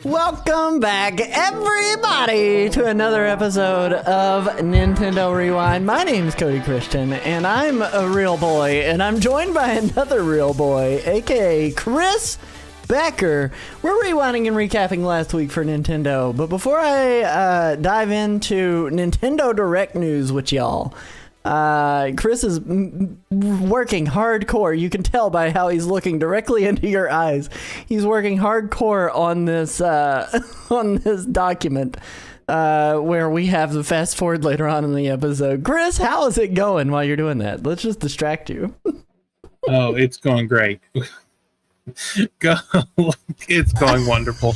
Welcome back, everybody, to another episode of Nintendo Rewind. My name's Cody Christian, and I'm a real boy, and I'm joined by another real boy, aka Chris Becker. We're rewinding and recapping last week for Nintendo, but before I dive into Nintendo Direct news with y'all, Chris is working hardcore. You can tell by how he's looking directly into your eyes. He's working hardcore on this on this document where we have the fast forward later on in the episode. Chris, how is it going while you're doing that? Let's just distract you. Oh, it's going great. It's going wonderful.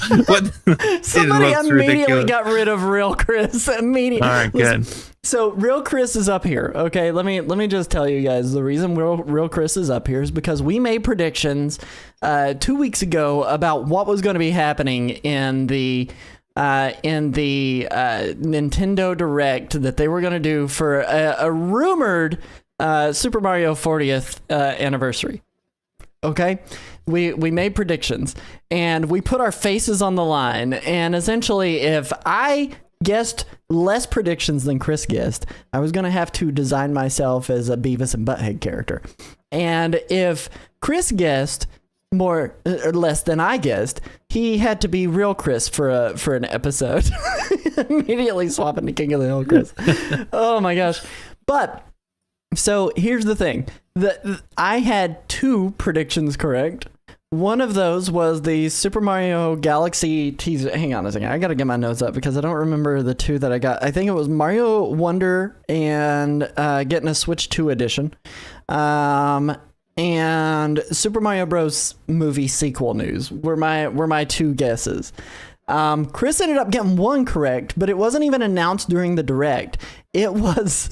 Somebody immediately got rid of Real Chris. Immediately. All right, good. So Real Chris is up here. Okay, let me just tell you guys the reason Real Chris is up here is because we made predictions 2 weeks ago about what was going to be happening in the Nintendo Direct that they were going to do for a rumored Super Mario 40th anniversary. Okay, we made predictions and we put our faces on the line. And essentially, if I guessed less predictions than Chris guessed, I was going to have to design myself as a Beavis and Butthead character. And if Chris guessed more or less than I guessed, he had to be real Chris for an episode. Immediately swapping to King of the Hill Chris. Oh my gosh. But so here's the thing. I had 2 predictions correct. One of those was the Super Mario Galaxy teaser. Hang on a second. I got to get my notes up because I don't remember the 2 that I got. I think it was Mario Wonder and getting a Switch 2 edition. And Super Mario Bros. Movie sequel news were my 2 guesses. Chris ended up getting 1 correct, but it wasn't even announced during the direct. It was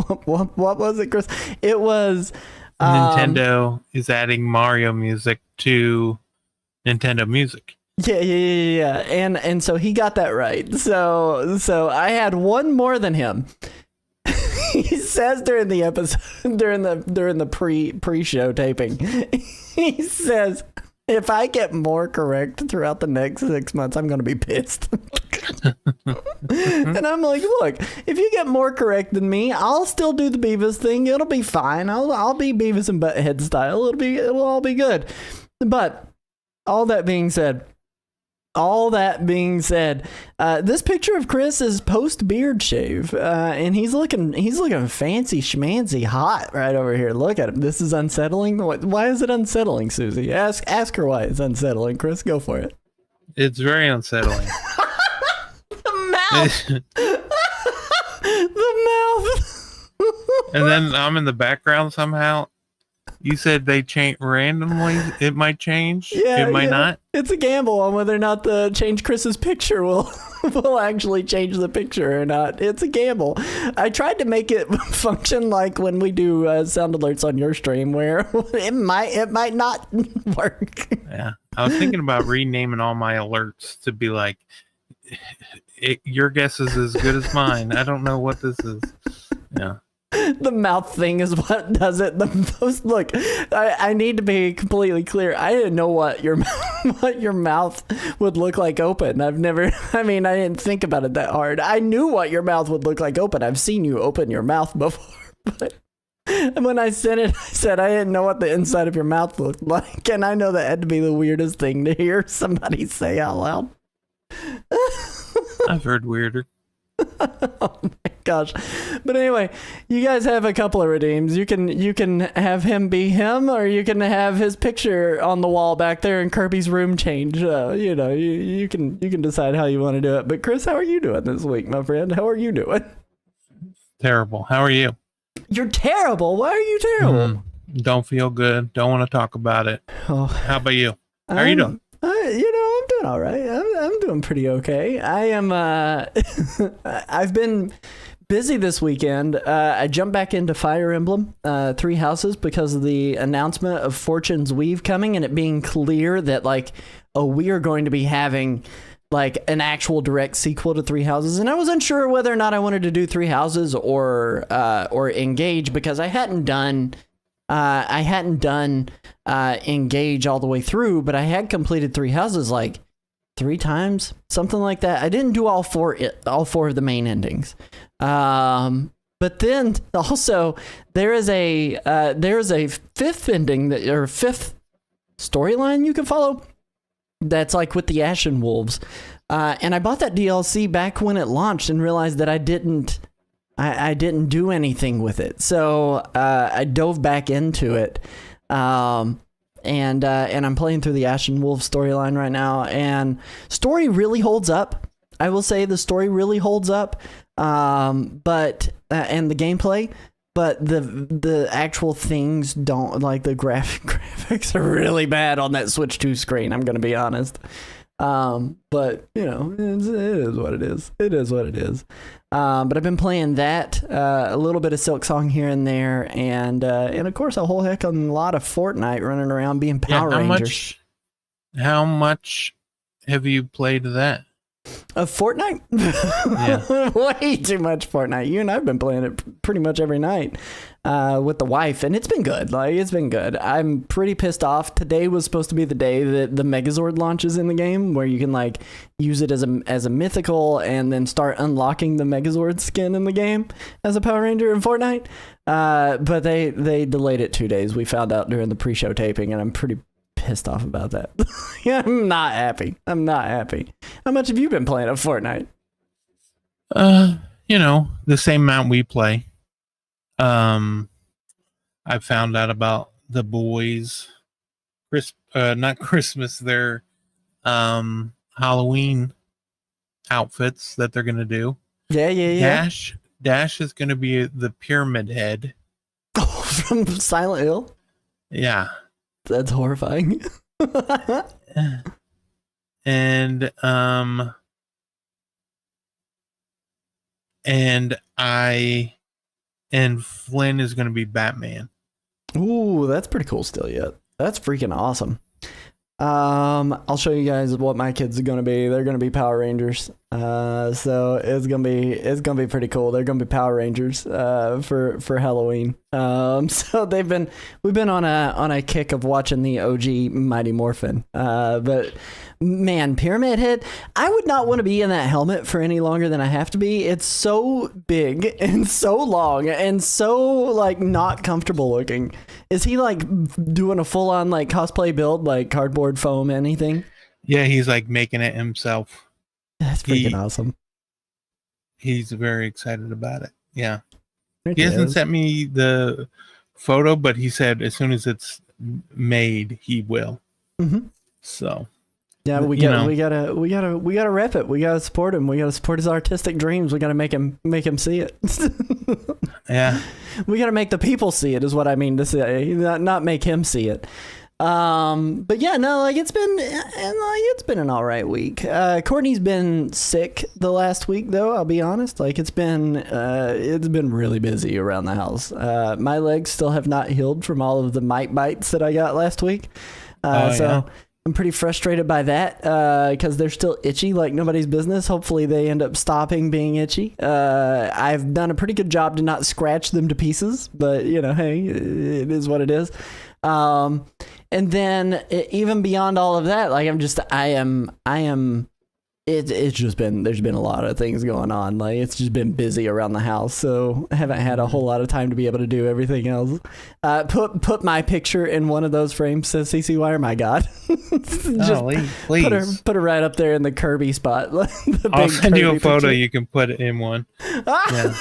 what was it, Chris? It was Nintendo is adding Mario music to Nintendo Music. Yeah. And so he got that right. So I had 1 more than him. He says during the episode, during the pre-show taping, he says, if I get more correct throughout the next 6 months, I'm going to be pissed. And I'm like, look, if you get more correct than me, I'll still do the Beavis thing. It'll be fine. I'll be Beavis and Butthead style. It'll all be good. But all that being said, this picture of Chris is post beard shave, and he's looking fancy schmancy hot right over here. Look at him. This is unsettling. Why is it unsettling, Susie? Ask her why it's unsettling. Chris, go for it. It's very unsettling. The mouth. The mouth. And then I'm in the background somehow. You said they change randomly. It might change. Yeah, it might not. It's a gamble on whether or not the change Chris's picture will actually change the picture or not. It's a gamble. I tried to make it function like when we do sound alerts on your stream, where it might not work. Yeah, I was thinking about renaming all my alerts to be like, your guess is as good as mine. I don't know what this is. Yeah. The mouth thing is what does it the most. Look, I need to be completely clear. I didn't know what your mouth would look like open. I didn't think about it that hard. I knew what your mouth would look like open. I've seen you open your mouth before, but when I sent it, I said I didn't know what the inside of your mouth looked like, and I know that had to be the weirdest thing to hear somebody say out loud. I've heard weirder. Oh my gosh. But anyway, you guys have a couple of redeems. You can have him be him, or you can have his picture on the wall back there in Kirby's room change. You can decide how you want to do it. But Chris, how are you doing this week, my friend? How are you doing? Terrible. How are you? You're terrible. Why are you terrible? Don't feel good. Don't want to talk about it. Oh, how about you? How are you doing? I'm doing all right. I'm doing pretty okay. I am. I've been busy this weekend. I jumped back into Fire Emblem, 3 Houses, because of the announcement of Fortune's Weave coming, and it being clear that we are going to be having an actual direct sequel to 3 Houses. And I was unsure whether or not I wanted to do 3 Houses or Engage, because I hadn't done Engage all the way through, but I had completed 3 Houses 3 times, something like that. I didn't do all four of the main endings. But then also there is a 5th ending or 5th storyline you can follow. That's with the Ashen Wolves. And I bought that DLC back when it launched and realized that I didn't do anything with it. So I dove back into it. And I'm playing through the Ashen Wolf storyline right now, and story really holds up. I will say the story really holds up, but and the gameplay, but the actual things don't. The graphics are really bad on that Switch 2 screen. I'm gonna be honest. But it is what it is. It is what it is. But I've been playing that, a little bit of Silk Song here and there, and of course a whole heck of a lot of Fortnite, running around being Power Rangers. How much have you played that? Of Fortnite? Yeah. Way too much Fortnite. You and I've been playing it pretty much every night with the wife, and it's been good. Like, it's been good. I'm pretty pissed off. Today was supposed to be the day that the Megazord launches in the game, where you can like use it as a mythical and then start unlocking the Megazord skin in the game as a Power Ranger in Fortnite. But they delayed it 2 days. We found out during the pre-show taping, and I'm pretty pissed off about that. I'm not happy. How much have you been playing of Fortnite? The same amount we play. I found out about the boys not Christmas, their Halloween outfits that they're gonna do. Yeah. Dash is gonna be the Pyramid Head. From Silent Hill? Yeah. That's horrifying. And Flynn is going to be Batman. Ooh, that's pretty cool still yet. That's freaking awesome. I'll show you guys what my kids are going to be. They're going to be Power Rangers. So it's going to be pretty cool. They're going to be Power Rangers for Halloween. So we've been on a kick of watching the OG Mighty Morphin. But man, Pyramid Head, I would not want to be in that helmet for any longer than I have to be. It's so big and so long and so like not comfortable looking. Is he like doing a full on like cosplay build, like cardboard foam, anything? Yeah, he's like making it himself. That's freaking awesome. He's very excited about it. Yeah. It He hasn't is. sent me the photo, but he said as soon as it's made, he will. Mm-hmm. So yeah, we gotta rep it. We gotta support him. We gotta support his artistic dreams. We gotta make him see it. yeah. We gotta make the people see it. Is what I mean to say, not make him see it. But yeah, no, like it's been an all right week. Courtney's been sick the last week though, I'll be honest. Like it's been really busy around the house. My legs still have not healed from all of the mite bites that I got last week. So I'm pretty frustrated by that, because they're still itchy like nobody's business. Hopefully they end up stopping being itchy. I've done a pretty good job to not scratch them to pieces, but hey, it is what it is. And then even beyond all of that, like it's just been, there's been a lot of things going on. Like it's just been busy around the house. So I haven't had a whole lot of time to be able to do everything else. Put my picture in one of those frames, says CC Wire. My God. Please. Put her right up there in the Kirby spot. I'll send you a photo. You can put it in one. Yeah.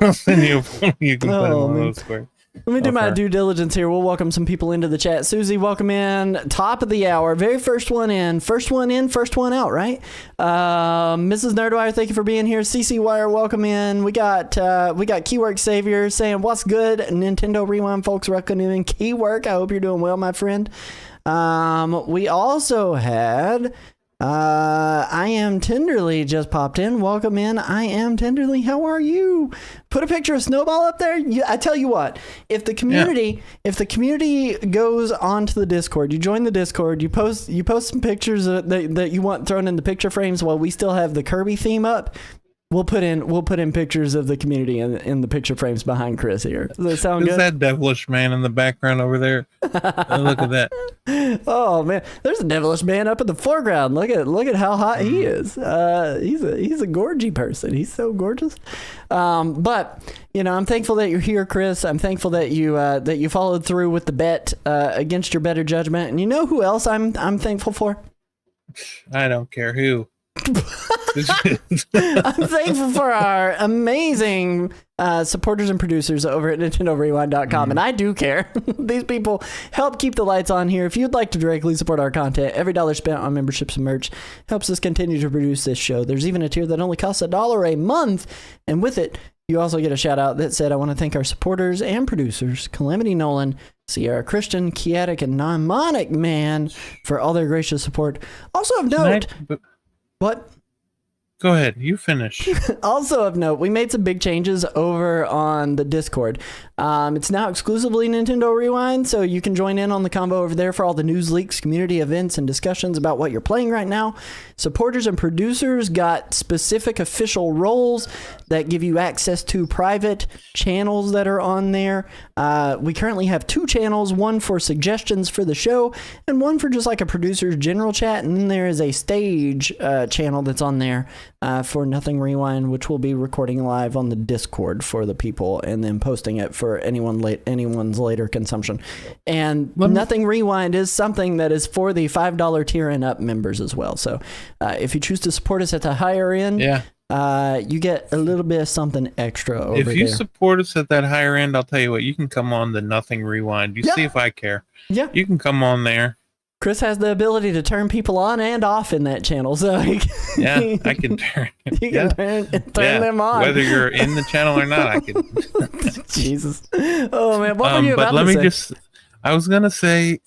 I'll send you a photo. You can put it in one of those squares. Let me do my due diligence here. We'll welcome some people into the chat. Susie, welcome in. Top of the hour. Very first one in. First one in, first one out, right? Mrs. Nerdwire, thank you for being here. CC Wire, welcome in. We got Keywork Savior saying, what's good? Nintendo Rewind folks recommending Keywork. I hope you're doing well, my friend. We also had... I Am Tenderly just popped in. Welcome in. I Am Tenderly. How are you? Put a picture of Snowball up there. I tell you what, if the community goes onto the Discord, you join the Discord, you post some pictures that you want thrown in the picture frames while we still have the Kirby theme up. We'll put in pictures of the community in the picture frames behind Chris here. Does that sound good? Is that devilish man in the background over there? Look at that. Oh man, there's a devilish man up in the foreground. Look at how hot he is. He's a gorgy person. He's so gorgeous. But I'm thankful that you're here, Chris. I'm thankful that you followed through with the bet against your better judgment. And you know who else I'm thankful for? I don't care who. I'm thankful for our amazing supporters and producers over at NintendoRewind.com, and I do care. These people help keep the lights on here. If you'd like to directly support our content, every dollar spent on memberships and merch helps us continue to produce this show. There's even a tier that only costs $1 a month, and with it, you also get a shout out that said, I want to thank our supporters and producers, Calamity Nolan, Sierra Christian, Kiatic, and Mnemonic Man for all their gracious support. Also of note... What? Go ahead. You finish. Also of note, we made some big changes over on the Discord. It's now exclusively Nintendo Rewind, so you can join in on the convo over there for all the news leaks, community events, and discussions about what you're playing right now. Supporters and producers got specific official roles that give you access to private channels that are on there. We currently have 2 channels, one for suggestions for the show and one for just like a producer's general chat, and then there is a stage channel that's on there for Nothing Rewind, which will be recording live on the Discord for the people and then posting it for anyone's later consumption. And Nothing Rewind is something that is for the $5 tier and up members as well. So if you choose to support us at the higher end, you get a little bit of something extra over there. If you support us at that higher end, I'll tell you what, you can come on the Nothing Rewind. You see if I care. Yeah. You can come on there. Chris has the ability to turn people on and off in that channel, so I can turn. You can turn them on, whether you're in the channel or not. I can. Jesus, oh man, what were you about to say? I was gonna say,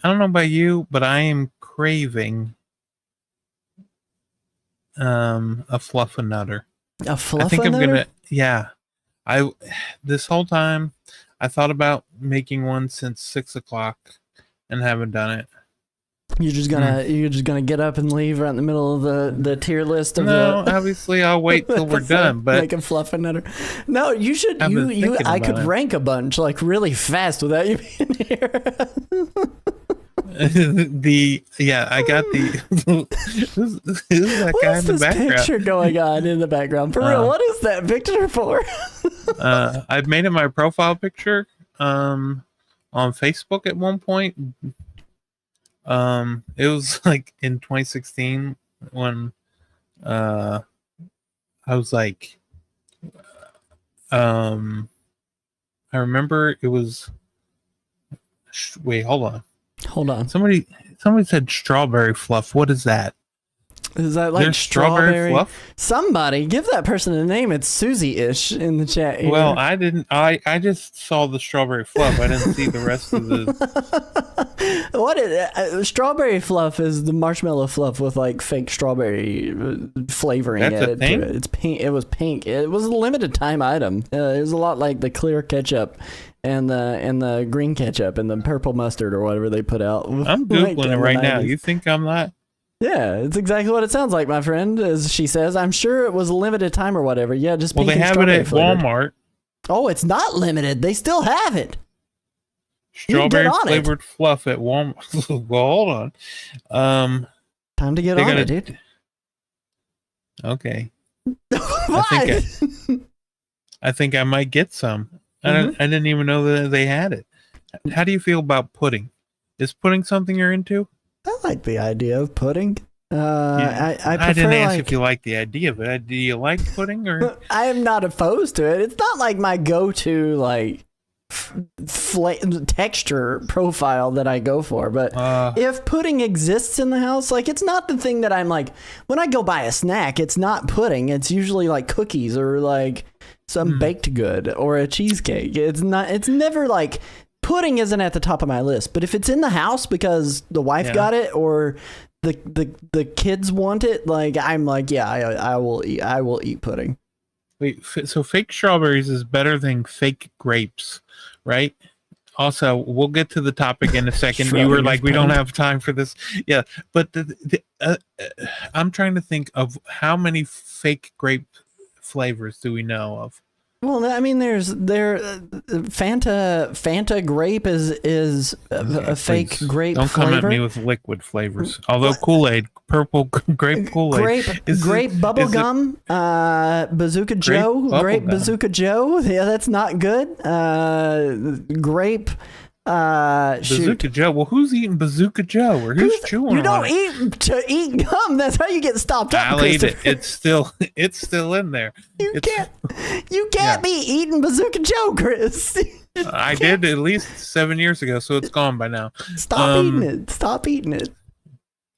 I don't know about you, but I am craving a Fluffernutter. A Fluffernutter? I think I'm gonna. Yeah, this whole time I thought about making one since 6 o'clock. And haven't done it. You're just gonna get up and leave right in the middle of the tier list of obviously I'll wait till we're done. But make a Fluffernutter. No, you should. I could rank a bunch like really fast without you being here. I got the. Who's that guy in the background? What's this picture going on in the background? For real, what is that picture for? I've made it my profile picture. On Facebook at one point. It was like in 2016 when I was like I remember it was wait, hold on. Somebody said strawberry fluff. What is that? Is that like strawberry fluff? Somebody give that person a name. It's Susie-ish in the chat here. Well, I didn't. I just saw the strawberry fluff. I didn't see the rest of the. What is strawberry fluff? Is the marshmallow fluff with like fake strawberry flavoring added to it. It's pink. It was pink. It was a limited time item. It was a lot like the clear ketchup and the green ketchup and the purple mustard or whatever they put out. I'm Googling it right now. You think I'm not? Yeah, it's exactly what it sounds like, my friend, as she says. I'm sure it was a limited time or whatever. Yeah, just pink and strawberry they have it at flavored. Walmart. Oh, it's not limited. They still have it. Strawberry flavored fluff at Walmart. Well, hold on. Time to get on it, dude. Okay. What? I think I might get some. I didn't even know that they had it. How do you feel about pudding? Is pudding something you're into? I like the idea of pudding. I didn't ask if you like the idea, but do you like pudding? Or I am not opposed to it. It's not like my go-to like texture profile that I go for. But if pudding exists in the house, like it's not the thing that I'm like when I go buy a snack. It's not pudding. It's usually like cookies or like some baked good or a cheesecake. It's not. It's never like. Pudding isn't at the top of my list, but if it's in the house because the wife got it or the kids want it, like I'm like, yeah, I will eat pudding. Wait, so fake strawberries is better than fake grapes, right? Also, we'll get to the topic in a second. You were like, we don't have time for this. Yeah, but I'm trying to think of how many fake grape flavors do we know of? Well, I mean, Fanta grape is a fake grape don't flavor. Don't come at me with liquid flavors. Although Kool-Aid, purple grape Kool-Aid. Grape bubble gum, Bazooka Joe, grape Bazooka Joe. Yeah, that's not good. Grape. Bazooka Joe. Well, who's eating Bazooka Joe? Or who's chewing on it? You don't eat to eat gum. That's how you get stopped up. I'll eat it. It's still in there. You can't be eating Bazooka Joe, Chris. I did at least 7 years ago, so it's gone by now. Stop eating it. Stop eating it.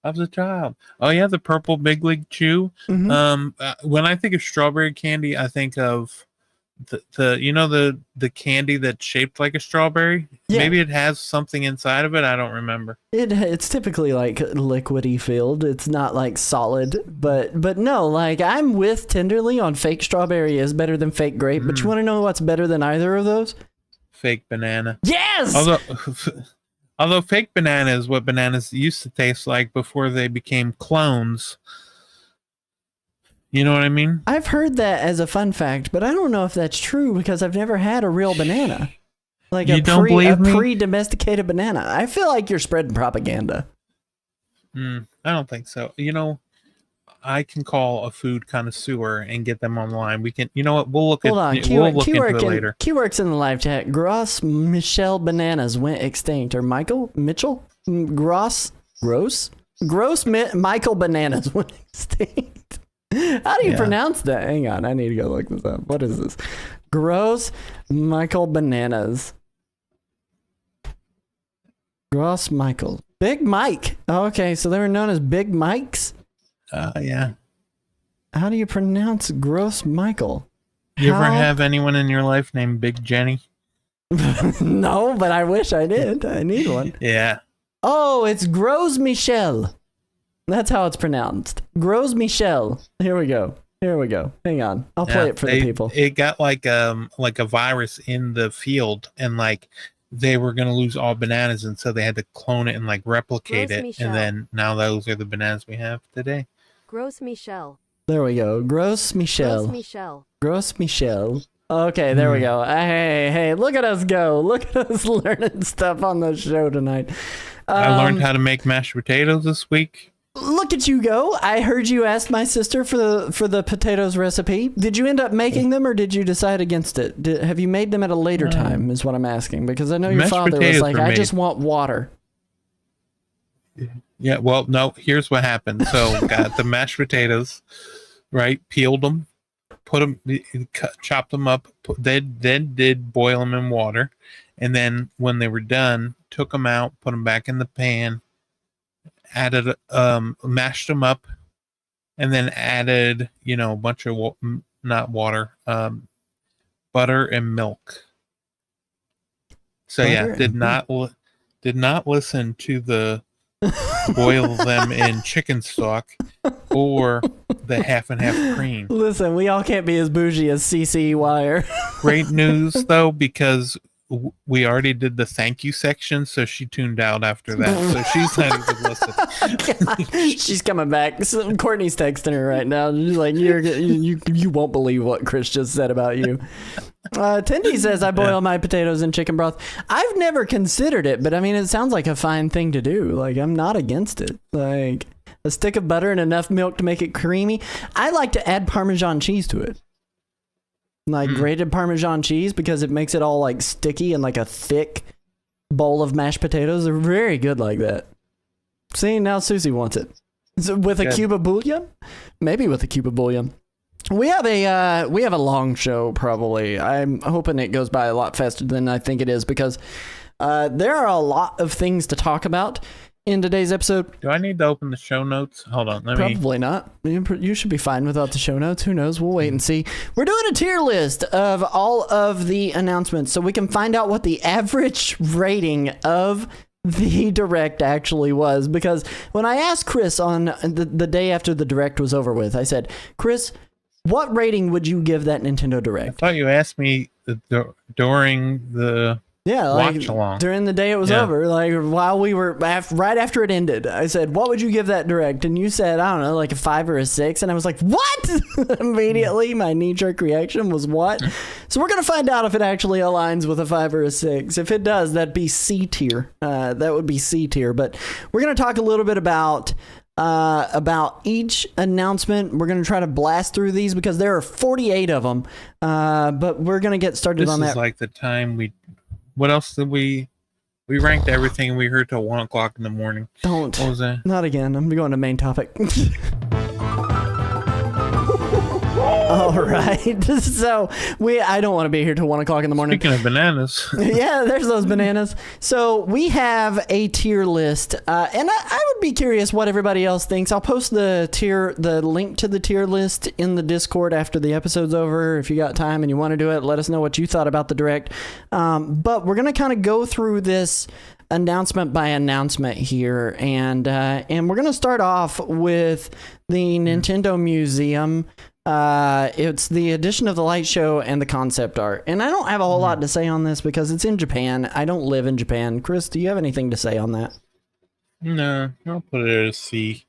I was a child. Oh yeah, the purple Big League Chew. When I think of strawberry candy, I think of the you know the candy that's shaped like a strawberry. Yeah. Maybe it has something inside of it. I don't remember. It's typically like liquidy filled. It's not like solid, but no, like I'm with Tenderly on fake strawberry is better than fake grape. But you want to know what's better than either of those? Fake banana. Yes. Although fake banana is what bananas used to taste like before they became clones. You know what I mean? I've heard that as a fun fact, but I don't know if that's true because I've never had a real banana. Like You don't believe me? pre-domesticated banana. I feel like you're spreading propaganda. I don't think so. You know, I can call a food connoisseur and get them online. We can. You know what? We'll look Hold on. We'll look into it later. Keyworks in the live chat. Gros Michel bananas went extinct. Or Michael Mitchell? Gross Michael bananas went extinct. How do you pronounce that? Hang on. I need to go look this up. What is this? Gross Michael bananas. Gross Michael. Big Mike. Oh, okay, so they were known as Big Mikes? Yeah. How do you pronounce Gross Michael? You ever have anyone in your life named Big Jenny? No, but I wish I did. I need one. Yeah. Oh, it's Gros Michel. That's how it's pronounced. Gros Michel. Here we go. Hang on. I'll play it for the people. It got like a virus in the field, and like they were gonna lose all bananas, and so they had to clone it and like replicate Gros it. Michel. And then now those are the bananas we have today. Gros Michel. There we go. Gros Michel. Gros Michel. Gros Michel. Okay, there we go. Hey, look at us go. Look at us learning stuff on the show tonight. I learned how to make mashed potatoes this week. Look at you go. I heard you asked my sister for the potatoes recipe. Did you end up making them or did you decide against it? Have you made them at a later time is what I'm asking, because I know your Mashed father was potatoes like, were I made. just want water. Yeah, well, no, here's what happened. So got the mashed potatoes, right? Peeled them, put them, chopped them up, then did boil them in water. And then when they were done, took them out, put them back in the pan, added, mashed them up, and then added, a bunch of, not water, butter and milk. So Butter did not listen to the boil them in chicken stock or the half and half cream. Listen, we all can't be as bougie as CC Wire. Great news though, because we already did the thank you section, so she tuned out after that. So she's not even listening. She's coming back. So Courtney's texting her right now. She's like, you won't believe what Chris just said about you. Tindy says, I boil my potatoes in chicken broth. I've never considered it, but I mean, it sounds like a fine thing to do. Like, I'm not against it. Like, a stick of butter and enough milk to make it creamy. I like to add Parmesan cheese to it. Like grated Parmesan cheese, because it makes it all like sticky and like a thick bowl of mashed potatoes. They're very good like that. See, now Susie wants it. So with a cube of bouillon? Maybe with a cube of bouillon. We have a long show probably. I'm hoping it goes by a lot faster than I think it is, because there are a lot of things to talk about in today's episode. Do I need to open the show notes? Hold on, Probably not. You should be fine without the show notes. Who knows? We'll wait and see. We're doing a tier list of all of the announcements so we can find out what the average rating of the Direct actually was. Because when I asked Chris on the day after the Direct was over with, I said, Chris, what rating would you give that Nintendo Direct? I thought you asked me during the watch along. During the day it was over, like while we were right after it ended, I said, what would you give that Direct? And you said, I don't know, like a 5 or a 6. And I was like, what? Immediately my knee-jerk reaction was what? So we're gonna find out if it actually aligns with a 5 or a 6. If it does, that'd be C tier. That would be C tier. But we're gonna talk a little bit about each announcement. We're going to try to blast through these because there are 48 of them. But we're going to get started on that. This is like the time what else did we ranked everything and we heard till 1 o'clock in the morning. Don't. What was that? Not again. I'm going to main topic. know, right? So I don't want to be here till 1 o'clock in the morning. Speaking of bananas. Yeah, there's those bananas. So we have a tier list, and I would be curious what everybody else thinks. I'll post the link to the tier list in the Discord after the episode's over. If you got time and you want to do it, let us know what you thought about the Direct. But we're gonna kind of go through this announcement by announcement here, and we're gonna start off with the Nintendo Museum. It's the addition of the light show and the concept art, and I don't have a whole lot to say on this because it's in Japan. I don't live in Japan. Chris, do you have anything to say on that? No, I'll put it at a C.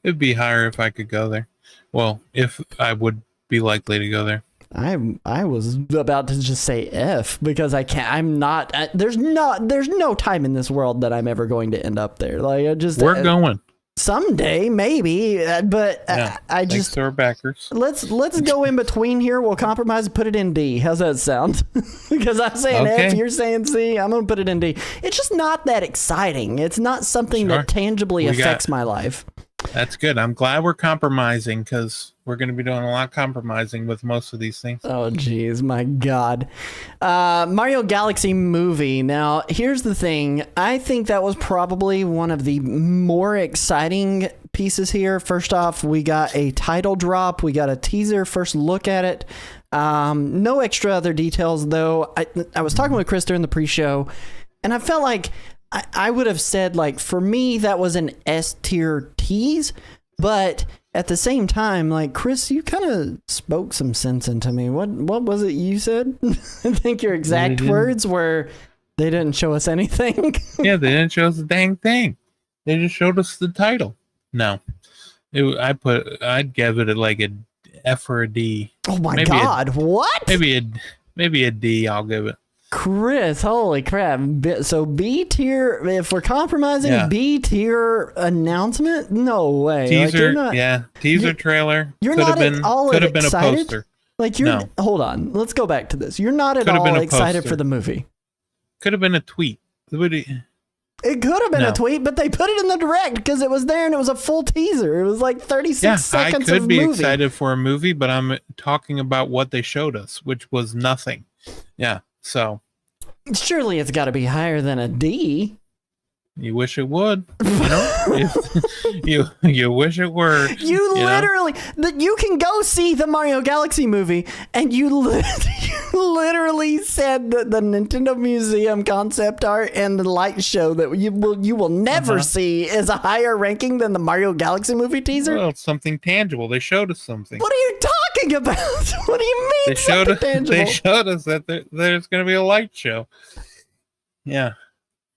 It'd be higher if I could go there. Well, if I would be likely to go there. I was about to just say F because I can't. I'm not. There's no time in this world that I'm ever going to end up there. Like we're going someday, maybe, but yeah, I just thanks to our backers. Let's go in between here. We'll compromise and put it in D. How's that sound? Because I'm saying Okay. F, you're saying C. I'm gonna put it in D. It's just not that exciting. It's not something that tangibly affects my life. That's good. I'm glad we're compromising because we're going to be doing a lot of compromising with most of these things. Oh, geez, my God. Mario Galaxy movie. Now, here's the thing. I think that was probably one of the more exciting pieces here. First off, we got a title drop. We got a teaser, first look at it. No extra other details, though. I was talking with Chris during the pre-show, and I felt like I would have said, like, for me, that was an S-tier tease, but at the same time, like, Chris, you kind of spoke some sense into me. What was it you said? I think your exact words were, they didn't show us anything. Yeah, they didn't show us a dang thing. They just showed us the title. No. I'd give it like a F or a D. Oh my God, what? Maybe a D, I'll give it. Chris, holy crap. So B tier, if we're compromising, B tier announcement? No way. Teaser, like teaser trailer. You're could not have been, all could have been excited? a poster. Like hold on, let's go back to this. You're not at Could have all been a excited poster. for the movie. Could have been a tweet. It could have been a tweet, but they put it in the Direct because it was there and it was a full teaser. It was like 36 seconds of movie. I could be excited for a movie, but I'm talking about what they showed us, which was nothing. Yeah, so. Surely it's got to be higher than a D. You wish it would. You wish it were. You literally, you can go see the Mario Galaxy movie, and you literally said that the Nintendo Museum concept art and the light show that you will never see is a higher ranking than the Mario Galaxy movie teaser. Well, it's something tangible. They showed us something. What are you talking about? What do you mean? They showed us that there's going to be a light show. Yeah.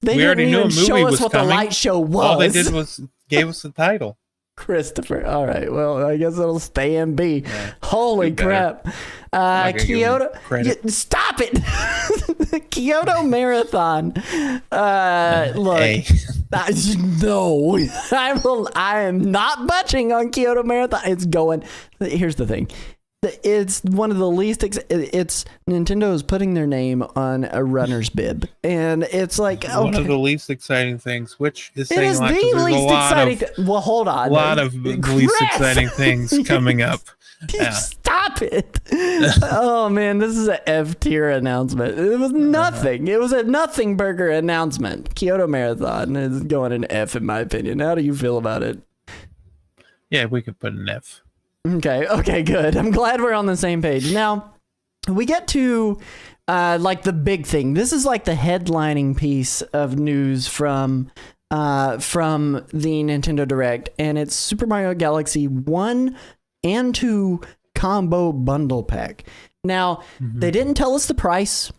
They we already knew a movie show us was what coming. The light show was. All they did was gave us the title. Christopher. All right. Well, I guess it'll stay in B. Yeah, holy crap. Kyoto. Stop it. Kyoto Marathon. Look. No. I am not budging on Kyoto Marathon. It's going. Here's the thing. It's one of the least. It's Nintendo is putting their name on a runner's bib, and it's like one of the least exciting things. Which is saying it is the least exciting. Well, hold on. A lot of least exciting things coming up. Yeah. Stop it! Oh man, this is an F tier announcement. It was nothing. It was a nothing burger announcement. Kyoto Marathon is going an F in my opinion. How do you feel about it? Yeah, we could put an F. Okay, good. I'm glad we're on the same page. Now, we get to like the big thing. This is like the headlining piece of news from the Nintendo Direct, and it's Super Mario Galaxy 1 and 2 combo bundle pack. Now, they didn't tell us the price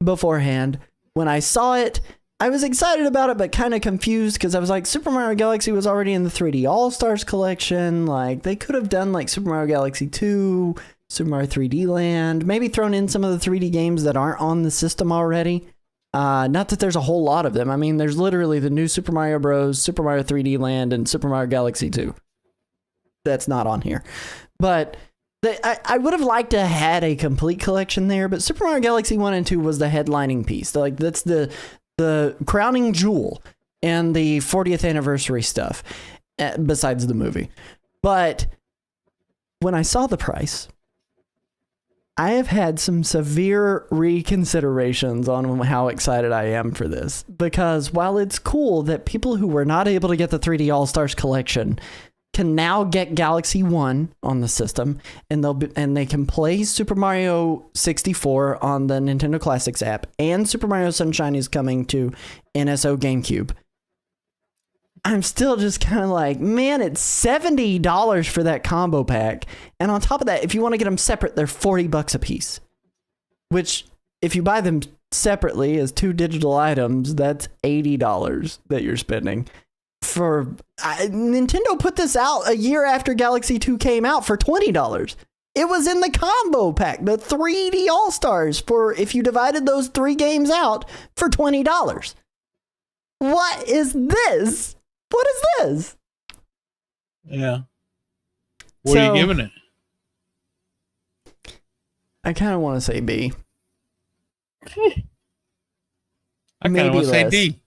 beforehand. When I saw it, I was excited about it, but kind of confused because I was like, Super Mario Galaxy was already in the 3D All-Stars collection. Like, they could have done like Super Mario Galaxy 2, Super Mario 3D Land, maybe thrown in some of the 3D games that aren't on the system already. Not that there's a whole lot of them. I mean, there's literally the new Super Mario Bros., Super Mario 3D Land, and Super Mario Galaxy 2. That's not on here. But I would have liked to have had a complete collection there, but Super Mario Galaxy 1 and 2 was the headlining piece. Like, that's the crowning jewel and the 40th anniversary stuff besides the movie. But when I saw the price I have had some severe reconsiderations on how excited I am for this, because while it's cool that people who were not able to get the 3D All-Stars collection can now get Galaxy 1 on the system, and they can play Super Mario 64 on the Nintendo Classics app, and Super Mario Sunshine is coming to NSO GameCube. I'm still just kind of like, man, it's $70 for that combo pack. And on top of that, if you want to get them separate, they're $40 a piece. Which, if you buy them separately as 2 digital items, that's $80 that you're spending. Nintendo put this out a year after Galaxy 2 came out for $20. It was in the combo pack, the 3D All-Stars, for if you divided those 3 games out for $20. What is this? What is this? Yeah. What are you giving it? I kind of want to say B. I kind of want to say D.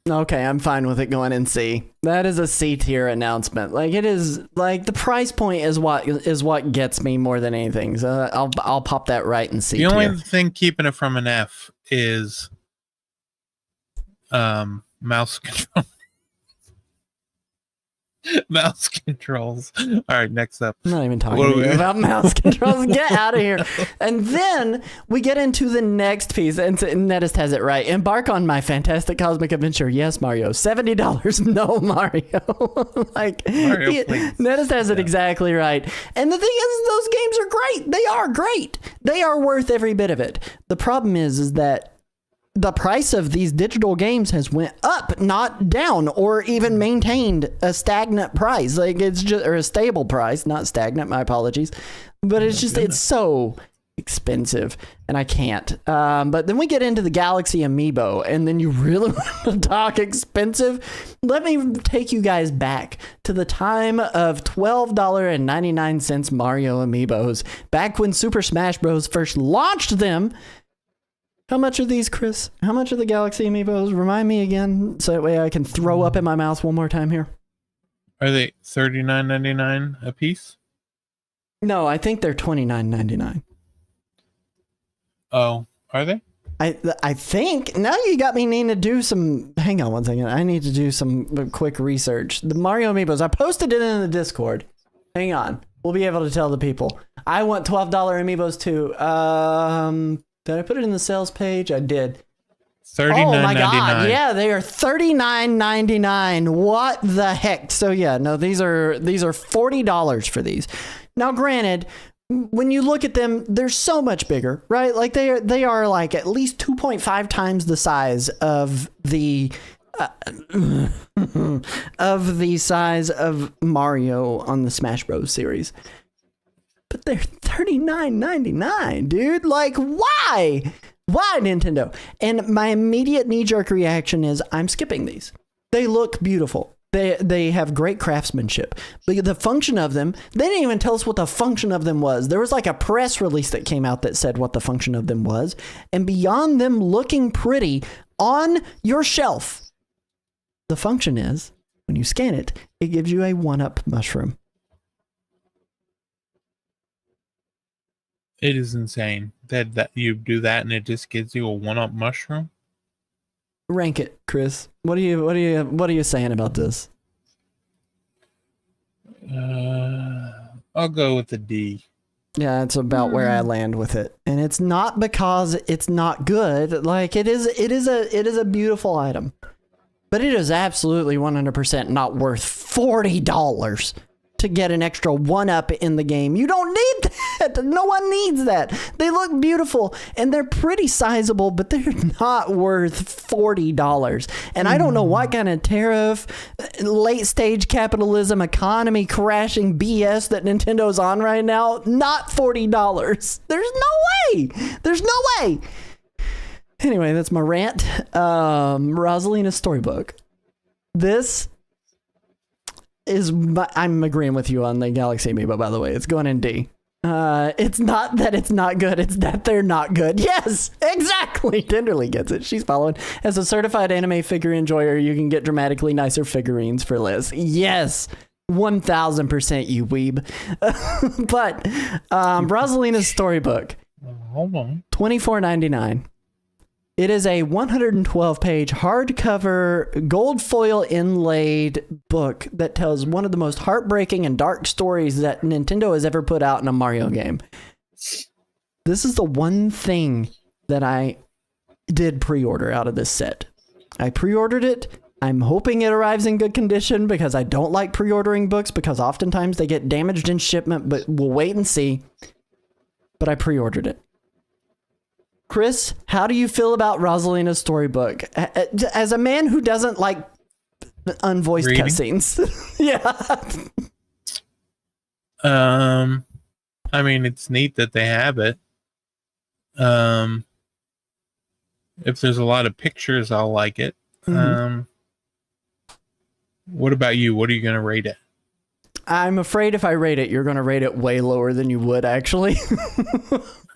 Okay, I'm fine with it going in C. That is a C tier announcement. Like, it is, like, the price point is what gets me more than anything. So I'll pop that right in C tier. The only thing keeping it from an F is mouse control. Mouse controls. All right, next up. I'm not even talking to you about mouse controls. Get out of here. And then we get into the next piece, and Netist has it right. Embark on my fantastic cosmic adventure. Yes, Mario. $70. No, Mario. Like, Mario, Netist has it exactly right. And the thing is, those games are great. They are great. They are worth every bit of it. The problem is that the price of these digital games has went up, not down, or even maintained a stagnant price. Like, it's just, or a stable price, not stagnant. My apologies, but it's just, it's so expensive, and I can't. But then we get into the Galaxy Amiibo, and then you really want to talk expensive. Let me take you guys back to the time of $12.99 Mario Amiibos, back when Super Smash Bros. First launched them. How much are these, Chris? How much are the Galaxy Amiibos? Remind me again, so that way I can throw up in my mouth one more time here. Are they $39.99 a piece? No, I think they're $29.99. Oh, are they? I think. Now you got me needing to do some... Hang on one second. I need to do some quick research. The Mario Amiibos. I posted it in the Discord. Hang on. We'll be able to tell the people. I want $12 Amiibos too. Did I put it in the sales page? I did. $39.99. Oh my god! Yeah, they are $39.99. What the heck? So yeah, no, these are $40 for these. Now, granted, when you look at them, they're so much bigger, right? Like they are like at least 2.5 times the size of the size of Mario on the Smash Bros. Series. But they're $39.99, dude. Like, why? Why, Nintendo? And my immediate knee-jerk reaction is, I'm skipping these. They look beautiful. They have great craftsmanship. The function of them, they didn't even tell us what the function of them was. There was like a press release that came out that said what the function of them was. And beyond them looking pretty on your shelf, the function is, when you scan it, it gives you a 1-up mushroom. It is insane that you do that and it just gives you a 1-up mushroom. Rank it, Chris. What are you saying about this? I'll go with the D. Yeah, it's about where I land with it, and it's not because it's not good. Like, it is a beautiful item, but it is absolutely 100% not worth $40 to get an extra 1-up in the game. You don't need that. No one needs that. They look beautiful and they're pretty sizable, but they're not worth $40. And I don't know what kind of tariff, late stage capitalism, economy crashing BS that Nintendo's on right now. Not $40. There's no way. There's no way. Anyway, that's my rant. Rosalina's Storybook. This is, I'm agreeing with you on the Galaxy Amiibo, by the way. It's going in D. It's not that it's not good, it's that they're not good. Yes, exactly. Tenderly gets it. She's following. As a certified anime figure enjoyer, you can get dramatically nicer figurines for less. Yes, 1000% you weeb. But Rosalina's Storybook. Hold on. $24.99. It is a 112-page hardcover gold foil inlaid book that tells one of the most heartbreaking and dark stories that Nintendo has ever put out in a Mario game. This is the one thing that I did pre-order out of this set. I pre-ordered it. I'm hoping it arrives in good condition because I don't like pre-ordering books because oftentimes they get damaged in shipment, but we'll wait and see. But I pre-ordered it. Chris, how do you feel about Rosalina's storybook? As a man who doesn't like unvoiced Reading? cutscenes. Yeah. I mean, it's neat that they have it. If there's a lot of pictures, I'll like it. Mhm. What about you? What are you going to rate it? I'm afraid if I rate it, you're going to rate it way lower than you would, actually.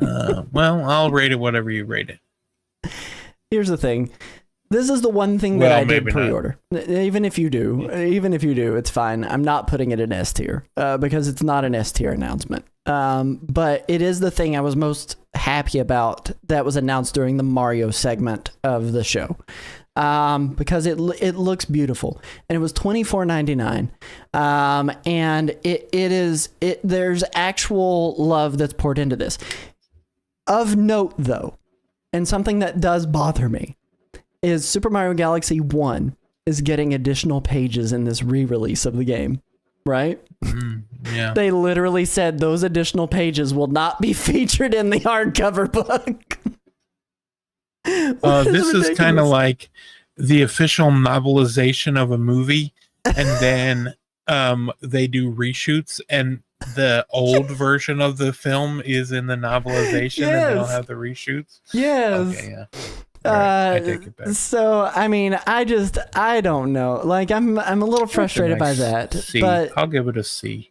Well, I'll rate it whatever you rate it. Here's the thing. This is the one thing that Well, I did maybe not. pre-order. Even if you do, it's fine. I'm not putting it in S tier because it's not an S tier announcement. But it is the thing I was most happy about that was announced during the Mario segment of the show. Because it looks beautiful, and it was $24.99. And there's actual love that's poured into this. Of note, though, and something that does bother me, is Super Mario Galaxy 1 is getting additional pages in this re-release of the game, right? Yeah. They literally said those additional pages will not be featured in the hardcover book. This is kind of like the official novelization of a movie, and then they do reshoots, and the old version of the film is in the novelization, and they don't have the reshoots. Yes. Okay, yeah. All right, I take it back. So I mean, I don't know. Like I'm a little frustrated by that. C. But I'll give it a C.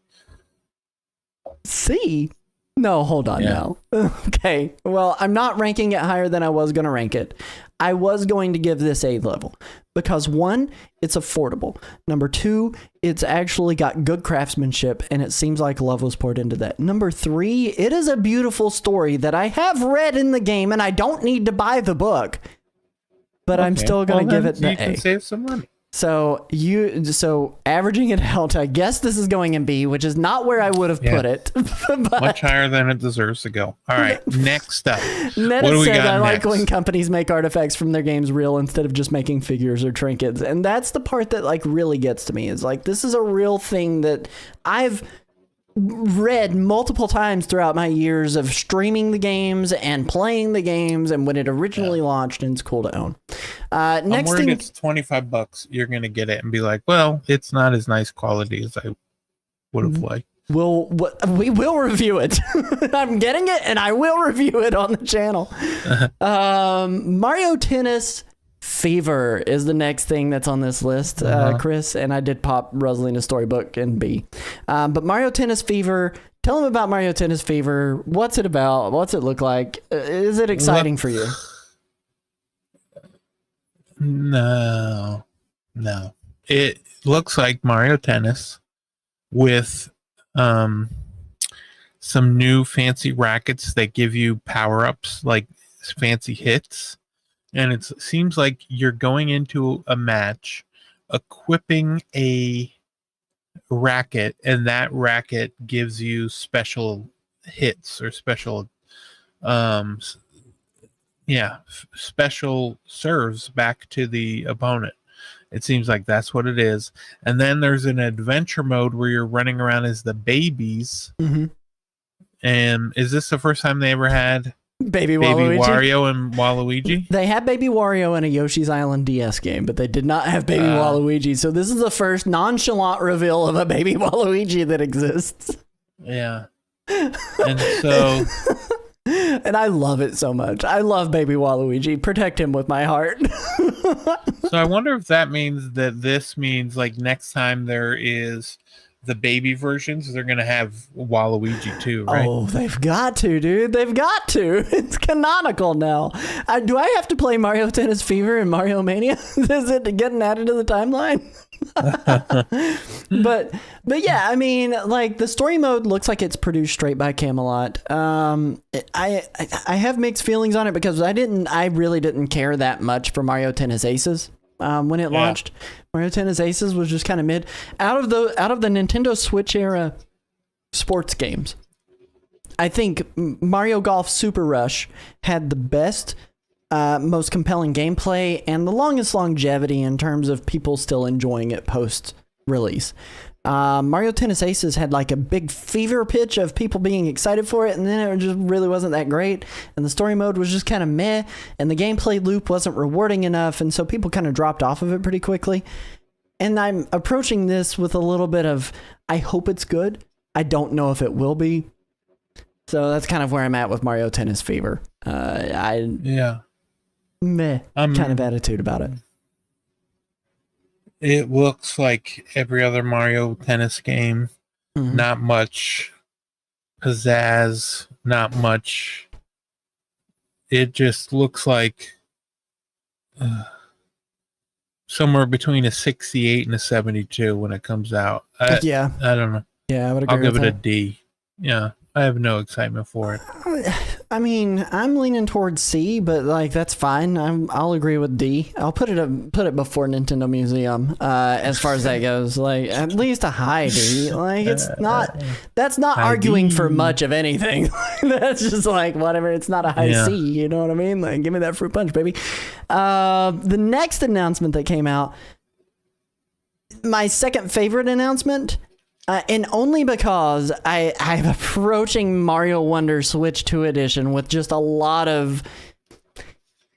C? No, hold on now. Okay. Well, I'm not ranking it higher than I was going to rank it. I was going to give this A level because 1, it's affordable. Number 2, it's actually got good craftsmanship and it seems like love was poured into that. Number 3, it is a beautiful story that I have read in the game and I don't need to buy the book. But I'm still going to give it the you can A. save some money. So averaging it out, I guess this is going in B, which is not where I would have put it. But Much higher than it deserves to go. All right, next up. Ned What do we said, got I like next? when companies make artifacts from their games real instead of just making figures or trinkets. And that's the part that like really gets to me is like, this is a real thing that I've read multiple times throughout my years of streaming the games and playing the games and when it originally launched, and it's cool to own. I'm Next worried thing, it's $25. You're gonna get it and be like, well, it's not as nice quality as I would have liked. we will review it. I'm getting it and I will review it on the channel. Mario Tennis Fever is the next thing that's on this list, Chris, and I did pop Rosalina's storybook in B. But Mario Tennis Fever, tell them about Mario Tennis Fever. What's it about? What's it look like? Is it exciting for you? No. It looks like Mario Tennis with some new fancy rackets that give you power-ups, like fancy hits. And it seems like you're going into a match equipping a racket, and that racket gives you special hits or special special serves back to the opponent. It seems like that's what it is. And then there's an adventure mode where you're running around as the babies. Mm-hmm. And is this the first time they ever had Baby Baby Waluigi? Wario and Waluigi? They had Baby Wario in a Yoshi's Island DS game, but they did not have Baby Waluigi. So this is the first nonchalant reveal of a Baby Waluigi that exists. Yeah. And so And I love it so much. I love Baby Waluigi. Protect him with my heart. I wonder if that means that this means like next time there is the baby versions, they're gonna have Waluigi too, right? Oh, they've got to, dude. They've got to. It's canonical now. Do I have to play Mario Tennis Fever and Mario Mania? Is it getting added to the timeline? but yeah, I mean, like the story mode looks like it's produced straight by Camelot. I have mixed feelings on it because I really didn't care that much for Mario Tennis Aces when it launched. Mario Tennis Aces was just kind of mid. Out of the Nintendo Switch era sports games, I think Mario Golf Super Rush had the best, most compelling gameplay and the longest longevity in terms of people still enjoying it post release. Mario Tennis Aces had like a big fever pitch of people being excited for it, and then it just really wasn't that great, and the story mode was just kind of meh, and the gameplay loop wasn't rewarding enough, and so people kind of dropped off of it pretty quickly. And I'm approaching this with a little bit of, I hope it's good. I don't know if it will be. So that's kind of where I'm at with Mario Tennis Fever. Meh kind of attitude about it. It looks like every other Mario Tennis game. Mm-hmm. Not much pizzazz, not much. It just looks like somewhere between a 68 and a 72 when it comes out. I don't know. Yeah, I would agree. I'll give it a D. Yeah, I have no excitement for it. I mean, I'm leaning towards C, but like that's fine. I'll agree with D. I'll put it before Nintendo Museum as far as that goes. Like at least a high D. Like it's not. That's not arguing for much of anything. That's just like whatever. It's not a high C. You know what I mean? Like give me that fruit punch, baby. The next announcement that came out, my second favorite announcement. And only because I'm approaching Mario Wonder Switch 2 Edition with just a lot of...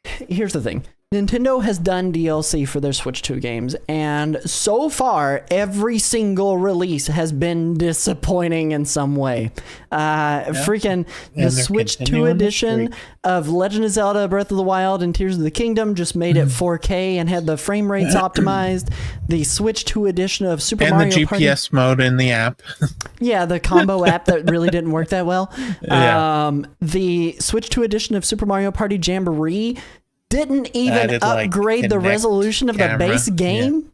Here's the thing. Nintendo has done DLC for their Switch 2 games, and so far, every single release has been disappointing in some way. Freaking the Switch 2 edition of Legend of Zelda Breath of the Wild and Tears of the Kingdom just made it 4K and had the frame rates optimized. The Switch 2 edition of Super Mario Party... And the GPS mode in the app. Yeah, the combo app that really didn't work that well. The Switch 2 edition of Super Mario Party Jamboree didn't even upgrade the resolution of the base game.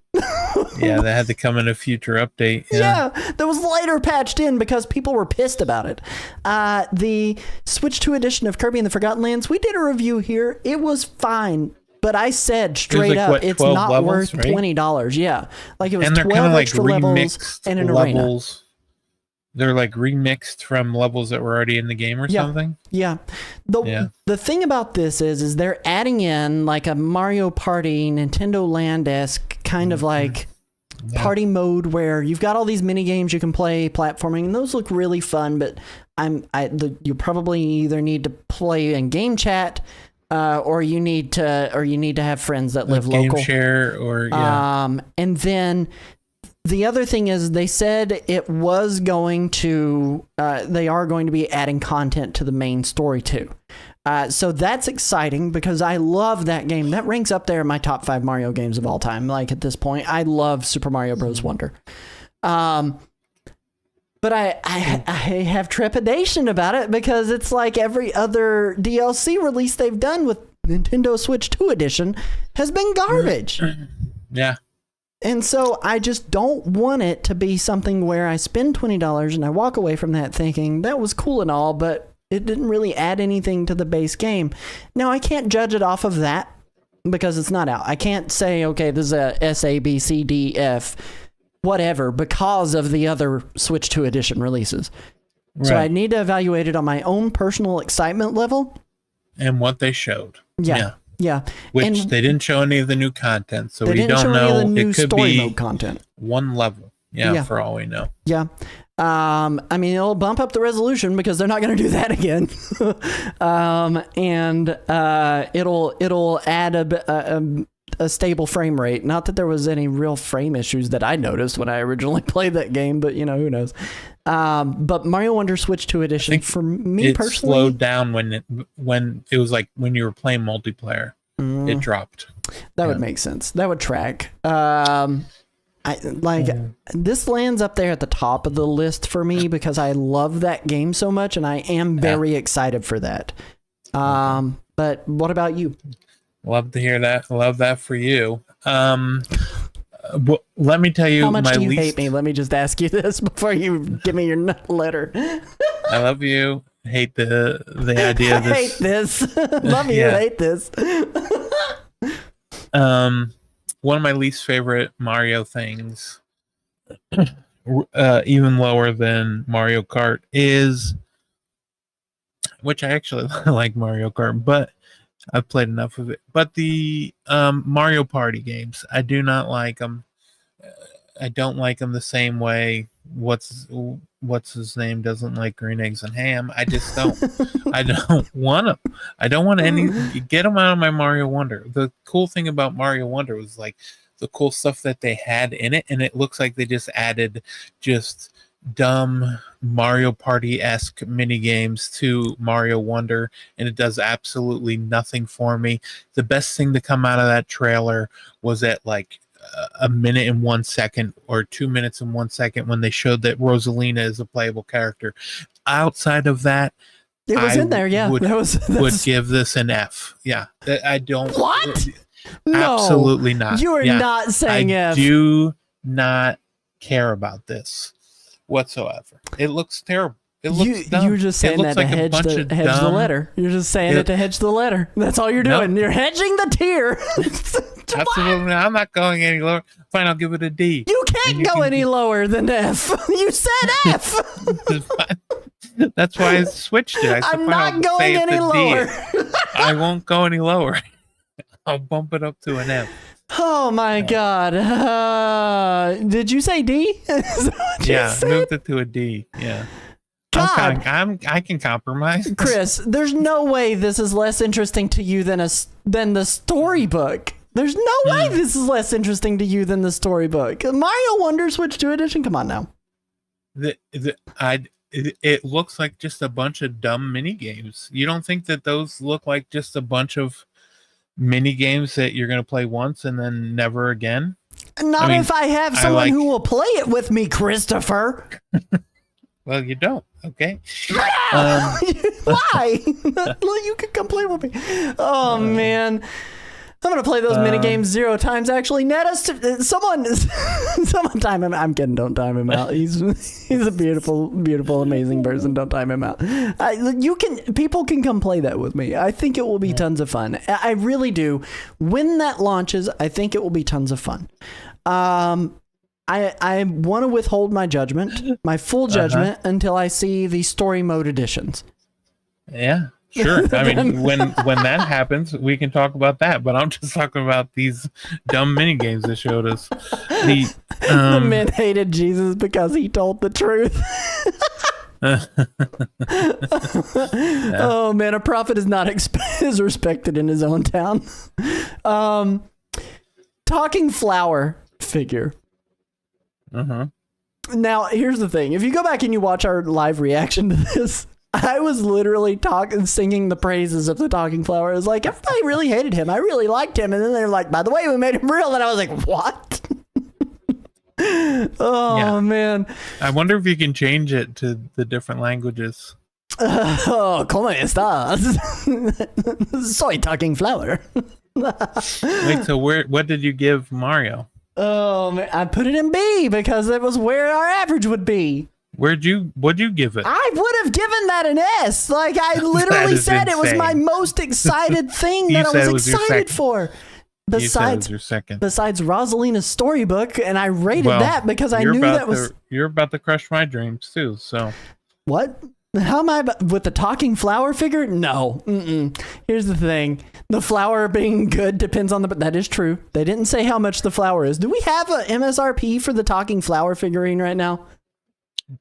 Yeah, that had to come in a future update. Yeah, that was later patched in because people were pissed about it. The Switch 2 edition of Kirby and the Forgotten Lands, we did a review here. It was fine, but I said straight up, it's not worth $20. Yeah, like it was 12 extra levels and an arena. They're like remixed from levels that were already in the game or something. Yeah. The thing about this is they're adding in like a Mario Party, Nintendo Land-esque kind of like party mode where you've got all these mini games you can play, platforming, and those look really fun. But you probably either need to play in game chat, or you need to have friends that live local. Game share or and then. The other thing is they said it was going to, they are going to be adding content to the main story too. So that's exciting because I love that game. That ranks up there in my top 5 Mario games of all time. Like at this point, I love Super Mario Bros. Wonder. But I have trepidation about it because it's like every other DLC release they've done with Nintendo Switch 2 Edition has been garbage. Yeah. And so I just don't want it to be something where I spend $20 and I walk away from that thinking that was cool and all, but it didn't really add anything to the base game. Now, I can't judge it off of that because it's not out. I can't say, okay, this is a S, A, B, C, D, F, whatever, because of the other Switch 2 Edition releases. Right. So I need to evaluate it on my own personal excitement level. And what they showed. Yeah. Which they didn't show any of the new content, so we don't know. It could be mode content. One level. For all we know. Yeah. I mean, it'll bump up the resolution because they're not going to do that again. It'll add a stable frame rate. Not that there was any real frame issues that I noticed when I originally played that game, but who knows. But Mario Wonder Switch 2 Edition for me personally, slowed down when it was like when you were playing multiplayer. It dropped. That would make sense. That would track. This lands up there at the top of the list for me because I love that game so much, and I am very excited for that. But what about you? Love to hear that. Love that for you. Let me tell you, how much my do you least... hate me? Let me just ask you this before you give me your letter. I love you. Hate the idea of this. I hate this. Love you. Hate this. One of my least favorite Mario things, even lower than Mario Kart, is, which I actually like Mario Kart, but I've played enough of it. But the Mario Party games, I do not like them. I don't like them the same way. What's his name doesn't like green eggs and ham. I just don't. I don't want them. I don't want any. Get them out of my Mario Wonder. The cool thing about Mario Wonder was like the cool stuff that they had in it, and it looks like they just added just dumb Mario Party-esque mini games to Mario Wonder, and it does absolutely nothing for me. The best thing to come out of that trailer was at like a minute and 1 second or 2 minutes and 1 second when they showed that Rosalina is a playable character. Outside of that, it was in there. Yeah, would give this an F. Yeah, I don't. What? Absolutely not. You are not saying F. I do not care about this whatsoever. It looks terrible. It looks dumb. You're just saying that to hedge the letter. You're just saying it to hedge the letter. That's all you're doing. Nope. You're hedging the tier. Absolutely. I'm not going any lower. Fine, I'll give it a D. You can't go any lower than F. You said F. That's why I switched it. I'm not going any lower. I won't go any lower. I'll bump it up to an F. Oh my God. Did you say D? Yeah, moved it to a D. Yeah. God. I can compromise. Chris, there's no way this is less interesting to you than the storybook. There's no way this is less interesting to you than the storybook. Mario Wonder Switch 2 edition? Come on now. It looks like just a bunch of dumb mini games. You don't think that those look like just a bunch of mini games that you're going to play once and then never again? Not if I have someone who will play it with me, Christopher. Well, you don't. Okay. Why? You can come play with me. Oh, man. I'm going to play those mini games 0 times. Actually, someone time him. I'm kidding. Don't time him out. He's a beautiful, beautiful, amazing person. Don't time him out. People can come play that with me. I think it will be tons of fun. I really do. When that launches, I think it will be tons of fun. I want to withhold my judgment, my full judgment, until I see the story mode editions. Yeah. Sure. I mean, when that happens, we can talk about that. But I'm just talking about these dumb mini games they showed us. The men hated Jesus because he told the truth. Oh man, a prophet is not is respected in his own town. Talking flower figure. Now, here's the thing. If you go back and you watch our live reaction to this, I was literally singing the praises of the talking flower. It was like, everybody really hated him. I really liked him. And then they're like, by the way, we made him real. And I was like, what? Man. I wonder if you can change it to the different languages. ¿Cómo estás? Soy talking flower. Wait, so what did you give Mario? Oh, man, I put it in B because it was where our average would be. What'd you give it? I would have given that an S. Like, I literally said insane. It was my most excited thing that I was excited for. You said it was your second. Besides Rosalina's storybook, and I rated that because I knew that was... You're about to crush my dreams, too, so... What? How am I with the talking flower figure? No. Here's the thing. The flower being good depends on the... That is true. They didn't say how much the flower is. Do we have a MSRP for the talking flower figurine right now?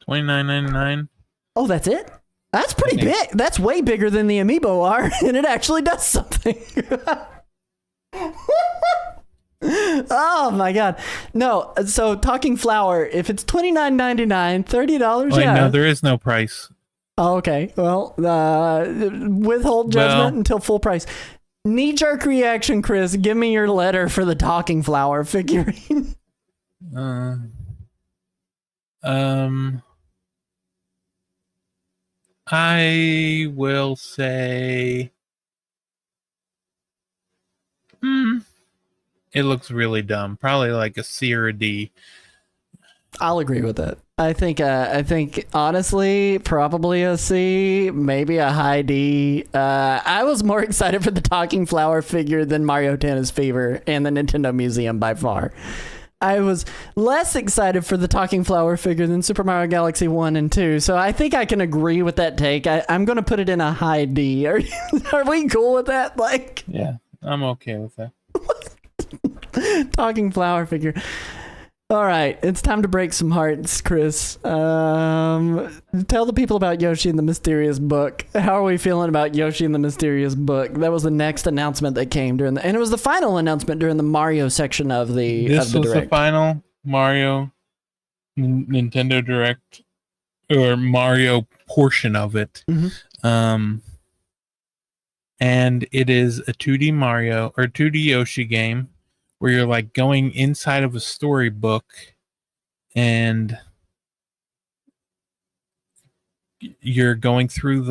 $29.99. Oh, that's it? That's pretty big. That's way bigger than the amiibo are, and it actually does something. Oh my God. No, so talking flower, if it's $29.99, $30, Wait, no, there is no price. Oh, okay. Well, withhold judgment until full price. Knee-jerk reaction, Chris. Give me your letter for the talking flower figurine. Uh, um, I will say, it looks really dumb. Probably like a C or a D. I'll agree with that. I think honestly, probably a C, maybe a high D. I was more excited for the talking flower figure than Mario Tennis Fever and the Nintendo Museum by far. I was less excited for the talking flower figure than Super Mario Galaxy 1 and 2, so I think I can agree with that take. I'm going to put it in a high D. Are we cool with that? Like, yeah, I'm okay with that. Talking flower figure. All right, it's time to break some hearts, Chris. Tell the people about Yoshi and the Mysterious Book. How are we feeling about Yoshi and the Mysterious Book? That was the next announcement that came and it was the final announcement during the Mario section of the This was Direct. the final Mario Nintendo Direct, or Mario portion of it. Mm-hmm. And it is a 2D Mario or 2D Yoshi game where you're like going inside of a storybook and you're going through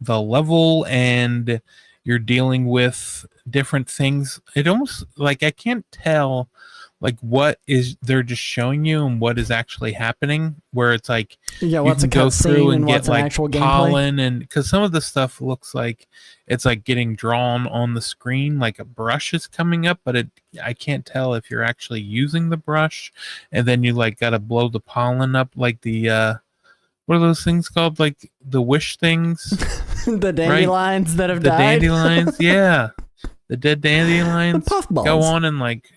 the level and you're dealing with different things. It almost like I can't tell like what is they're just showing you and what is actually happening, where it's like what's a go through and get an like actual pollen, and because some of the stuff looks like it's like getting drawn on the screen, like a brush is coming up, but I can't tell if you're actually using the brush, and then you like got to blow the pollen up, like the what are those things called, like the wish things? The dandelions that have the died. Dandelions, yeah, the dead dandelions. The puffballs. Go on and like.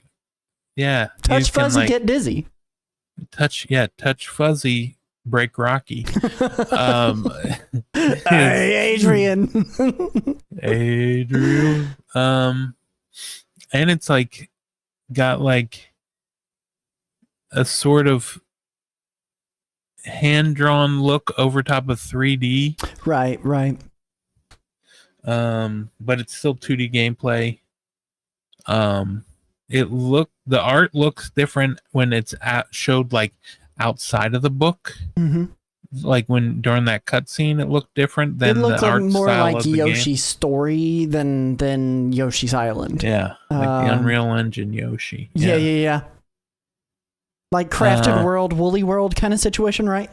Yeah. Touch Fuzzy, get dizzy. Touch Fuzzy, break Rocky. Hey, Adrian. Adrian. And it's like got like a sort of hand-drawn look over top of 3D. Right. But it's still 2D gameplay. The art looks different when it's showed like outside of the book. Mm-hmm. Like when during that cutscene, it looked different than it looked the like art more style like of the Yoshi's game. Story than Yoshi's Island. Yeah, like the Unreal Engine Yoshi. Yeah. Like Crafted World, Woolly World kind of situation, right?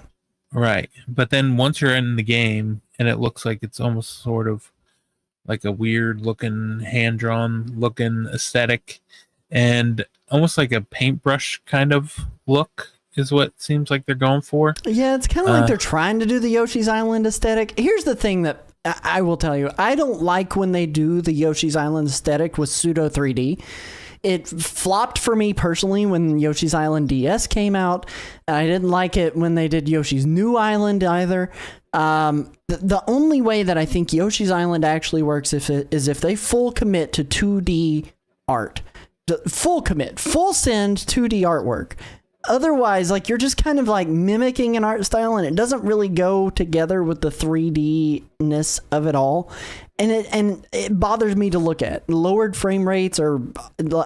Right, but then once you're in the game, and it looks like it's almost sort of like a weird looking, hand drawn looking aesthetic. And almost like a paintbrush kind of look is what it seems like they're going for. Yeah, it's kind of like they're trying to do the Yoshi's Island aesthetic. Here's the thing that I will tell you. I don't like when they do the Yoshi's Island aesthetic with pseudo 3D. It flopped for me personally when Yoshi's Island DS came out. I didn't like it when they did Yoshi's New Island either. The only way that I think Yoshi's Island actually works is if they full commit to 2D art. Full commit, full send 2D artwork. Otherwise, like you're just kind of like mimicking an art style and it doesn't really go together with the 3D-ness of it all. And it bothers me to look at. Lowered frame rates or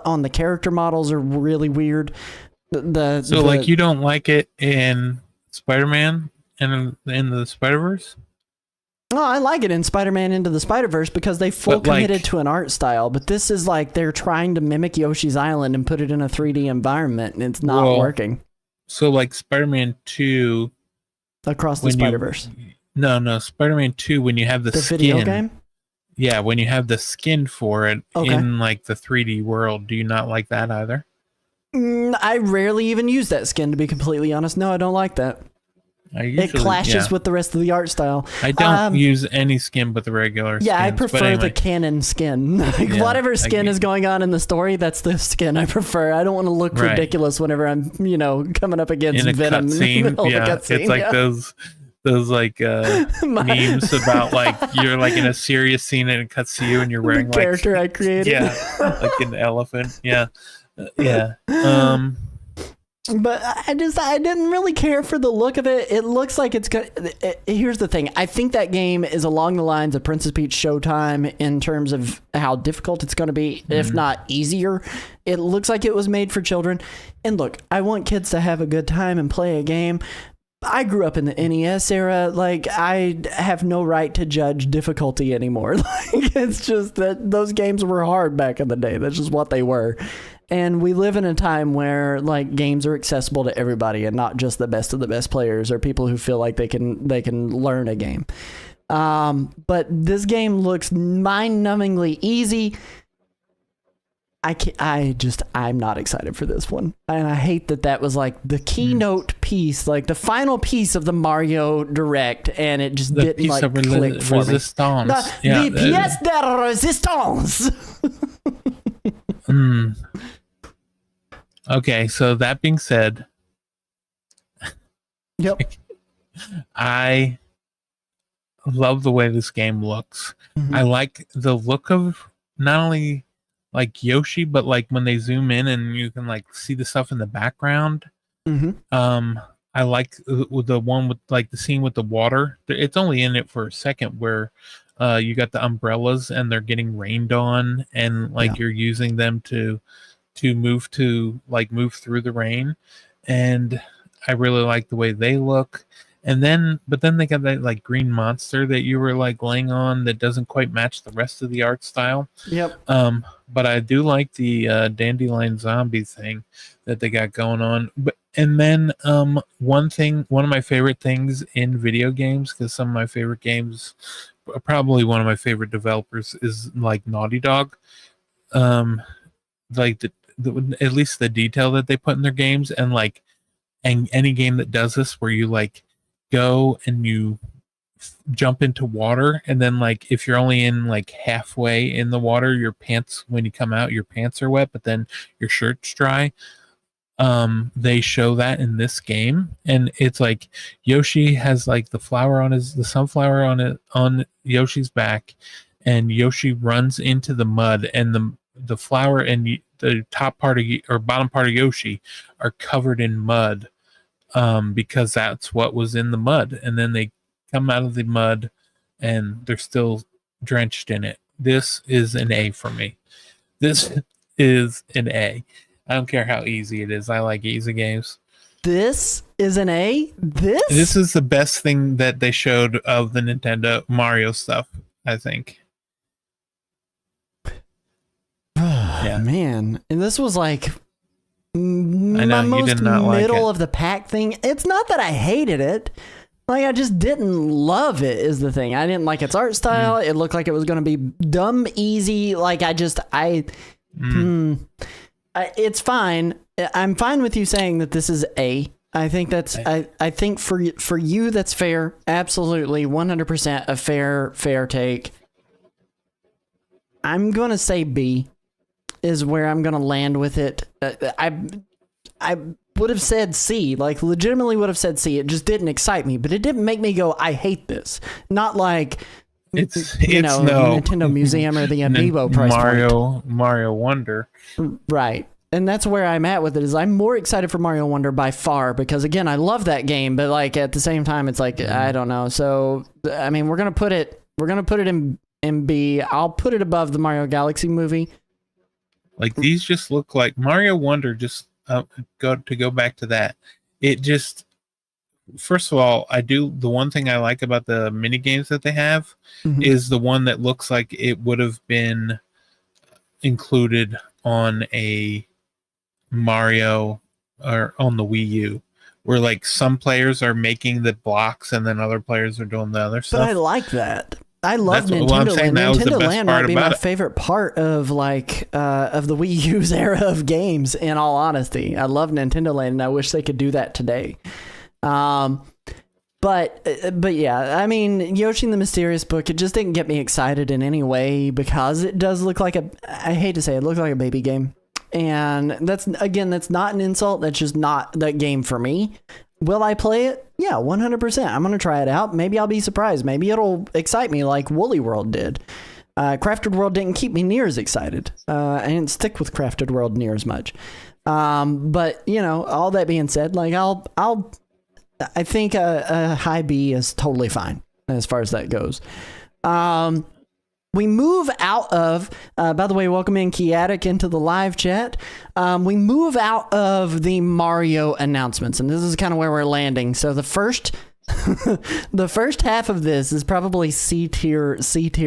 on the character models are really weird. Like you don't like it in Spider-Man and in the Spider-Verse? No, I like it in Spider-Man Into the Spider-Verse because they full committed to an art style, but this is like they're trying to mimic Yoshi's Island and put it in a 3D environment, and it's not working. So like Spider-Man 2... Across the Spider-Verse. No, Spider-Man 2, when you have the skin... video game? Yeah, when you have the skin for it in like the 3D world, do you not like that either? I rarely even use that skin, to be completely honest. No, I don't like that. It clashes with the rest of the art style. I don't use any skin but the regular skins. I prefer the canon skin. Whatever skin is going on in the story, that's the skin I prefer. I don't want to look ridiculous whenever I'm, coming up against Venom in the middle of a cutscene. It's like those like memes about like you're like in a serious scene and it cuts to you and you're wearing the character I created. Yeah, like an elephant. Yeah. But I didn't really care for the look of it. It looks like it's good. Here's the thing. I think that game is along the lines of Princess Peach Showtime in terms of how difficult it's going to be, if not easier. It looks like it was made for children. And look, I want kids to have a good time and play a game. I grew up in the NES era. Like, I have no right to judge difficulty anymore. Like, it's just that those games were hard back in the day. That's just what they were. And we live in a time where like games are accessible to everybody and not just the best of the best players or people who feel like they can learn a game. But this game looks mind-numbingly easy. I'm not excited for this one. And I hate that was like the keynote piece, like the final piece of the Mario Direct, and it just didn't like click for resistance. Me. The pièce de resistance. Okay, so that being said, yep, I love the way this game looks. I like the look of not only like Yoshi, but like when they zoom in and you can like see the stuff in the background. I like the one with like the scene with the water. It's only in it for a second where you got the umbrellas and they're getting rained on, and like you're using them to move through the rain. And I really like the way they look. And then they got that like green monster that you were like laying on that doesn't quite match the rest of the art style. Yep. But I do like the dandelion zombie thing that they got going on. And then one of my favorite things in video games, because some of my favorite games, probably one of my favorite developers is like Naughty Dog. Like at least the detail that they put in their games, and like, and any game that does this where you like go and you jump into water, and then like if you're only in like halfway in the water, your pants, when you come out, your pants are wet, but then your shirt's dry. They show that in this game, and it's like Yoshi has like the sunflower on Yoshi's back, and Yoshi runs into the mud, and the flower and the top part of or bottom part of Yoshi are covered in mud, because that's what was in the mud. And then they come out of the mud and they're still drenched in it. This is an A for me. This is an A. I don't care how easy it is. I like easy games. This is an A? This is the best thing that they showed of the Nintendo Mario stuff, I think. Yeah, man, and this was like my most middle of the pack thing. It's not that I hated it, like I just didn't love it is the thing. I didn't like its art style. It looked like it was going to be dumb easy. Like it's fine. I'm fine with you saying that this is A. I think that's I think for you that's fair. Absolutely 100% a fair take. I'm going to say B is where I'm going to land with it. I would have said C, like legitimately would have said C. It just didn't excite me, but it didn't make me go, I hate this. Not like, Nintendo Museum or the Amiibo price point. Mario Wonder. Right. And that's where I'm at with it, is I'm more excited for Mario Wonder by far, because again, I love that game, but like at the same time, it's like, I don't know. So, I mean, we're going to put it in B. I'll put it above the Mario Galaxy movie. Like, these just look like Mario Wonder. Just go back to that. It just, first of all, the one thing I like about the mini games that they have is the one that looks like it would have been included on a Mario or on the Wii U, where like some players are making the blocks and then other players are doing the other stuff. But I like that. I love Nintendo Land. Nintendo Land might be my favorite part of like of the Wii U's era of games, in all honesty. I love Nintendo Land, and I wish they could do that today. But yeah, I mean, Yoshi and the Mysterious Book, it just didn't get me excited in any way, because it does look like I hate to say it looks like a baby game. And that's not an insult. That's just not that game for me. Will I play it? Yeah, 100%. I'm going to try it out. Maybe I'll be surprised. Maybe it'll excite me like Woolly World did. Crafted World didn't keep me near as excited. I didn't stick with Crafted World near as much. But you know, all that being said, like I think a high B is totally fine as far as that goes. We move out of, by the way, welcome in Kiatic into the live chat. We move out of the Mario announcements, and this is kind of where we're landing. So the first half of this is probably C tier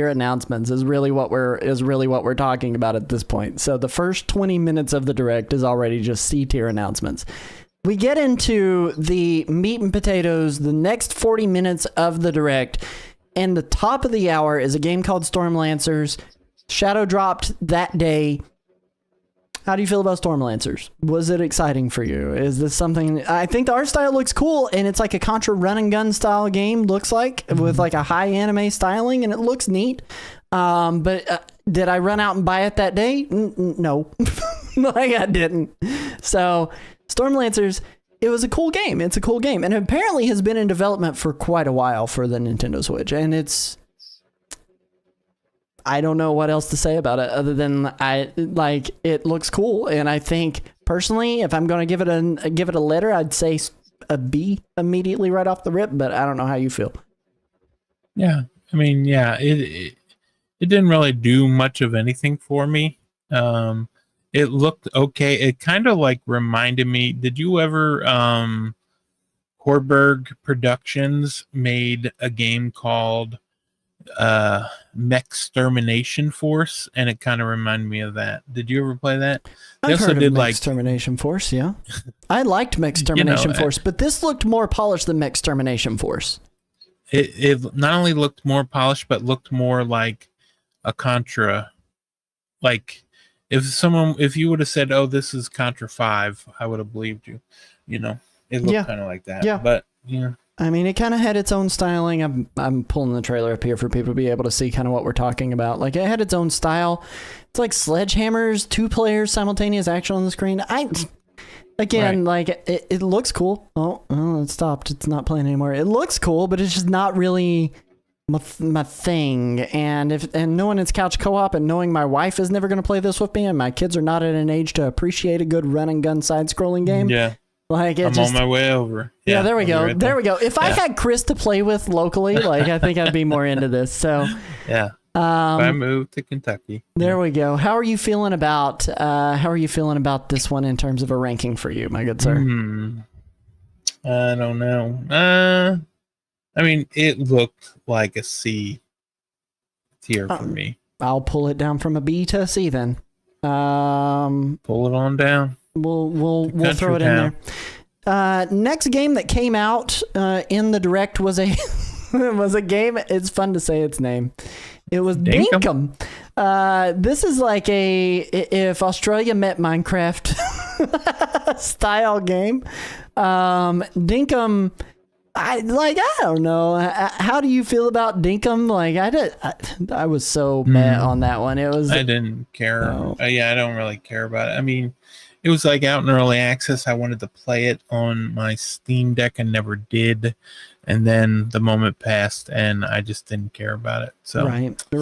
announcements is really what we're talking about at this point. So the first 20 minutes of the direct is already just C tier announcements. We get into the meat and potatoes, the next 40 minutes of the direct. And the top of the hour is a game called Stormlancers. Shadow dropped that day. How do you feel about Stormlancers? Was it exciting for you? Is this something... I think the art style looks cool, and it's like a Contra run and gun style game, looks like, with like a high anime styling, and it looks neat. But did I run out and buy it that day? No. Like, I didn't. So, Stormlancers... It was a cool game. It's a cool game. And apparently has been in development for quite a while for the Nintendo Switch. And I don't know what else to say about it other than it looks cool. And I think personally, if I'm going to give it a letter, I'd say a B immediately right off the rip, but I don't know how you feel. Yeah. I mean, yeah, it didn't really do much of anything for me. It looked okay. It kind of like reminded me. Did you ever? Horberg Productions made a game called Mechtermination Force, and it kind of reminded me of that. Did you ever play that? I've heard of Mechtermination Force. Yeah, I liked Mechtermination Force, but this looked more polished than Mechtermination Force. It not only looked more polished, but looked more like a Contra, like. If you would have said, "Oh, this is Contra 5," I would have believed you. You know, it looked kind of like that. Yeah, but yeah. I mean, it kind of had its own styling. I'm pulling the trailer up here for people to be able to see kind of what we're talking about. Like, it had its own style. It's like Sledgehammer's 2 players simultaneous action on the screen. It looks cool. Oh, it stopped. It's not playing anymore. It looks cool, but it's just not really my thing. And knowing it's couch co-op and knowing my wife is never going to play this with me and my kids are not at an age to appreciate a good run and gun side scrolling game. Yeah. Like I'm on my way over. Yeah, there we go. There we go. If I had Chris to play with locally, like I think I'd be more into this. So yeah. If I moved to Kentucky. There we go. How are you feeling about this one in terms of a ranking for you, my good sir? I don't know. I mean, it looked like a C tier for me. I'll pull it down from a B to a C then. Pull it on down. We'll throw it in there. Next game that came out in the direct was a game. It's fun to say its name. It was Dinkum. This is like if Australia met Minecraft style game. Dinkum. I don't know. How do you feel about Dinkum? Like I was so mad on that one. I didn't care. I don't really care about it. I mean, it was like out in early access. I wanted to play it on my Steam Deck and never did. And then the moment passed and I just didn't care about it. So right. It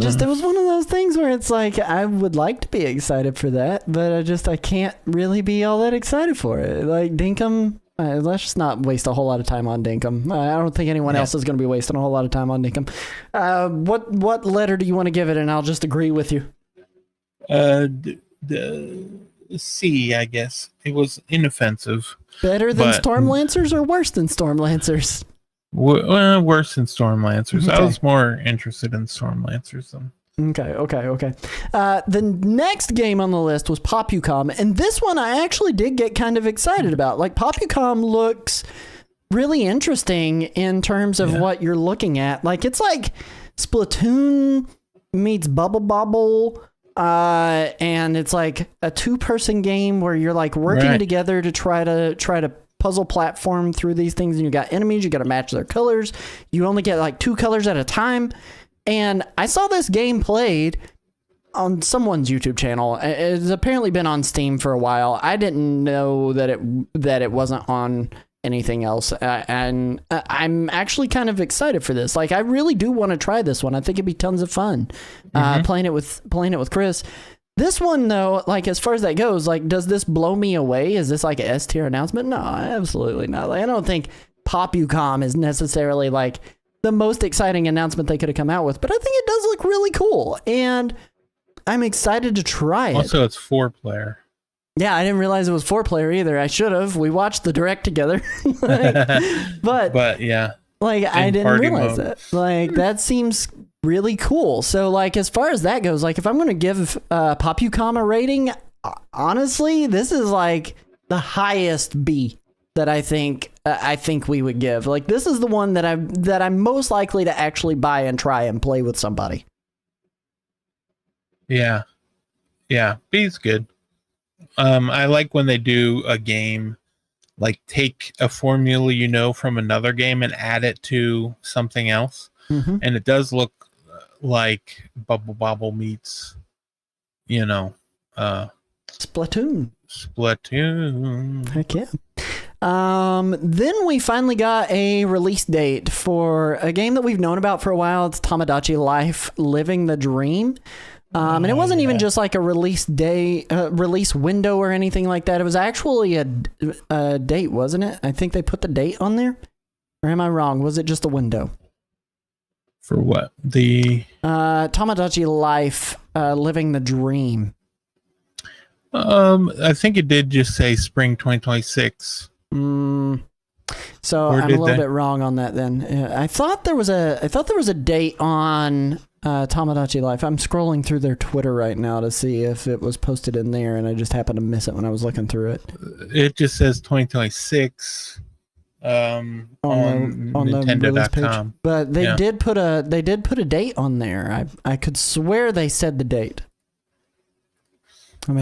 was one of those things where it's like I would like to be excited for that, but I can't really be all that excited for it. Like Dinkum. Let's just not waste a whole lot of time on Dinkum. I don't think anyone else is going to be wasting a whole lot of time on Dinkum. What letter do you want to give it? And I'll just agree with you. The C, I guess. It was inoffensive. Better than Stormlancers or worse than Stormlancers? Worse than Stormlancers. Okay. I was more interested in Stormlancers than. Okay. The next game on the list was Popucom, and this one I actually did get kind of excited about. Like, Popucom looks really interesting in terms of what you're looking at. Like, it's like Splatoon meets Bubble Bobble, and it's like a 2-person game where you're like working together to try to puzzle platform through these things, and you got enemies, you got to match their colors. You only get like 2 colors at a time. And I saw this game played on someone's YouTube channel. It's apparently been on Steam for a while. I didn't know that it wasn't on anything else. And I'm actually kind of excited for this. Like, I really do want to try this one. I think it'd be tons of fun playing it with Chris. This one, though, like, as far as that goes, like, does this blow me away? Is this like a S tier announcement? No, absolutely not. Like, I don't think PopuCom is necessarily like the most exciting announcement they could have come out with, but I think it does look really cool, and I'm excited to try it. Also, it's 4-player. Yeah, I didn't realize it was 4-player either. I should have. We watched the direct together. but yeah. Like, I didn't realize mode. that. Like, that seems really cool. So, like, as far as that goes, like, if I'm going to give PopuCom a rating, honestly, this is like the highest B that I think we would give. Like, this is the one that I'm most likely to actually buy and try and play with somebody. Yeah. Yeah. B's good. I like when they do a game, like take a formula from another game and add it to something else. Mm-hmm. And it does look like Bubble Bobble meets, Splatoon. Heck yeah. Then we finally got a release date for a game that we've known about for a while. It's Tomodachi Life Living the Dream. And it wasn't even just like a release window or anything like that. It was actually a date, wasn't it? I think they put the date on there. Or am I wrong? Was it just a window? For what? The Tomodachi Life Living the Dream. I think it did just say spring 2026. So I'm a little bit wrong on that then. I thought there was a date on Tomodachi Life. I'm scrolling through their Twitter right now to see if it was posted in there, and I just happened to miss it when I was looking through it. It just says 2026 on Nintendo.com. But they did put a date on there. I could swear they said the date. Let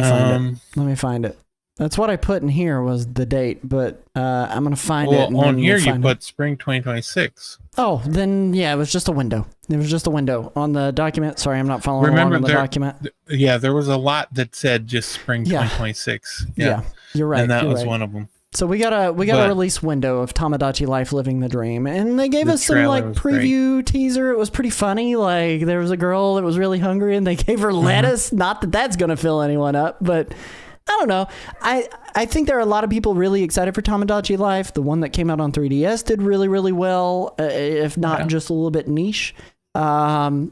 me find it. That's what I put in here was the date, but I'm going to find it. On here you put spring 2026. Oh, then yeah, it was just a window. It was just a window on the document. Sorry, I'm not following along on the document. Yeah, there was a lot that said just spring 2026. Yeah, you're right. And that was one of them. So we got a release window of Tomodachi Life Living the Dream, and they gave us some like preview teaser. It was pretty funny. Like there was a girl that was really hungry, and they gave her lettuce. Not that that's going to fill anyone up, but I don't know. I think there are a lot of people really excited for Tomodachi Life. The one that came out on 3DS did really, really well, if not just a little bit niche. So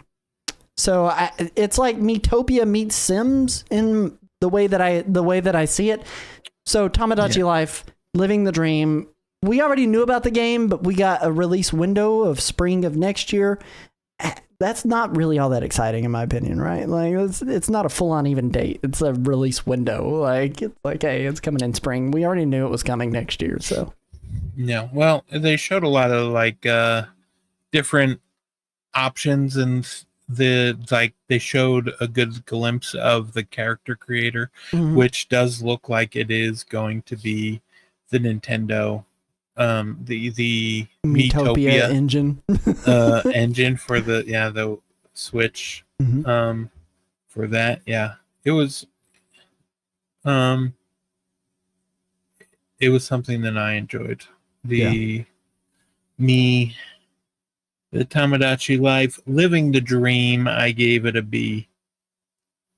it's like Miitopia meets Sims in the way that I see it. So Tomodachi Life, Living the Dream. We already knew about the game, but we got a release window of spring of next year. That's not really all that exciting in my opinion, right? Like it's not a full-on even date. It's a release window. Like it's like, hey, it's coming in spring. We already knew it was coming next year, so. Yeah, well, they showed a lot of like different options, and they showed a good glimpse of the character creator, which does look like it is going to be the Nintendo the Miitopia engine engine for the Switch for that. It was something that I enjoyed. The Tomodachi Life Living the Dream, I gave it a B.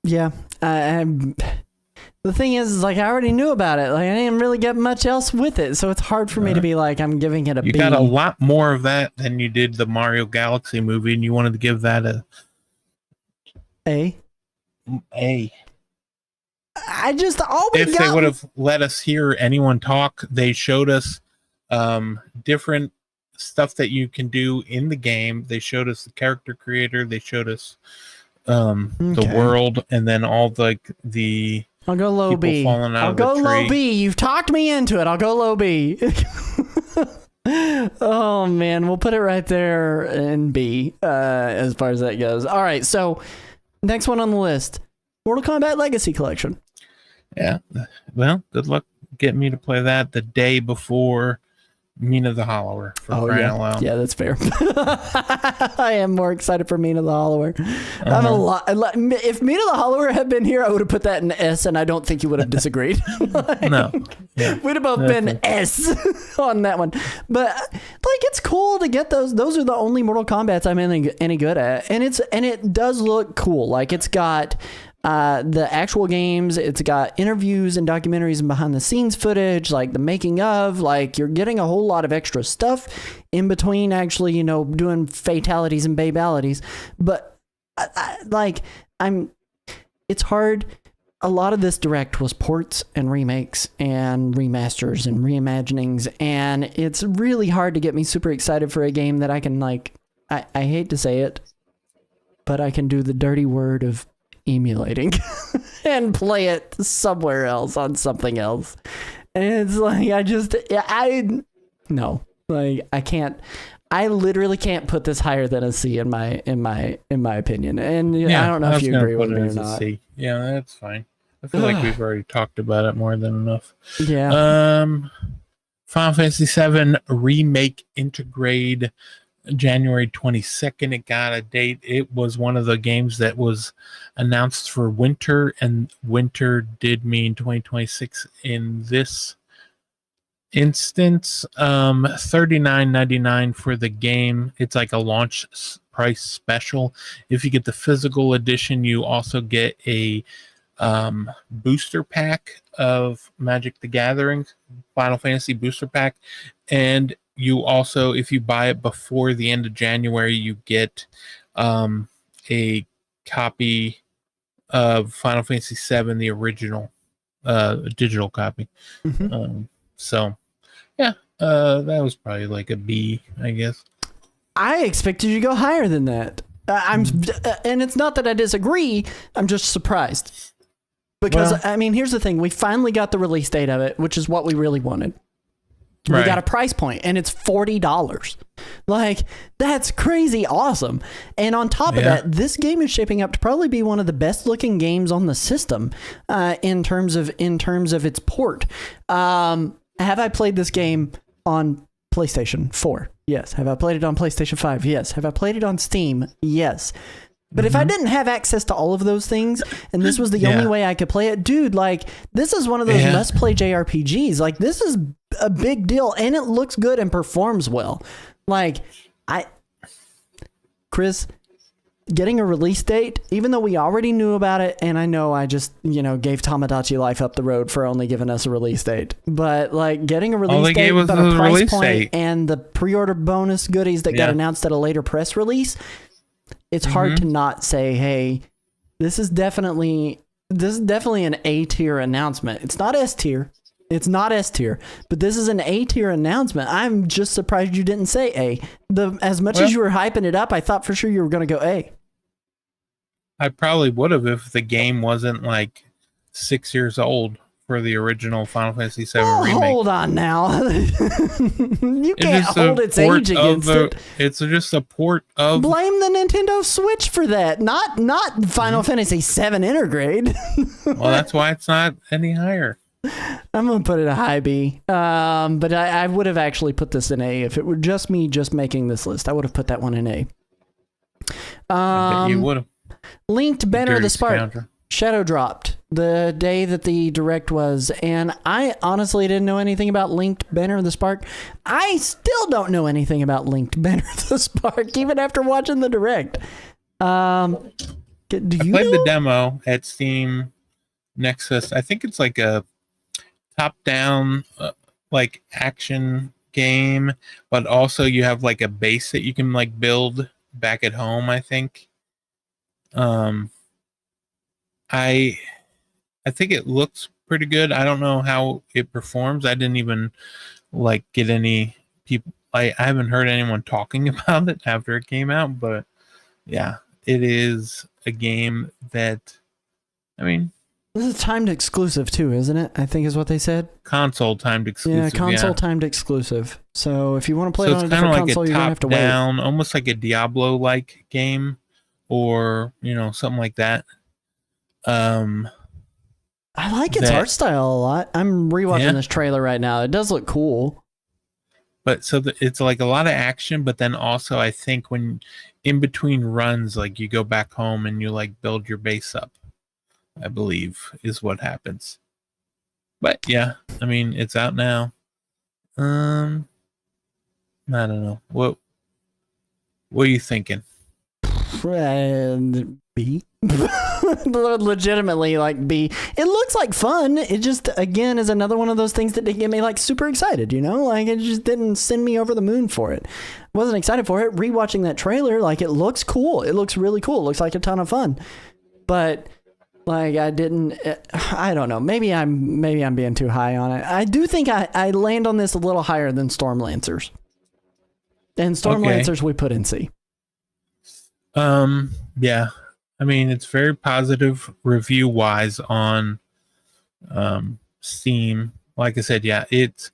Yeah, the thing is like I already knew about it. Like I didn't really get much else with it, so it's hard for me to be like I'm giving it a B. You got a lot more of that than you did the Mario Galaxy movie, and you wanted to give that a A. I just if they would have let us hear anyone talk, they showed us different stuff that you can do in the game. They showed us the character creator. They showed us the world, and then all the I'll go low B. I'll go low B. You've talked me into it. I'll go low B. Oh man, we'll put it right there in B as far as that goes. All right, so next one on the list, Mortal Kombat Legacy Collection. Yeah, well, good luck getting me to play that the day before Mina the Hollower for crying out loud. Yeah, that's fair. I am more excited for Mina the Hollower. I'm a lot. If Mina the Hollower had been here, I would have put that in S, and I don't think you would have disagreed. No, we'd have both been S on that one. But like, it's cool to get those. Those are the only Mortal Kombats I'm any good at, and it does look cool. Like it's got the actual games. It's got interviews and documentaries and behind the scenes footage, like the making of. Like, you're getting a whole lot of extra stuff in between actually, you know, doing fatalities and babalities. But it's hard. A lot of this direct was ports and remakes and remasters and reimaginings, and it's really hard to get me super excited for a game that I can, like, I hate to say it, but I can do the dirty word of emulating and play it somewhere else on something else. And it's like, I can't. I literally can't put this higher than a C in my opinion. And I don't know if you agree with me or not. C. Yeah, that's fine. I feel like we've already talked about it more than enough. Yeah. Final Fantasy VII Remake Intergrade, January 22nd. It got a date. It was one of the games that was announced for winter, and winter did mean 2026 in this instance. $39.99 for the game. It's like a launch price special. If you get the physical edition, you also get a booster pack of Magic the Gathering, Final Fantasy booster pack, and you also, if you buy it before the end of January, you get a copy of Final Fantasy VII, the original digital copy. So yeah, that was probably like a B, I guess. I expected you to go higher than that. And it's not that I disagree. I'm just surprised. Because, I mean, here's the thing. We finally got the release date of it, which is what we really wanted. We got a price point, and it's $40. Like, that's crazy awesome. And on top of that, this game is shaping up to probably be one of the best looking games on the system in terms of its port. Have I played this game on PlayStation 4? Yes. Have I played it on PlayStation 5? Yes. Have I played it on Steam? Yes. But if I didn't have access to all of those things, and this was the only way I could play it, dude, like, this is one of those must-play JRPGs. Like, this is a big deal, and it looks good and performs well. Like, Chris, getting a release date, even though we already knew about it, and I know I just, gave Tamagotchi Life up the road for only giving us a release date. But, like, getting a release date, but a price point, and the pre-order bonus goodies that got announced at a later press release, it's hard to not say, hey, this is definitely an A tier announcement. It's not S tier. It's not S tier, but this is an A tier announcement. I'm just surprised you didn't say A. As much as you were hyping it up, I thought for sure you were going to go A. I probably would have if the game wasn't like 6 years old for the original Final Fantasy VII remake. Hold on now. You can't hold its age against it. It's just a port of... Blame the Nintendo Switch for that, not Final Fantasy VII Intergrade. Well, that's why it's not any higher. I'm going to put it a high B. But I would have actually put this in A. If it were just me just making this list, I would have put that one in A. I bet you would have. Linked Banner the Spark. Shadow dropped the day that the direct was, and I honestly didn't know anything about Linked Banner the Spark. I still don't know anything about Linked Banner the Spark, even after watching the direct. I played the demo at Steam Nexus. I think it's like a top-down like action game, but also you have like a base that you can like build back at home, I think. I think it looks pretty good. I don't know how it performs. I didn't even like get any people. I haven't heard anyone talking about it after it came out, but yeah, it is a game that, I mean, this is timed exclusive too, isn't it? I think is what they said. Console timed exclusive. Yeah, console timed exclusive. So if you want to play it on a different console, you're gonna have to wait. Almost like a Diablo-like game, or something like that. I like its art style a lot. I'm rewatching this trailer right now. It does look cool. But it's like a lot of action, but then also I think when in between runs, like you go back home and you like build your base up, I believe is what happens. But yeah, I mean, it's out now. I don't know. What are you thinking? B. B. Legitimately like B. It looks like fun. It just, again, is another one of those things that didn't get me like super excited, you know? Like it just didn't send me over the moon for it. Wasn't excited for it. Rewatching that trailer, like it looks cool. It looks really cool. It looks like a ton of fun. But like I don't know. Maybe I'm being too high on it. I do think I land on this a little higher than Stormlancers. And Stormlancers we put in C. Yeah. I mean, it's very positive review wise on Steam. Like I said, yeah, it's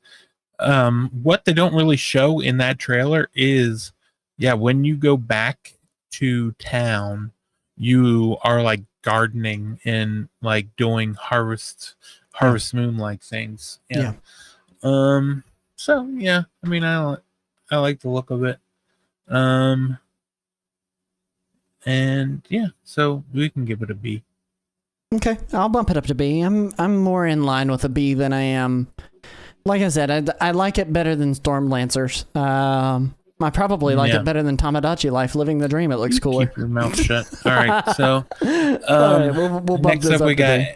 what they don't really show in that trailer is, yeah, when you go back to town, you are like gardening and like doing harvest moon like things. Yeah. So yeah, I mean, I like the look of it. And yeah, so we can give it a B. Okay, I'll bump it up to B. I'm more in line with a B than I am. Like I said, I like it better than Stormlancers. I probably like it better than Tamagotchi Life, Living the Dream. It looks cooler. Keep your mouth shut. All right, so all right, we'll bump next this up we got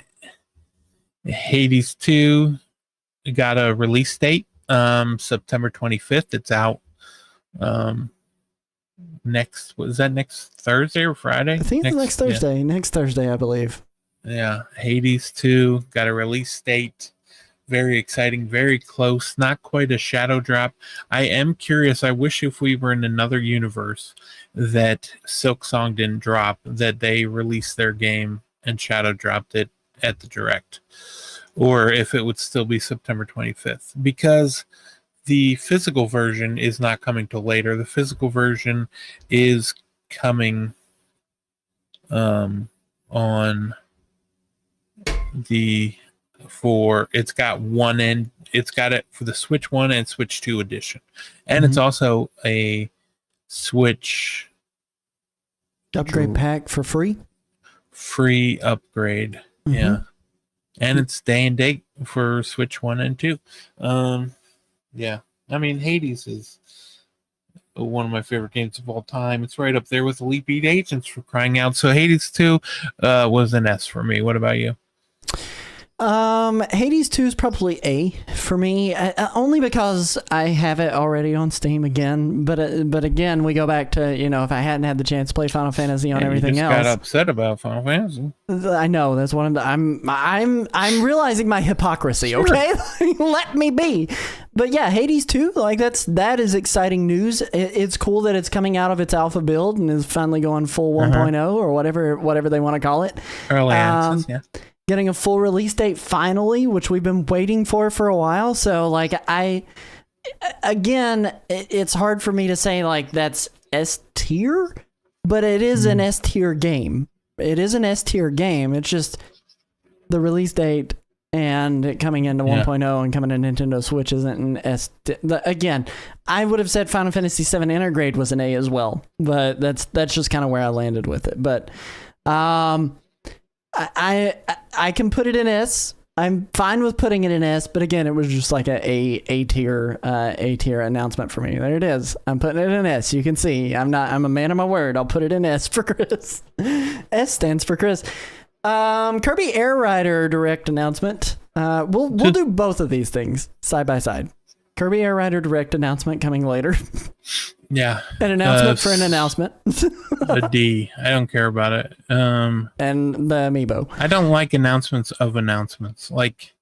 B. Hades 2. We got a release date, September 25th. It's out. Next Thursday or Friday? I think it's next Thursday. Yeah. Next Thursday, I believe. Yeah, Hades 2 got a release date. Very exciting, very close. Not quite a shadow drop. I am curious. I wish if we were in another universe that Silksong didn't drop, that they released their game and shadow dropped it at the Direct, or if it would still be September 25th, because the physical version is not coming till later. The physical version is coming on the it's got it for the Switch 1 and Switch 2 edition. And it's also a Switch upgrade pack for free. Free upgrade. Yeah. And it's day and date for Switch 1 and 2. Yeah. I mean, Hades is one of my favorite games of all time. It's right up there with Elite Beat Agents, for crying out. So Hades 2 was an S for me. What about you? Hades 2 is probably A for me, only because I have it already on Steam again. But again, we go back to, you know, if I hadn't had the chance to play Final Fantasy on everything else. Got upset about Final Fantasy. I know, that's what I'm realizing my hypocrisy. Sure. Okay, let me be. But yeah, Hades 2, like that is exciting news. It's cool that it's coming out of its alpha build and is finally going full 1.0 or whatever they want to call it. Early access, yeah. Getting a full release date finally, which we've been waiting for a while. So like it's hard for me to say like that's S tier, but it is an S tier game. It is an S tier game. It's just the release date and it coming into 1.0 and coming to Nintendo Switch isn't an S. Again, I would have said Final Fantasy VII Intergrade was an A as well, but that's just kind of where I landed with it. But I can put it in S. I'm fine with putting it in S, but again, it was just like a tier announcement for me. There it is. I'm putting it in S. You can see I'm a man of my word. I'll put it in S for Chris. S stands for Chris. Kirby Air Rider Direct announcement. We'll do both of these things side by side. Kirby Air Rider Direct announcement coming later. Yeah. An announcement for an announcement. A D. I don't care about it. And the amiibo. I don't like announcements of announcements. Like,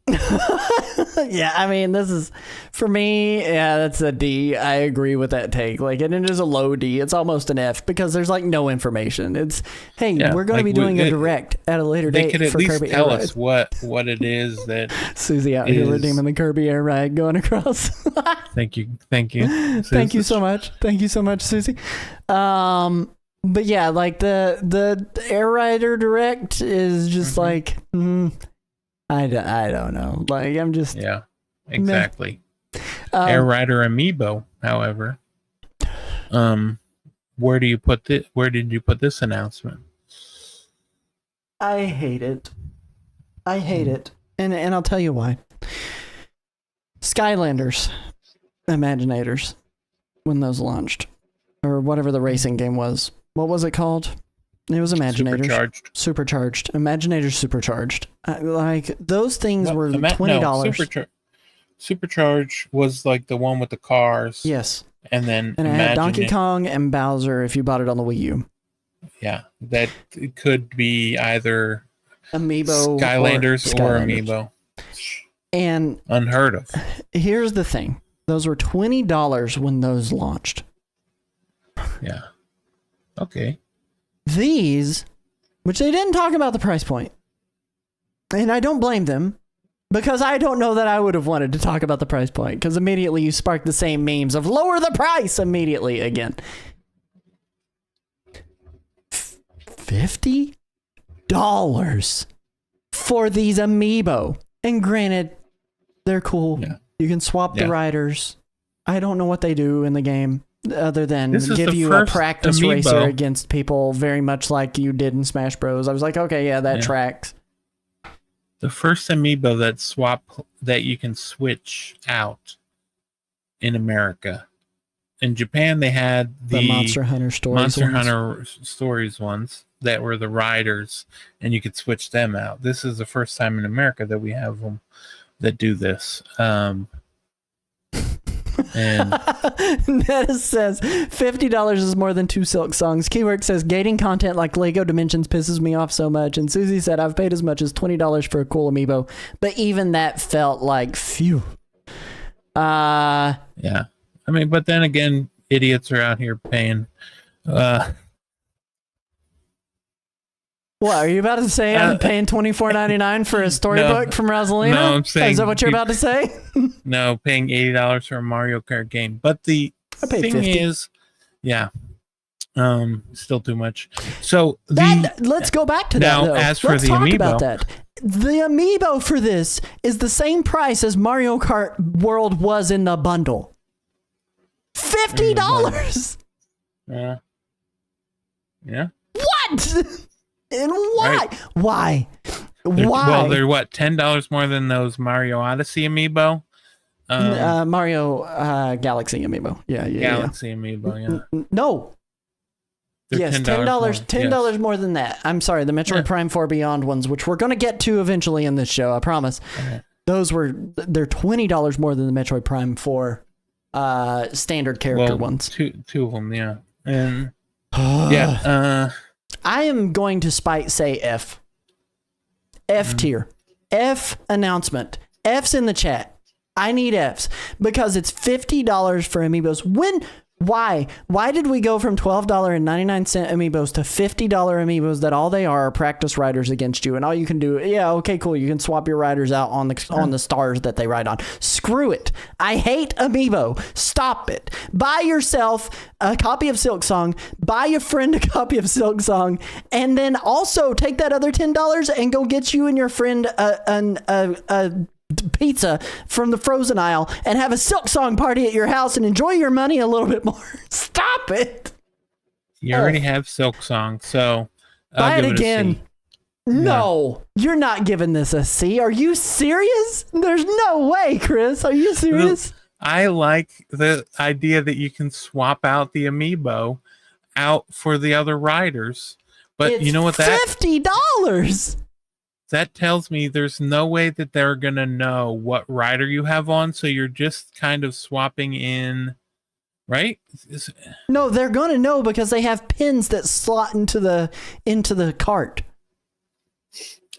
Yeah, I mean, this is, for me, yeah, that's a D. I agree with that take. Like, and it is a low D. It's almost an F because there's like no information. It's, hey, we're going to be doing a direct at a later date for Kirby Air Ride. They could at least tell us what it is that Susie out here redeeming the Kirby Air Ride going across. Thank you. Susie. Thank you so much, Susie. But yeah, like the Air Rider Direct is just like, I don't know. Like, I'm just... Yeah, exactly. Air Rider Amiibo, however. Where did you put this announcement? I hate it. And I'll tell you why. Skylanders, Imaginators, when those launched, or whatever the racing game was, What was it called? It was Imaginators. Supercharged. Imaginators Supercharged. Like those things were $20. No, Supercharged was like the one with the cars. Yes. And then it had Donkey Kong and Bowser if you bought it on the Wii U. Yeah, that could be either Amiibo Skylanders or Amiibo. And unheard of. Here's the thing. Those were $20 when those launched. Yeah. Okay. These, which they didn't talk about the price point, and I don't blame them, because I don't know that I would have wanted to talk about the price point, because immediately you spark the same memes of lower the price immediately again. $50 for these Amiibo. And granted, they're cool. Yeah. You can swap the riders. I don't know what they do in the game other than give you a practice Amiibo racer against people, very much like you did in Smash Bros. I was like, okay, yeah, that tracks. The first Amiibo that you can switch out in America. In Japan, they had the Monster Hunter Stories ones that were the riders, and you could switch them out. This is the first time in America that we have them that do this. And Netta says $50 is more than 2 Silk songs. Keywork says gating content like Lego Dimensions pisses me off so much. And Susie said I've paid as much as $20 for a cool Amiibo, but even that felt like phew. Yeah, I mean, but then again, idiots are out here paying. What are you about to say? I'm paying $24.99 for a storybook from Rosalina? No, I'm saying, is that what you're about to say? No, paying $80 for a Mario Kart game. But the thing $50. Is, still too much. So let's go back to that. Now, as for the Amiibo, about that. The Amiibo for this is the same price as Mario Kart World was in the bundle. $50. Yeah. What? And why? Right. Why? Well, they're what, $10 more than those Mario Odyssey Amiibo? Mario Galaxy Amiibo. Yeah. Galaxy Amiibo. Yeah. No. They're yes, $10 more than that. I'm sorry, the Metroid Prime 4 Beyond ones, which we're going to get to eventually in this show, I promise. Okay. They're $20 more than the Metroid Prime 4 standard character ones. Two of them, yeah. And I am going to say F. F tier. F announcement. F's in the chat. I need F's because it's $50 for Amiibos. Why? Why did we go from $12.99 Amiibos to $50 Amiibos that all they are practice riders against you, and all you can do, okay, cool, you can swap your riders out on the stars that they ride on. Screw it. I hate Amiibo. Stop it. Buy yourself a copy of Silksong, buy your friend a copy of Silksong, and then also take that other $10 and go get you and your friend a pizza from the frozen aisle and have a Silksong party at your house and enjoy your money a little bit more. Stop it. You already have Silksong, so buy it again. No, you're not giving this a C. Are you serious? There's no way, Chris. Are you serious? I like the idea that you can swap out the Amiibo out for the other riders, but you know what? $50. That tells me there's no way that they're going to know what rider you have on, so you're just kind of swapping in, right? No, they're going to know because they have pins that slot into the cart.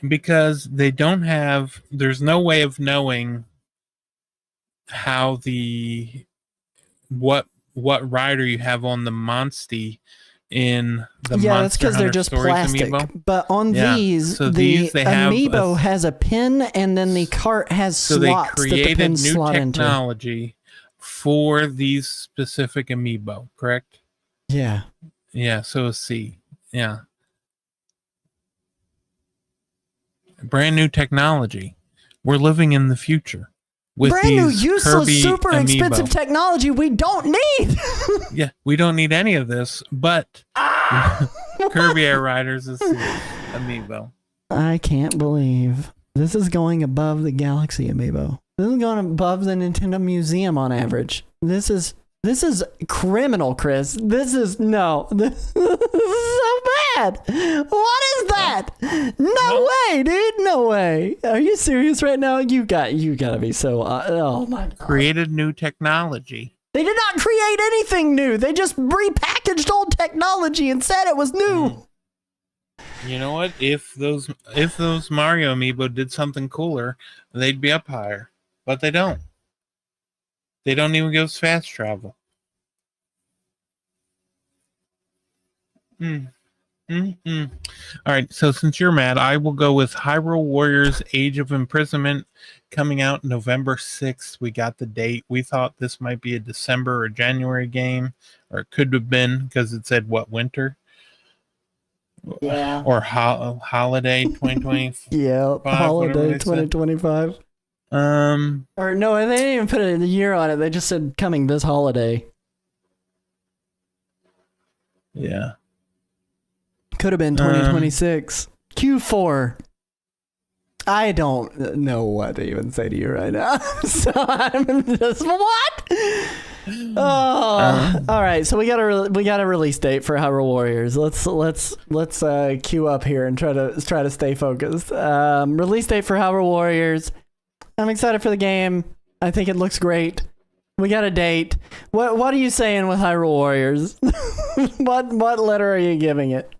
Because they don't have, there's no way of knowing how what rider you have on the Monstie in the Monster that's because they're just plastic. Amiibo. But on these, the Amiibo has a pin, and then the cart has slots that the pins slot into. So they created new technology for these specific Amiibo, correct? Yeah. Yeah, so a C. Yeah. Brand new technology. We're living in the future. With brand new, useless, Kirby super Amiibo. Expensive technology we don't need. Yeah, we don't need any of this, but Kirby Air Riders is Amiibo. I can't believe this is going above the Galaxy Amiibo. This is going above the Nintendo Museum on average. This is This is criminal, Chris. This is no. This is so bad. What is that? No way, dude. No way. Are you serious right now? You got to be so. Oh my God. Created new technology. They did not create anything new. They just repackaged old technology and said it was new. You know what? If those Mario amiibo did something cooler, they'd be up higher. But they don't. They don't even give us fast travel. All right, so since you're mad, I will go with Hyrule Warriors Age of Imprisonment coming out November 6th. We got the date. We thought this might be a December or January game, or it could have been because it said, winter? Yeah. Or holiday 2020. Yeah, holiday 2025. Or no, they didn't even put a year on it. They just said coming this holiday. Yeah. Could have been 2026. Q4. I don't know what to even say to you right now. So I'm just what? Oh, all right. So we got a release date for Hyrule Warriors. Let's queue up here and try to stay focused. Release date for Hyrule Warriors. I'm excited for the game. I think it looks great. We got a date. What are you saying with Hyrule Warriors? What letter are you giving it?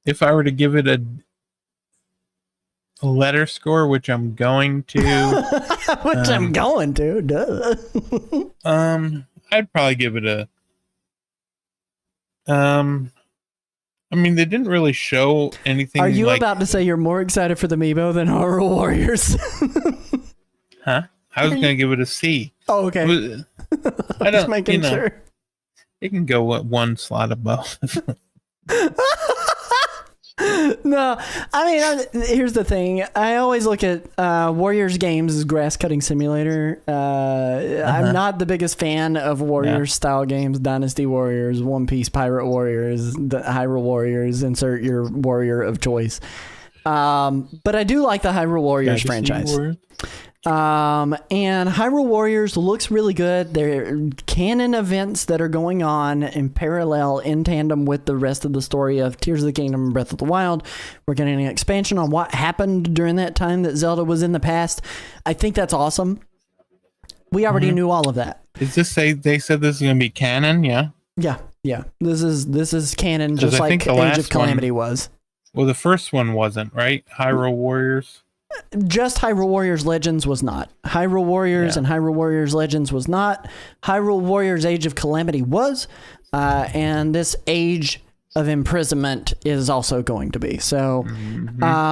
If I were to give it a letter score, which I'm going to, duh. I'd probably give it a. I mean, they didn't really show anything. Are you about to say you're more excited for the Amiibo than Hyrule Warriors? Huh? I was going to give it a C. Oh, okay. I don't, just making sure. It can go one slot above. No, I mean, here's the thing. I always look at Warriors games as grass cutting simulator. I'm not the biggest fan of Warriors style games. Dynasty Warriors, One Piece Pirate Warriors, the Hyrule Warriors. Insert your warrior of choice. But I do like the Hyrule Warriors franchise. And Hyrule Warriors looks really good. There are canon events that are going on in parallel, in tandem with the rest of the story of Tears of the Kingdom and Breath of the Wild. We're getting an expansion on what happened during that time that Zelda was in the past. I think that's awesome. We already knew all of that. Is this they said this is going to be canon? Yeah. Yeah. This is canon, just like Age of Calamity was. Well, the first one wasn't, right? Hyrule Warriors. Just Hyrule Warriors Legends was not. Hyrule Warriors and Hyrule Warriors Legends was not. Hyrule Warriors Age of Calamity was. And this Age of Imprisonment is also going to be. So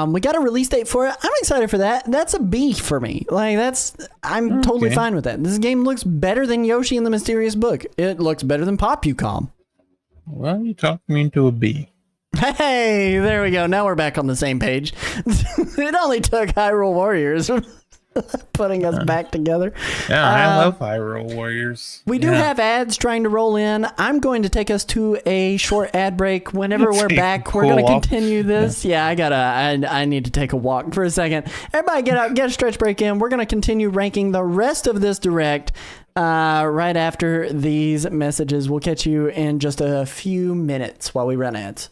we got a release date for it. I'm excited for that. That's a B for me. I'm totally fine with that. This game looks better than Yoshi and the Mysterious Book. It looks better than Popucom. Well, you talked me into a B. Hey, there we go. Now we're back on the same page. It only took Hyrule Warriors putting us back together. Yeah, I love Hyrule Warriors. We do have ads trying to roll in. I'm going to take us to a short ad break. Whenever we're back, we're going to continue this. Yeah, I need to take a walk for a second. Everybody get out, get a stretch break in. We're going to continue ranking the rest of this direct right after these messages. We'll catch you in just a few minutes while we run ads.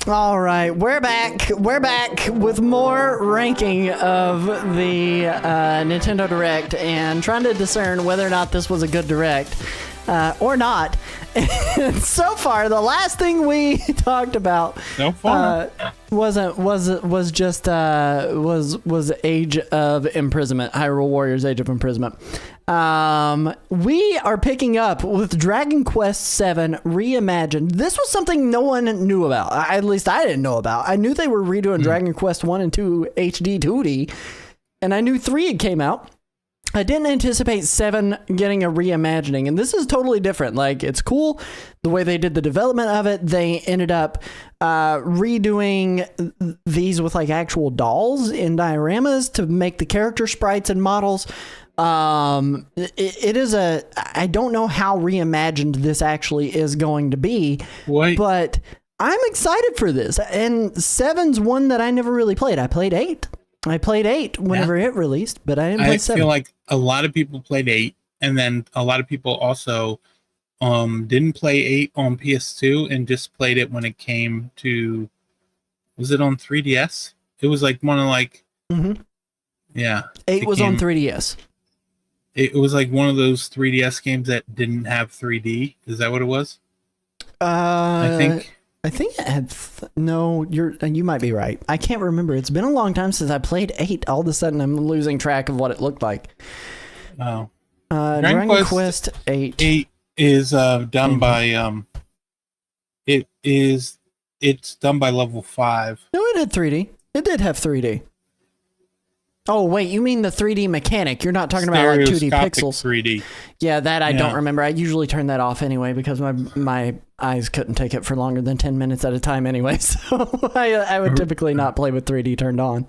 All right, we're back. We're back with more ranking of the Nintendo Direct and trying to discern whether or not this was a good Direct or not. And so far, the last thing we talked about So far. was Age of Imprisonment, Hyrule Warriors Age of Imprisonment. We are picking up with Dragon Quest VII Reimagined. This was something no one knew about. At least I didn't know about. I knew they were redoing Dragon Quest 1 and 2 HD 2D, and I knew 3 had came out. I didn't anticipate 7 getting a reimagining, and this is totally different. Like, it's cool the way they did the development of it. They ended up redoing these with like actual dolls in dioramas to make the character sprites and models. It is I don't know how reimagined this actually is going to be, but I'm excited for this. And 7's one that I never really played. I played 8 whenever it released, but I didn't play 7. I feel like a lot of people played 8, and then a lot of people also didn't play 8 on PS2 and just played it when it came to, was it on 3DS? It was like one of like, yeah. 8 was on 3DS. It was like one of those 3DS games that didn't have 3D. Is that what it was? I think it had. No, you might be right. I can't remember. It's been a long time since I played 8. All of a sudden, I'm losing track of what it looked like. Oh, Dragon Quest 8. 8 is done by it's done by Level 5. No, it had 3D. It did have 3D. Oh, wait, you mean the 3D mechanic. You're not talking about like 2D pixels. 3D. Yeah, that I don't remember. I usually turn that off anyway because my eyes couldn't take it for longer than 10 minutes at a time anyway. So I would typically not play with 3D turned on.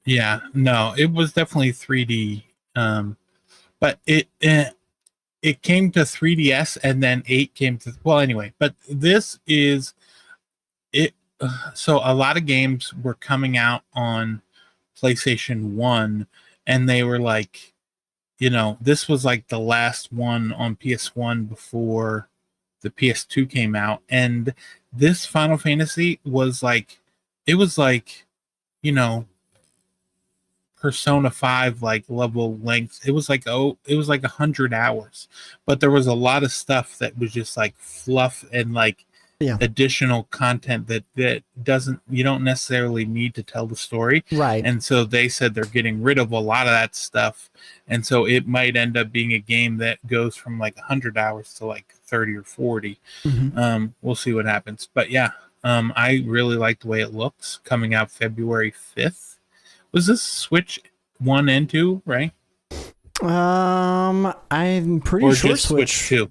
Yeah, no, it was definitely 3D. But it came to 3DS and then 8 came to, well, anyway, but this is it. So a lot of games were coming out on PlayStation 1 and they were like, this was like the last one on PS1 before the PS2 came out, and this Final Fantasy was like, it was like, Persona 5 like level length. It was like 100 hours, but there was a lot of stuff that was just like fluff and like additional content that you don't necessarily need to tell the story, right? And so they said they're getting rid of a lot of that stuff, and so it might end up being a game that goes from like 100 hours to like 30 or 40. We'll see what happens, but I really like the way it looks. Coming out February 5th. Was this Switch 1 and 2, right? I'm pretty sure just Switch 2.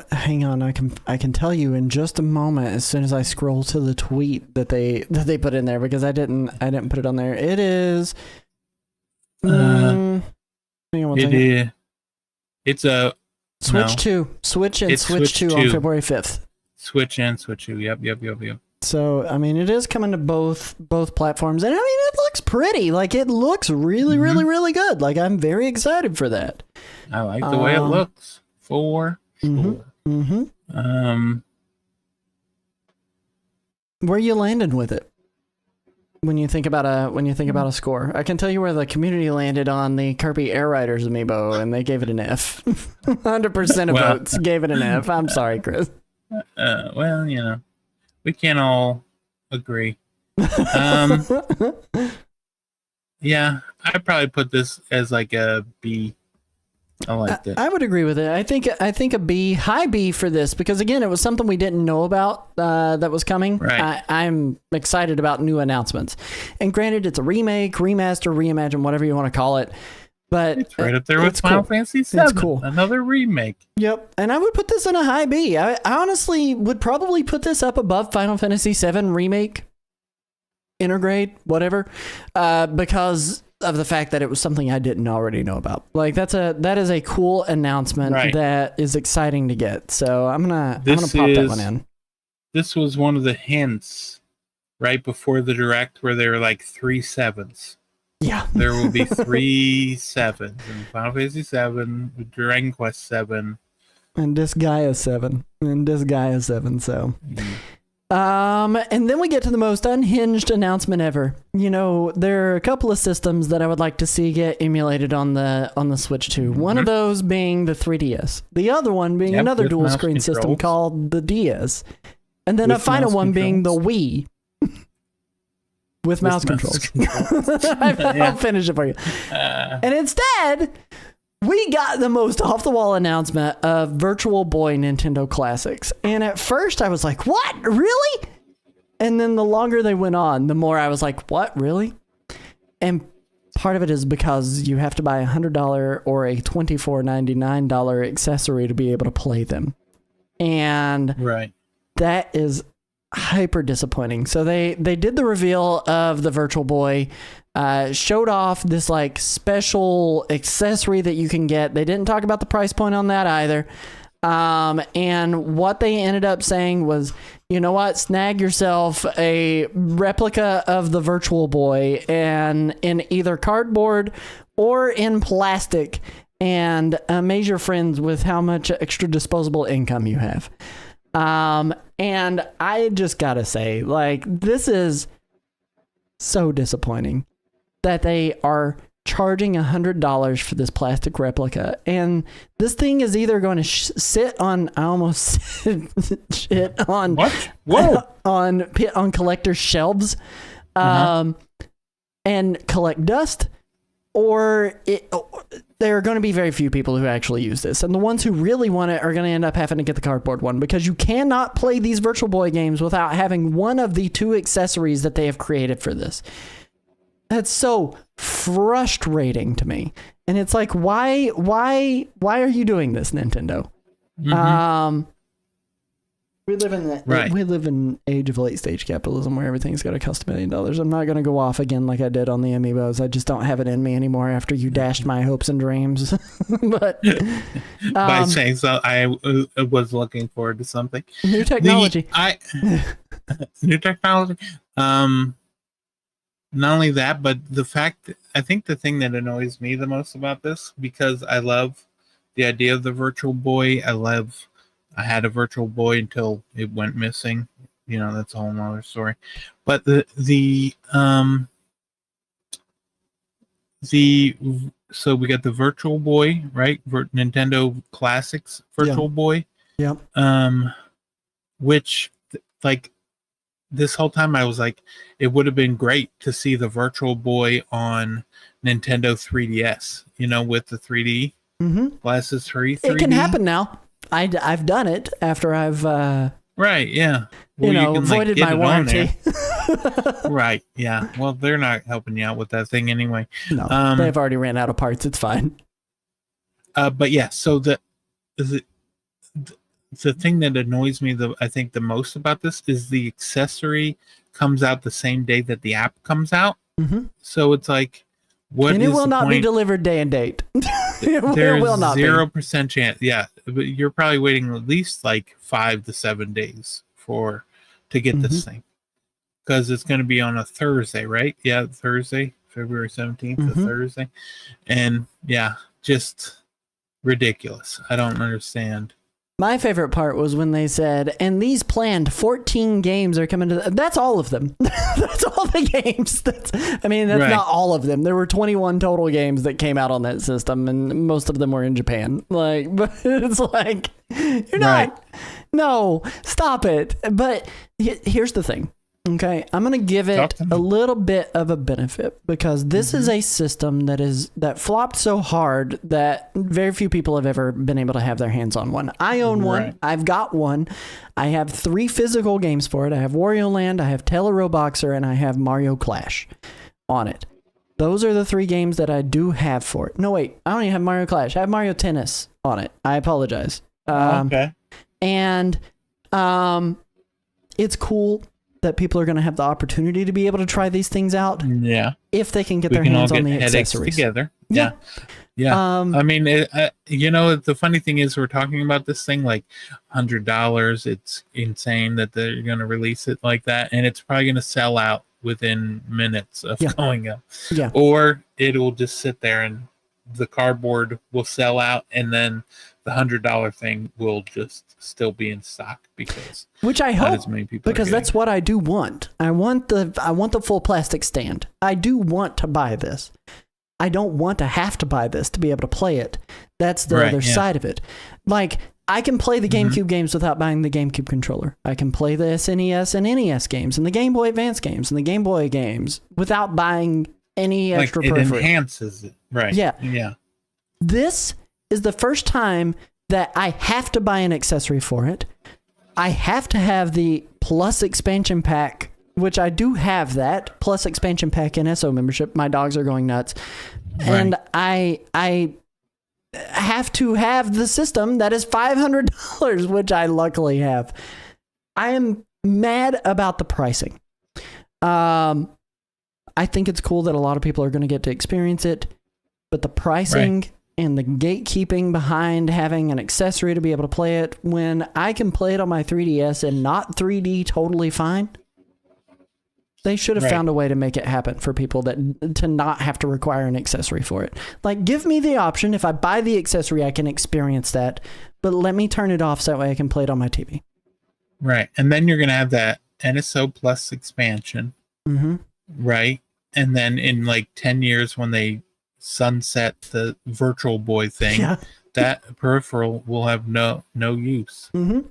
Hang on, I can tell you in just a moment as soon as I scroll to the tweet that they put in there, because I didn't put it on there. It is. Hang on one second. It's a Switch 2, Switch and Switch 2 on February 5th. Switch and Switch 2. Yep. So I mean, it is coming to both platforms, and I mean, it looks pretty. Like, it looks really, really, really good. Like, I'm very excited for that. I like the way it looks. For sure. Where you landing with it? When you think about a score, I can tell you where the community landed on the Kirby Air Riders amiibo, and they gave it an F. 100% of votes gave it an F. I'm sorry, Chris. We can't all agree. Yeah, I'd probably put this as like a B. I liked it. I would agree with it. I think a B, high B for this, because again, it was something we didn't know about that was coming. Right. I'm excited about new announcements. And granted, it's a remake, remaster, reimagine, whatever you want to call it. But it's right up there with Final Fantasy VII. It's cool. Another remake. Yep. And I would put this in a high B. I honestly would probably put this up above Final Fantasy VII remake, Intergrade, whatever, because of the fact that it was something I didn't already know about. Like, that is a cool announcement that is exciting to get. So I'm gonna pop that one in. This was one of the hints right before the Direct where there were like 3 7s. Yeah. There will be 3 7s in Final Fantasy VII, Dragon Quest VII, and Disgaea 7, so And then we get to the most unhinged announcement ever. You know, there are a couple of systems that I would like to see get emulated on the Switch 2. One of those being the 3DS. The other one being another dual screen system called the DS. And then a final one being the Wii. With mouse controls. I'll finish it for you. And instead, we got the most off-the-wall announcement of Virtual Boy Nintendo Classics. And at first, I was like, what? Really? And then the longer they went on, the more I was like, what? Really? And part of it is because you have to buy a $100 or a $24.99 accessory to be able to play them. And that is hyper disappointing. So they did the reveal of the Virtual Boy, showed off this like special accessory that you can get. They didn't talk about the price point on that either. And what they ended up saying was, you know what, snag yourself a replica of the Virtual Boy and in either cardboard or in plastic, and amaze your friends with how much extra disposable income you have. And I just gotta say, like, this is so disappointing that they are charging $100 for this plastic replica. And this thing is either going to sit on, I almost shit on, what? Whoa. on collector shelves, and collect dust, or there are going to be very few people who actually use this. And the ones who really want it are going to end up having to get the cardboard one, because you cannot play these Virtual Boy games without having one of the two accessories that they have created for this. That's so frustrating to me. And it's like, why are you doing this, Nintendo? We live in we live in age of late stage capitalism where everything's got to cost $1 million. I'm not going to go off again like I did on the Amiibos. I just don't have it in me anymore after you dashed my hopes and dreams. But by saying so, I was looking forward to something. New technology. New technology. Not only that, but the fact, I think the thing that annoys me the most about this, because I love the idea of the Virtual Boy. I had a Virtual Boy until it went missing. You know, that's a whole nother story. But so we got the Virtual Boy, right? Nintendo Classics Virtual Boy. Yep. Which, like, this whole time I was like, it would have been great to see the Virtual Boy on Nintendo 3DS, you know, with the 3D glasses, 3D. It can happen now. I've done it after I've right, yeah. Well, you can, voided my warranty. Right, yeah. Well, they're not helping you out with that thing anyway. No, they've already ran out of parts. It's fine. But yeah, so the thing that annoys me, I think the most about this is the accessory comes out the same day that the app comes out. So it's like, what? And it will not be delivered day and date. There's 0% chance. Yeah, but you're probably waiting at least like 5 to 7 days to get this thing, because it's going to be on a Thursday, right? Yeah, Thursday, February 17th, a Thursday, and yeah, just ridiculous. I don't understand. My favorite part was when they said, and these planned 14 games are coming to... That's all of them. That's all the games. That's not all of them. There were 21 total games that came out on that system, and most of them were in Japan. Like, but it's like, you're not... No, stop it. But here's the thing. Okay, I'm going to give it a little bit of a benefit, because this is a system that flopped so hard that very few people have ever been able to have their hands on one. I own one. I've got one. I have 3 physical games for it. I have Wario Land, I have Teleroboxer, and I have Mario Clash on it. Those are the 3 games that I do have for it. No, wait, I don't even have Mario Clash. I have Mario Tennis on it. I apologize. Okay. And it's cool that people are going to have the opportunity to be able to try these things out. Yeah. If they can get their hands on the accessories together. Yeah. Yeah. I mean, the funny thing is, we're talking about this thing like $100. It's insane that they're going to release it like that. And it's probably going to sell out within minutes of going up. Yeah. Or it'll just sit there and the cardboard will sell out, and then the $100 thing will just still be in stock because which I not hope, as many people because that's what I do want. I want the full plastic stand. I do want to buy this. I don't want to have to buy this to be able to play it. That's the other side of it. Like, I can play the GameCube games without buying the GameCube controller. I can play the SNES and NES games and the Game Boy Advance games and the Game Boy games without buying any extra peripheral. It enhances it. Right. Yeah. Yeah. This is the first time that I have to buy an accessory for it. I have to have the Plus expansion pack, which I do have that Plus expansion pack NSO membership. My dogs are going nuts. Right. And I have to have the system that is $500, which I luckily have. I am mad about the pricing. I think it's cool that a lot of people are going to get to experience it, but the pricing and the gatekeeping behind having an accessory to be able to play it when I can play it on my 3DS and not 3D totally fine. They should have found a way to make it happen for people to not have to require an accessory for it. Like, give me the option. If I buy the accessory, I can experience that, but let me turn it off so that way I can play it on my TV. Right. And then you're going to have that NSO Plus expansion. Mm-hmm. Right. And then in like 10 years when they sunset the Virtual Boy thing, that peripheral will have no use. Mm-hmm.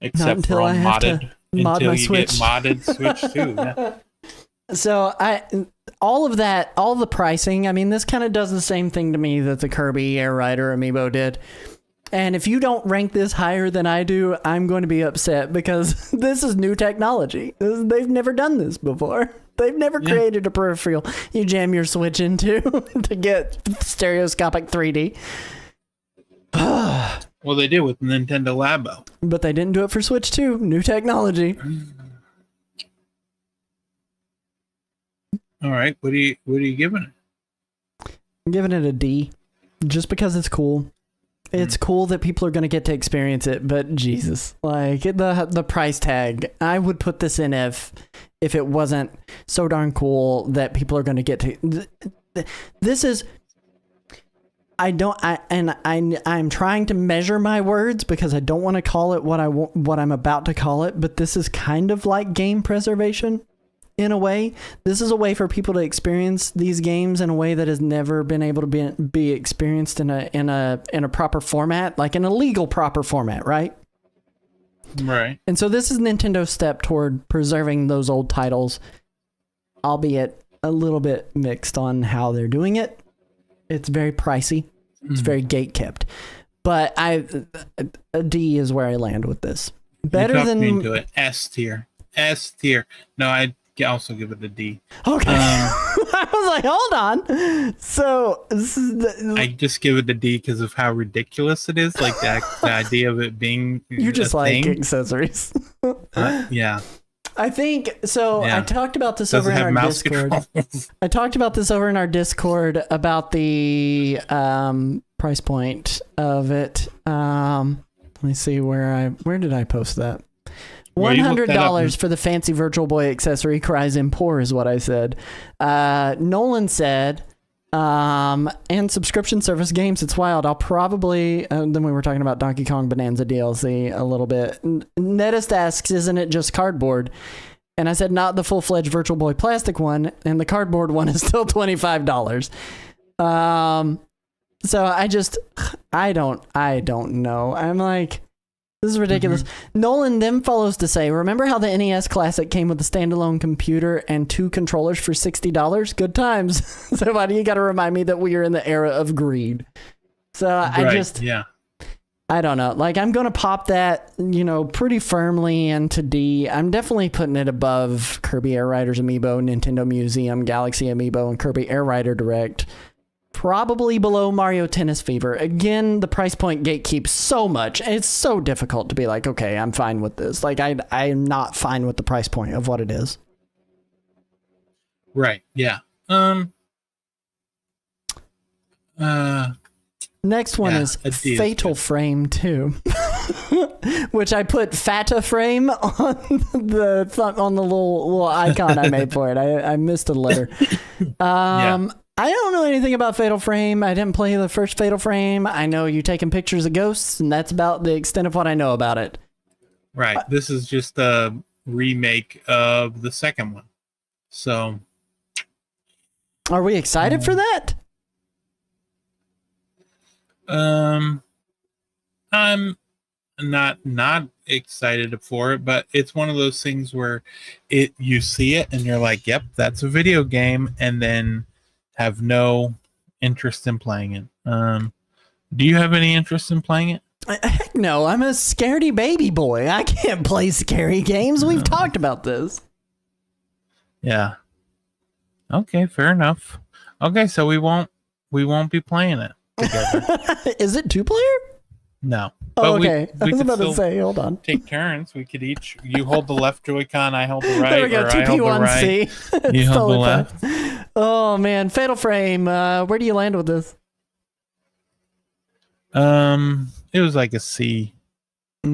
Except for on modded. Until you get modded Switch too. Yeah. So all of that, all the pricing, I mean, this kind of does the same thing to me that the Kirby Air Rider amiibo did. And if you don't rank this higher than I do, I'm going to be upset because this is new technology. They've never done this before. They've never created a peripheral you jam your Switch into to get stereoscopic 3D. Well, they did with Nintendo Labo. But they didn't do it for Switch 2. New technology. All right. What are you giving it? I'm giving it a D. Just because it's cool. It's cool that people are going to get to experience it, but Jesus. Like, the price tag. I would put this in if it wasn't so darn cool that people are going to get to... This is... I'm trying to measure my words because I don't want to call it what I'm about to call it, but this is kind of like game preservation in a way. This is a way for people to experience these games in a way that has never been able to be experienced in a proper format, like in a legal proper format, right? Right. And so this is Nintendo's step toward preserving those old titles, albeit a little bit mixed on how they're doing it. It's very pricey. It's very gate-kept. But a D is where I land with this. Better than... Me into it. S tier. No, I'd also give it a D. Okay. I was like, hold on. So... I just give it a D because of how ridiculous it is. Like, the idea of it being you just like thing. Accessories. Yeah. I think so. I talked about this over in our Discord. I talked about this over in our Discord about the price point of it. Let me see where did I post that? $100 for the fancy Virtual Boy accessory. Cries in poor is what I said. Nolan said, and subscription service games. It's wild. I'll probably, then we were talking about Donkey Kong Bonanza DLC a little bit. Netist asks, isn't it just cardboard? And I said, not the full-fledged Virtual Boy plastic one, and the cardboard one is still $25. So I don't know. I'm like, this is ridiculous. Nolan then follows to say, remember how the NES Classic came with a standalone computer and 2 controllers for $60? Good times. So why do you got to remind me that we are in the era of greed? So I don't know. Like, I'm going to pop that, pretty firmly into D. I'm definitely putting it above Kirby Air Riders Amiibo, Nintendo Museum, Galaxy Amiibo, and Kirby Air Rider Direct. Probably below Mario Tennis Fever. Again, the price point gatekeeps so much. It's so difficult to be like, okay, I'm fine with this. Like, I'm not fine with the price point of what it is. Right. Yeah. Next one is Fatal Frame 2, which I put Fata Frame on the little icon I made for it. I missed a letter. I don't know anything about Fatal Frame. I didn't play the first Fatal Frame. I know you taking pictures of ghosts, and that's about the extent of what I know about it. Right. This is just a remake of the second one. So, are we excited for that? I'm not excited for it, but it's one of those things where you see it and you're like, yep, that's a video game, and then have no interest in playing it. Do you have any interest in playing it? Heck no, I'm a scaredy baby boy. I can't play scary games. We've talked about this. Yeah. Okay, fair enough. Okay, so we won't be playing it together. Is it 2-player? No. Oh, okay. I was about to say, hold on. Take turns. We could each. You hold the left Joy-Con, I hold the right. There we go. Or I hold the right. 2P1C. You hold the left. Oh man, Fatal Frame. Where do you land with this? It was like a C. Yeah,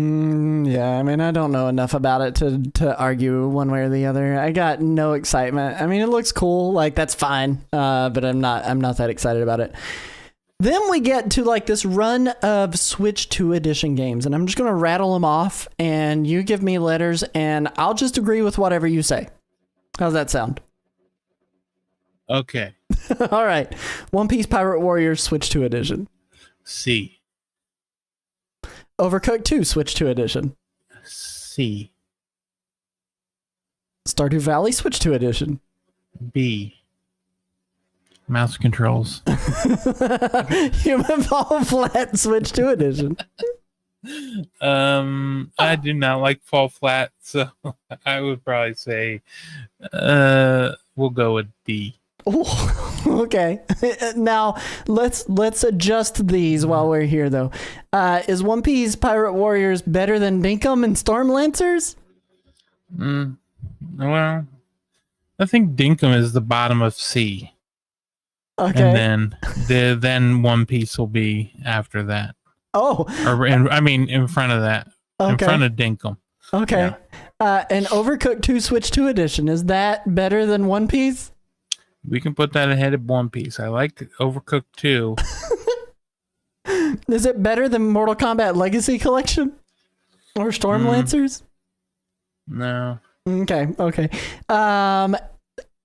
I mean, I don't know enough about it to argue one way or the other. I got no excitement. I mean, it looks cool. Like, that's fine. But I'm not that excited about it. Then we get to like this run of Switch 2 edition games, and I'm just going to rattle them off, and you give me letters, and I'll just agree with whatever you say. How's that sound? Okay. All right. One Piece Pirate Warriors Switch 2 edition. C. Overcooked 2 Switch 2 edition. C. Stardew Valley Switch 2 edition. B. Mouse controls. Human Fall Flat Switch 2 edition. I do not like Fall Flat, so I would probably say we'll go with D. Ooh, okay. Now let's adjust these while we're here though. Is One Piece Pirate Warriors better than Dinkum and Stormlancers? Well, I think Dinkum is the bottom of C. Okay. And then One Piece will be after that. Oh. In front of that. Okay. In front of Dinkum. Okay. Yeah. And Overcooked 2 Switch 2 edition, is that better than One Piece? We can put that ahead of One Piece. I like Overcooked 2. Is it better than Mortal Kombat Legacy Collection? Or Stormlancers? No. Okay.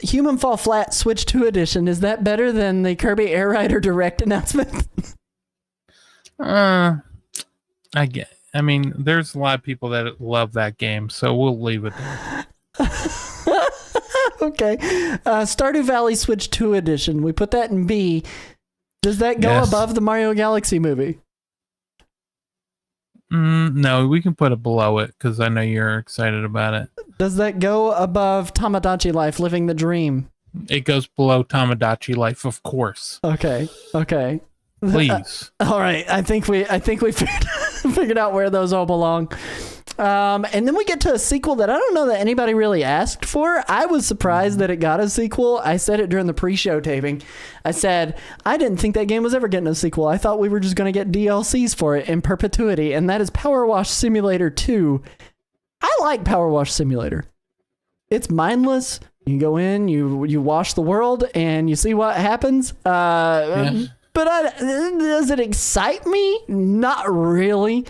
Human Fall Flat Switch 2 edition, is that better than the Kirby Air Rider Direct announcement? I mean, there's a lot of people that love that game, so we'll leave it there. Okay. Stardew Valley Switch 2 edition, we put that in B. Does that go above the Mario Galaxy movie? No, we can put it below it because I know you're excited about it. Does that go above Tamagotchi Life, Living the Dream? It goes below Tamagotchi Life, of course. Okay. Please. All right. I think we figured out where those all belong. And then we get to a sequel that I don't know that anybody really asked for. I was surprised that it got a sequel. I said it during the pre-show taping. I said, I didn't think that game was ever getting a sequel. I thought we were just going to get DLCs for it in perpetuity, and that is Power Wash Simulator 2. I like Power Wash Simulator. It's mindless. You go in, you wash the world, and you see what happens. But does it excite me? Not really.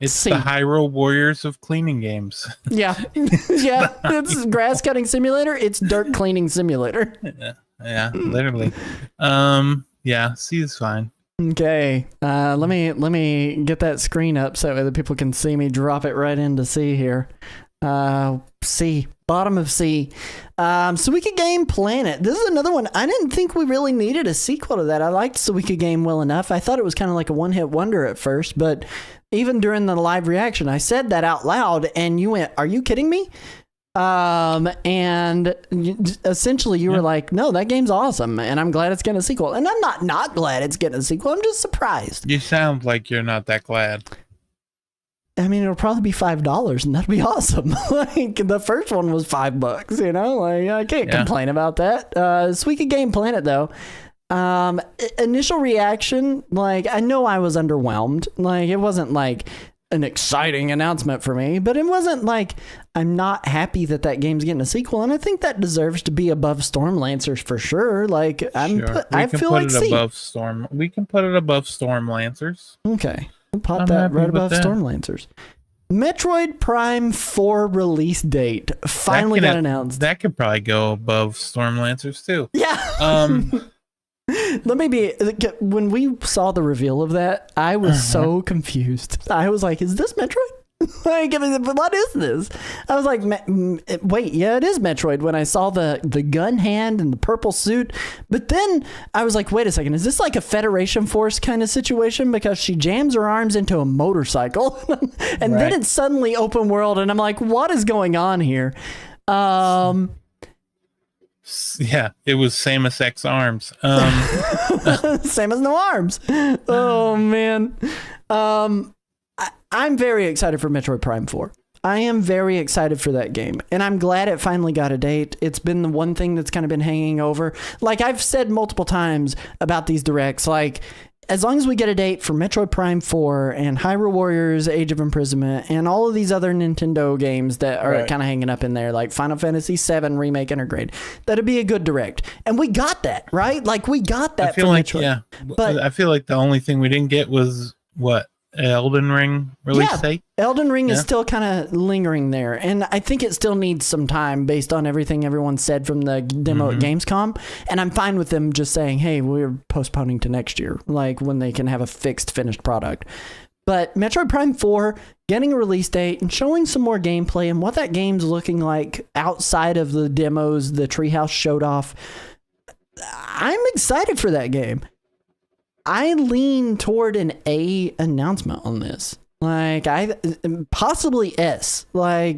It's the Hyrule Warriors of cleaning games. Yeah. It's grass cutting simulator. It's dirt cleaning simulator. Yeah, literally. C is fine. Okay. Let me get that screen up so that people can see me drop it right into C here. C, bottom of C. Suika Game Planet. This is another one. I didn't think we really needed a sequel to that. I liked Suika Game well enough. I thought it was kind of like a one-hit wonder at first, but even during the live reaction, I said that out loud, and you went, "Are you kidding me?" And essentially you were like, "No, that game's awesome, and I'm glad it's getting a sequel." And I'm not glad it's getting a sequel. I'm just surprised. You sound like you're not that glad. I mean, it'll probably be $5, and that'd be awesome. Like, the first one was $5, you know? Like, I can't complain about that. Suika Game Planet, though. Initial reaction, like, I know I was underwhelmed. Like, it wasn't like an exciting announcement for me, but it wasn't like I'm not happy that that game's getting a sequel, and I think that deserves to be above Stormlancers for sure. Like I feel like above Storm. We can put it above Stormlancers. Okay, we'll pop that right above Stormlancers. Metroid Prime 4 release date finally got announced. That could probably go above Stormlancers too. Yeah. Let me be. When we saw the reveal of that, I was so confused. I was like, "Is this Metroid? Like, what is this?" I was like, "Wait, yeah, it is Metroid." When I saw the gun hand and the purple suit, but then I was like, "Wait a second, is this like a Federation Force kind of situation?" Because she jams her arms into a motorcycle, and then it's suddenly open world, and I'm like, "What is going on here?" Yeah, it was Samus X arms. Samus no arms. Oh man. I'm very excited for Metroid Prime 4. I am very excited for that game, and I'm glad it finally got a date. It's been the one thing that's kind of been hanging over. Like I've said multiple times about these directs, like as long as we get a date for Metroid Prime 4 and Hyrule Warriors Age of Imprisonment and all of these other Nintendo games that are kind of hanging up in there, like Final Fantasy VII Remake Intergrade, that'd be a good direct. And we got that, right? Like we got that for Metroid. Yeah, but I feel like the only thing we didn't get was what? Elden Ring release date? Elden Ring is still kind of lingering there, and I think it still needs some time based on everything everyone said from the demo at Gamescom, and I'm fine with them just saying, hey, we're postponing to next year, like when they can have a fixed finished product. But Metroid Prime 4 getting a release date and showing some more gameplay and what that game's looking like outside of the demos the Treehouse showed off, I'm excited for that game. I lean toward an A announcement on this. Like I possibly S. Like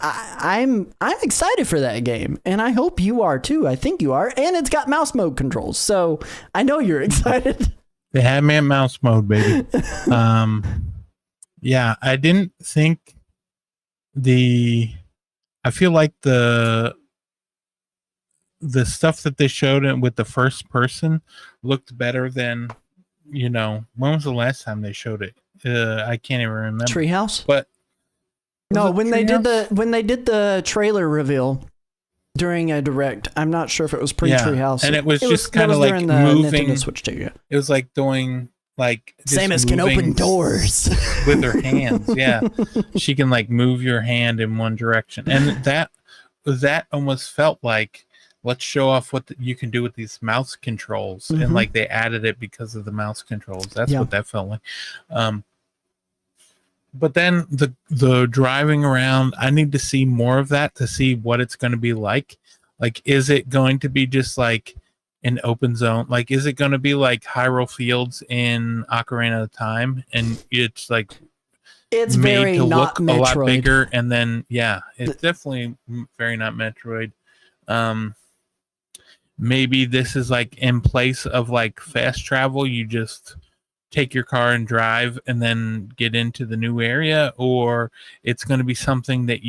I'm excited for that game, and I hope you are too. I think you are, and it's got mouse mode controls, so I know you're excited. They had me at mouse mode, baby. Yeah, I didn't think I feel like the stuff that they showed with the first person looked better than, when was the last time they showed it? I can't even remember. Treehouse? But no, when they did the trailer reveal during a direct, I'm not sure if it was pre-Treehouse. And it was just kind of like moving. Nintendo Switch 2, yeah. It was like doing like Samus can open doors with her hands. Yeah, she can like move your hand in one direction, and that almost felt like, let's show off what you can do with these mouse controls. And like they added it because of the mouse controls. That's what that felt like. But then the driving around, I need to see more of that to see what it's going to be like. Like, is it going to be just like an open zone? Like, is it going to be like Hyrule Fields in Ocarina of Time? And it's like, it's made very to not look Metroid. A lot bigger. And then, it's definitely very not Metroid. Maybe this is like in place of like fast travel. You just take your car and drive and then get into the new area, or it's going to be something that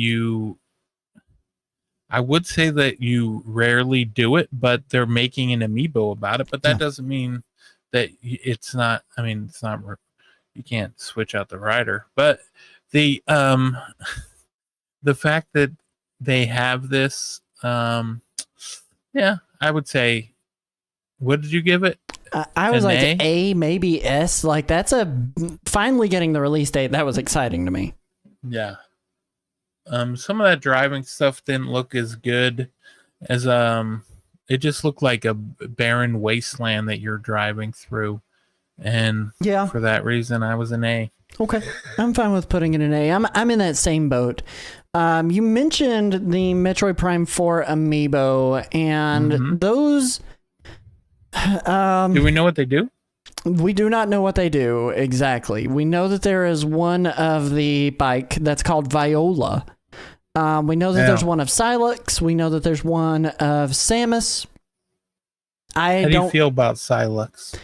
I would say that you rarely do it, but they're making an amiibo about it. But that doesn't mean that it's not, it's not, you can't switch out the rider, but the fact that they have this, I would say, what did you give it? I was like A, maybe S. Like that's finally getting the release date. That was exciting to me. Yeah. Some of that driving stuff didn't look as good as it just looked like a barren wasteland that you're driving through. And for that reason, I was an A. Okay, I'm fine with putting it in A. I'm in that same boat. You mentioned the Metroid Prime 4 amiibo, and those. Do we know what they do? We do not know what they do exactly. We know that there is one of the bike that's called Viola. We know that there's one of Sylux. We know that there's one of Samus. How do you feel about Sylux?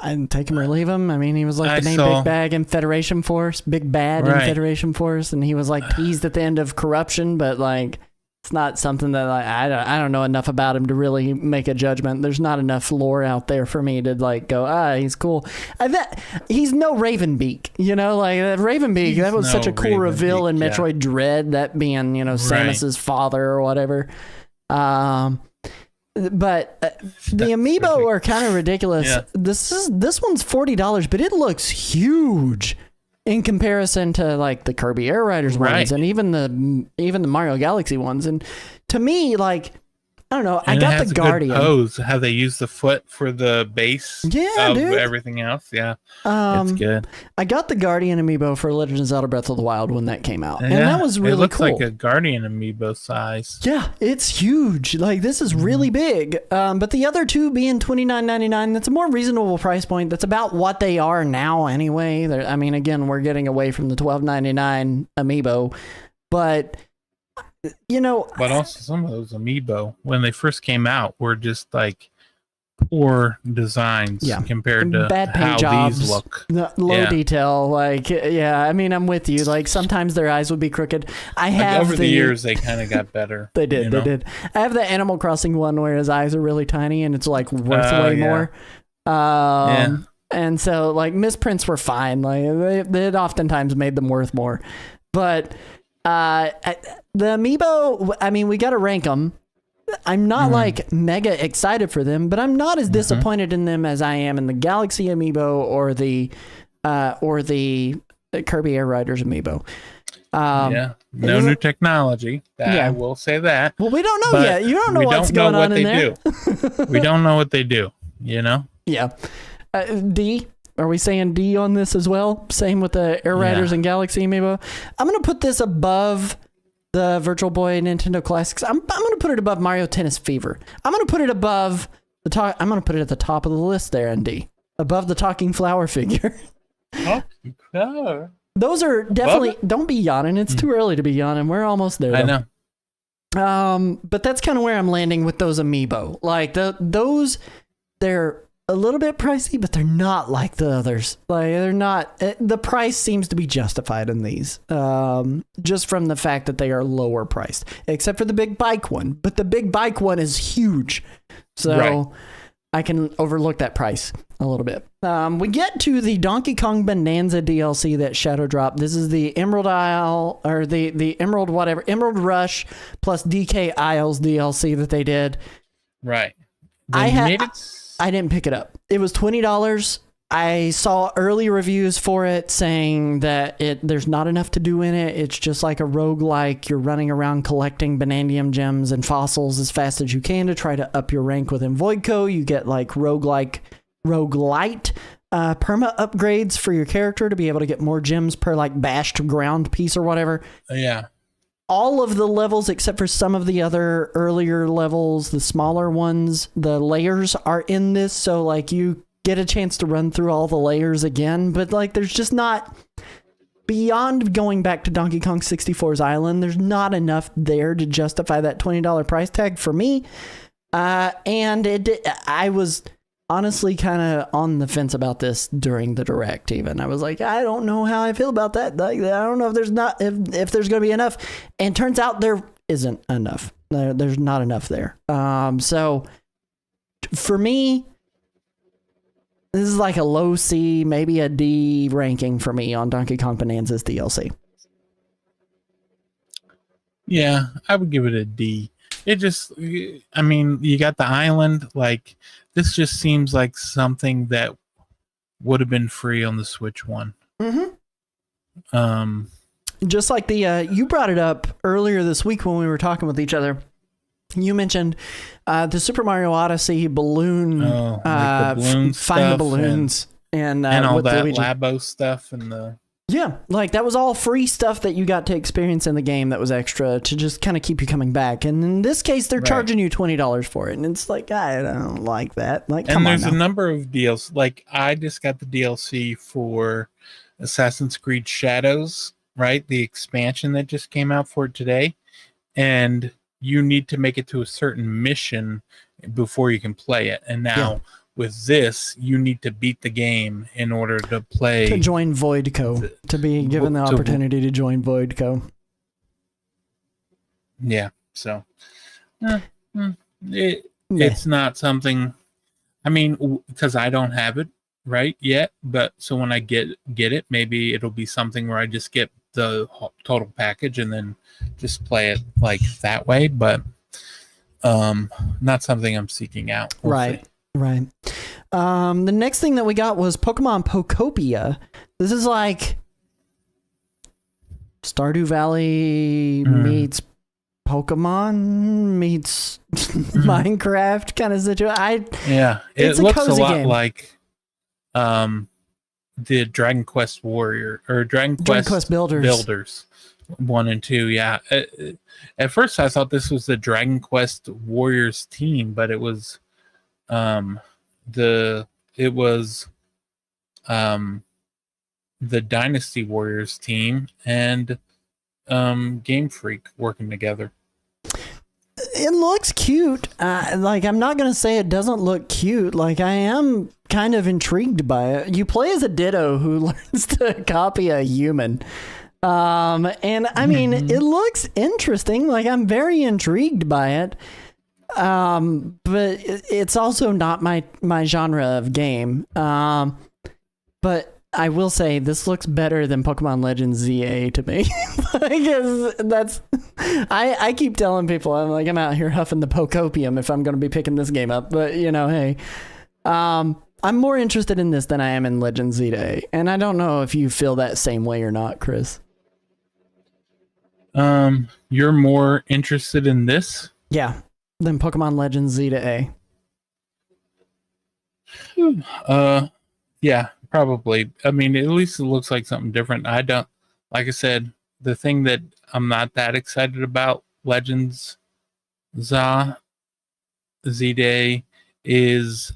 I'd take him or leave him. I mean, he was like the main big bag in Federation Force, big bad in Federation Force, and he was like teased at the end of Corruption, but like It's not something that I don't know enough about him to really make a judgment. There's not enough lore out there for me to like go, he's cool. I bet he's no Ravenbeak, you know, like that Ravenbeak. That was such a cool reveal in Metroid Dread, that being, you know, Samus's father or whatever. But the amiibo are kind of ridiculous. Yeah. This one's $40, but it looks huge in comparison to like the Kirby Air Riders ones and even the Mario Galaxy ones. And to me, like, I don't know, I got the Guardian. Pose, how they use the foot for the base of everything else. Yeah, it's good. I got the Guardian amiibo for Legend of Zelda Breath of the Wild when that came out. And that was really cool. It looks like a Guardian amiibo size. Yeah, it's huge. Like, this is really big. But the other two being $29.99, that's a more reasonable price point. That's about what they are now anyway. I mean, again, we're getting away from the $12.99 amiibo. But... you know, but also some of those amiibo when they first came out were just like poor designs compared to bad paint how jobs, these look. Low detail. Like, I mean, I'm with you. Like, sometimes their eyes would be crooked. I have over the years they kind of got better. They did. I have the Animal Crossing one where his eyes are really tiny and it's like worth way more. And so like misprints were fine. Like they oftentimes made them worth more, but. The amiibo, I mean, we got to rank them. I'm not like mega excited for them, but I'm not as disappointed in them as I am in the Galaxy amiibo or the Kirby Air Riders amiibo. No new technology. I will say that. Well, we don't know yet. You don't know what's going on in there. We don't know what they do, you know? Yeah. D? Are we saying D on this as well? Same with the Air Riders and Galaxy amiibo. I'm going to put this above the Virtual Boy Nintendo Classics. I'm going to put it above Mario Tennis Fever. I'm going to put it above the top. I'm going to put it at the top of the list there in D. Above the Talking Flower figure. Talking Flower? Those are definitely... Don't be yawning. It's too early to be yawning. We're almost there, though. I know. But that's kind of where I'm landing with those amiibo. Like, those... They're... a little bit pricey, but they're not like the others. Like, they're not. The price seems to be justified in these, just from the fact that they are lower priced, except for the big bike one. But the big bike one is huge, so I can overlook that price a little bit. We get to the Donkey Kong Bonanza DLC that Shadow dropped. This is the Emerald Isle or the Emerald Emerald Rush plus DK Isles DLC that they did. Right. I didn't pick it up. It was $20. I saw early reviews for it saying that there's not enough to do in it. It's just like a roguelike. You're running around collecting Bonandium gems and fossils as fast as you can to try to up your rank within Voidco. You get like roguelite perma upgrades for your character to be able to get more gems per like bashed ground piece or whatever. Yeah. All of the levels, except for some of the other earlier levels, the smaller ones, the layers are in this. So like you get a chance to run through all the layers again, but like there's just not, beyond going back to Donkey Kong 64's Island, there's not enough there to justify that $20 price tag for me. And I was honestly kind of on the fence about this during the direct. Even I was like, I don't know how I feel about that. Like, I don't know if there's there's going to be enough. And turns out there isn't enough. There's not enough there. So for me, this is like a low C, maybe a D ranking for me on Donkey Kong Bonanza's DLC. Yeah, I would give it a D. It just, I mean, you got the island. Like, this just seems like something that would have been free on the Switch one. Just like you brought it up earlier this week when we were talking with each other. You mentioned the Super Mario Odyssey balloon, like the balloon find the balloons and all with that Luigi. Labo stuff and the. Yeah, like that was all free stuff that you got to experience in the game that was extra to just kind of keep you coming back. And in this case, they're charging you $20 for it. And it's like, I don't like that. Like, come on. And there's a number of deals. Like, I just got the DLC for Assassin's Creed Shadows, right? The expansion that just came out for it today. And you need to make it to a certain mission before you can play it. And now... with this, you need to beat the game in order to play. To join Voidco. To be given the opportunity to join Voidco. Yeah. So it's not something. I mean, because I don't have it right yet, but so when I get it, maybe it'll be something where I just get the total package and then just play it like that way. But not something I'm seeking out. We'll right. see. Right. The next thing that we got was Pokemon Pokopia. This is like Stardew Valley meets Pokemon meets Minecraft kind of situation. Yeah, it looks a lot game. Like the Dragon Quest Warrior or Dragon Quest Builders 1 and 2. Yeah, at first I thought this was the Dragon Quest Warriors team, but it was the Dynasty Warriors team and Game Freak working together. It looks cute. Like, I'm not gonna say it doesn't look cute. Like, I am kind of intrigued by it. You play as a Ditto who learns to copy a human. And I mean, it looks interesting. Like, I'm very intrigued by it. But it's also not my genre of game. But I will say this looks better than Pokemon Legends ZA to me. I keep telling people I'm out here huffing the Pocopium if I'm going to be picking this game up. But hey, I'm more interested in this than I am in Legends ZA, and I don't know if you feel that same way or not, Chris. You're more interested in this? Yeah, than Pokemon Legends ZA. Yeah, probably. I mean, at least it looks like something different. I don't, like I said, the thing that I'm not that excited about Legends ZA is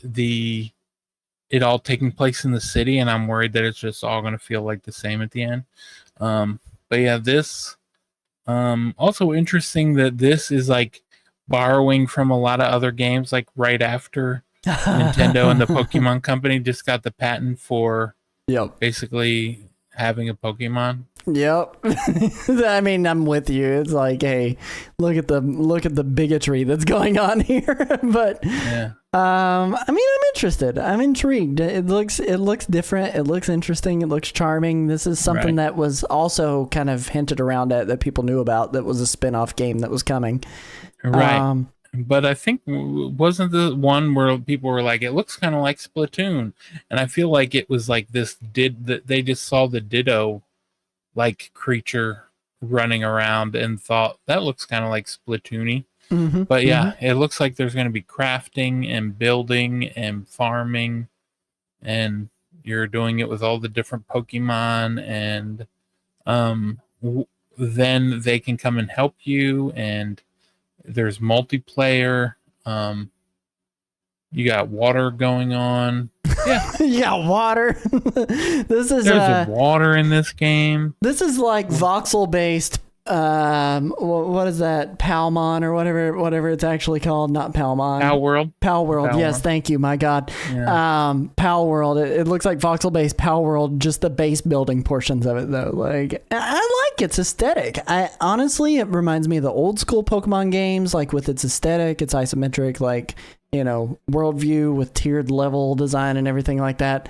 it all taking place in the city, and I'm worried that it's just all going to feel like the same at the end. But yeah, this also interesting that this is like borrowing from a lot of other games, like right after Nintendo and the Pokemon Company just got the patent for basically having a Pokemon. Yep. I mean, I'm with you. It's like, hey, look at the bigotry that's going on here. But yeah. I mean, I'm interested. I'm intrigued. It looks different. It looks interesting. It looks charming. This is something that was also kind of hinted around at that people knew about. That was a spin-off game that was coming. Right. But I think wasn't the one where people were like, it looks kind of like Splatoon, and I feel like it was like this. They just saw the Ditto like creature running around and thought that looks kind of like Splatoon-y. But yeah, it looks like there's going to be crafting and building and farming, and you're doing it with all the different Pokemon, and then they can come and help you, and there's multiplayer. You got water going on. Yeah, you got water. There's water in this game. This is like voxel based. What is that? Palmon or whatever it's actually called. Not Palmon. Pal World. Yes, thank you. My God. Yeah. Pal World. It looks like voxel based Pal World. Just the base building portions of it though. Like, I like its aesthetic. Honestly, it reminds me of the old school Pokemon games. Like with its aesthetic, it's isometric. Like, worldview with tiered level design and everything like that.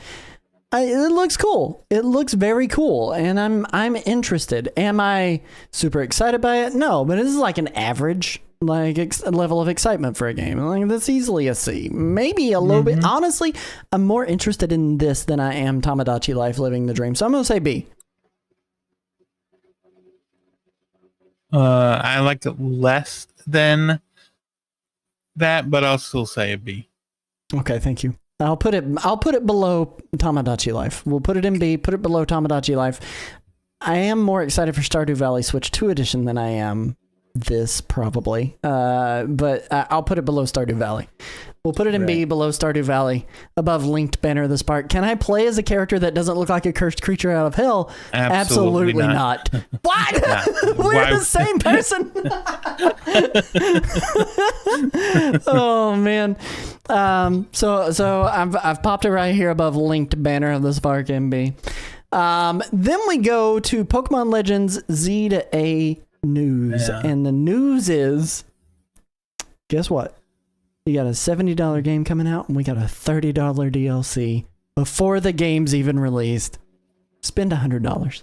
It looks cool. It looks very cool, and I'm interested. Am I super excited by it? No, but this is like an average level of excitement for a game. Like, that's easily a C, maybe a little bit. Honestly, I'm more interested in this than I am Tamagotchi Life Living the Dream. So I'm gonna say B. I liked it less than that, but I'll still say a B. Okay, thank you. I'll put it below Tamagotchi Life. We'll put it in B, put it below Tamagotchi Life. I am more excited for Stardew Valley Switch 2 edition than I am this, probably. But I'll put it below Stardew Valley. We'll put it in B, below Stardew Valley, above Linked Banner of the Spark. Can I play as a character that doesn't look like a cursed creature out of hell? Absolutely not. What? We're the same person. Oh man. So I've popped it right here above Linked Banner of the Spark MB. Then we go to Pokemon Legends Z to A news. Yeah. And the news is, guess what? You got a $70 game coming out, and we got a $30 DLC before the game's even released. Spend $100.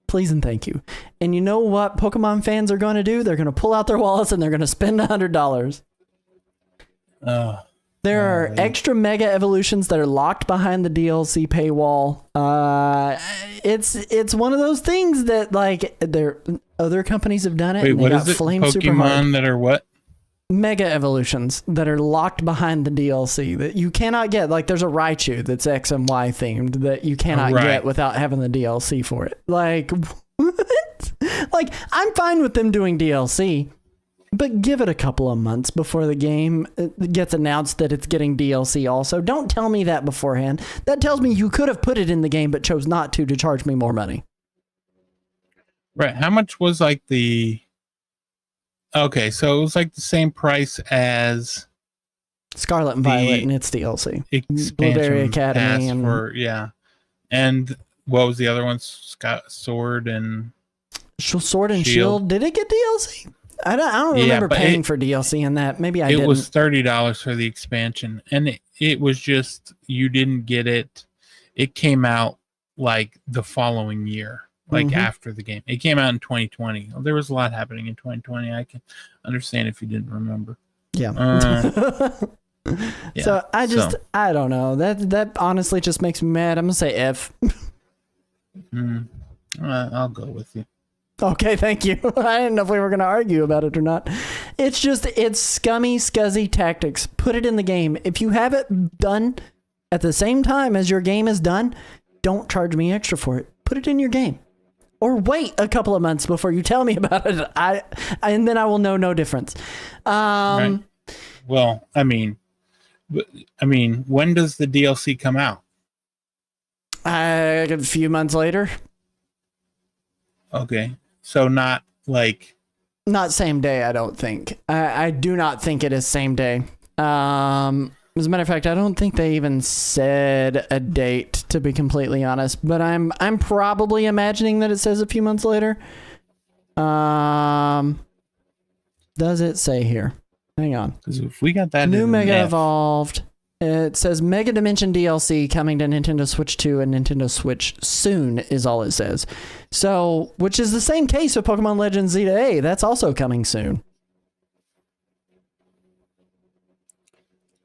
Please and thank you. And you know what Pokemon fans are going to do? They're going to pull out their wallets and they're going to spend $100. There are extra Mega Evolutions that are locked behind the DLC paywall. It's one of those things that like other companies have done it. Wait, and they what got is it? flamed super hard. Pokemon that are what? Mega Evolutions that are locked behind the DLC that you cannot get. Like there's a Raichu that's X and Y themed that you cannot get without having the DLC for it. Like what? Like I'm fine with them doing DLC, but give it a couple of months before the game gets announced that it's getting DLC also. Don't tell me that beforehand. That tells me you could have put it in the game but chose not to charge me more money. Right. How much was like the... Okay, so it was like the same price as Scarlet and Violet and its DLC. Blueberry Academy and and what was the other one? Sword and Shield. Did it get DLC? I don't remember paying for DLC in that. Maybe I didn't. It was $30 for the expansion, and it was just you didn't get it. It came out like the following year. Like after the game. It came out in 2020. There was a lot happening in 2020. I can understand if you didn't remember. Yeah. So I don't know. That honestly just makes me mad. I'm going to say F. I'll go with you. Okay, thank you. I didn't know if we were going to argue about it or not. It's scummy, scuzzy tactics. Put it in the game. If you have it done at the same time as your game is done, don't charge me extra for it. Put it in your game. Or wait a couple of months before you tell me about it. And then I will know no difference. Right. Well, I mean, when does the DLC come out? A few months later. Okay, so not same day. I don't think. I do not think it is same day. As a matter of fact, I don't think they even said a date, to be completely honest. But I'm probably imagining that it says a few months later. Does it say here? Hang on. Because if we got that new Mega Evolved, it says Mega Dimension DLC coming to Nintendo Switch 2 and Nintendo Switch soon is all it says. So, which is the same case with Pokemon Legends Zeta A. That's also coming soon.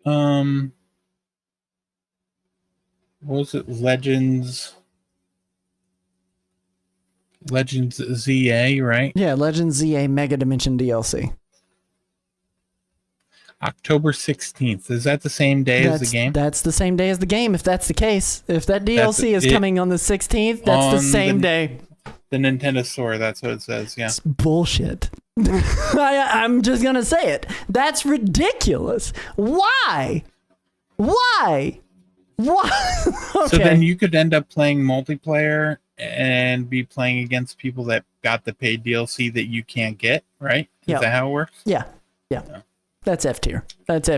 What was it? Legends ZA, right? Yeah, Legends ZA Mega Dimension DLC. October 16th. Is that the same day as the game? That's the same day as the game, if that's the case. If that DLC is coming on the 16th, that's the same day. The Nintendo Store, that's what it says, yeah. It's bullshit. I'm just going to say it. That's ridiculous. Why? Okay. So then you could end up playing multiplayer and be playing against people that got the paid DLC that you can't get, right? Is that how it works? Yeah. That's F tier. That's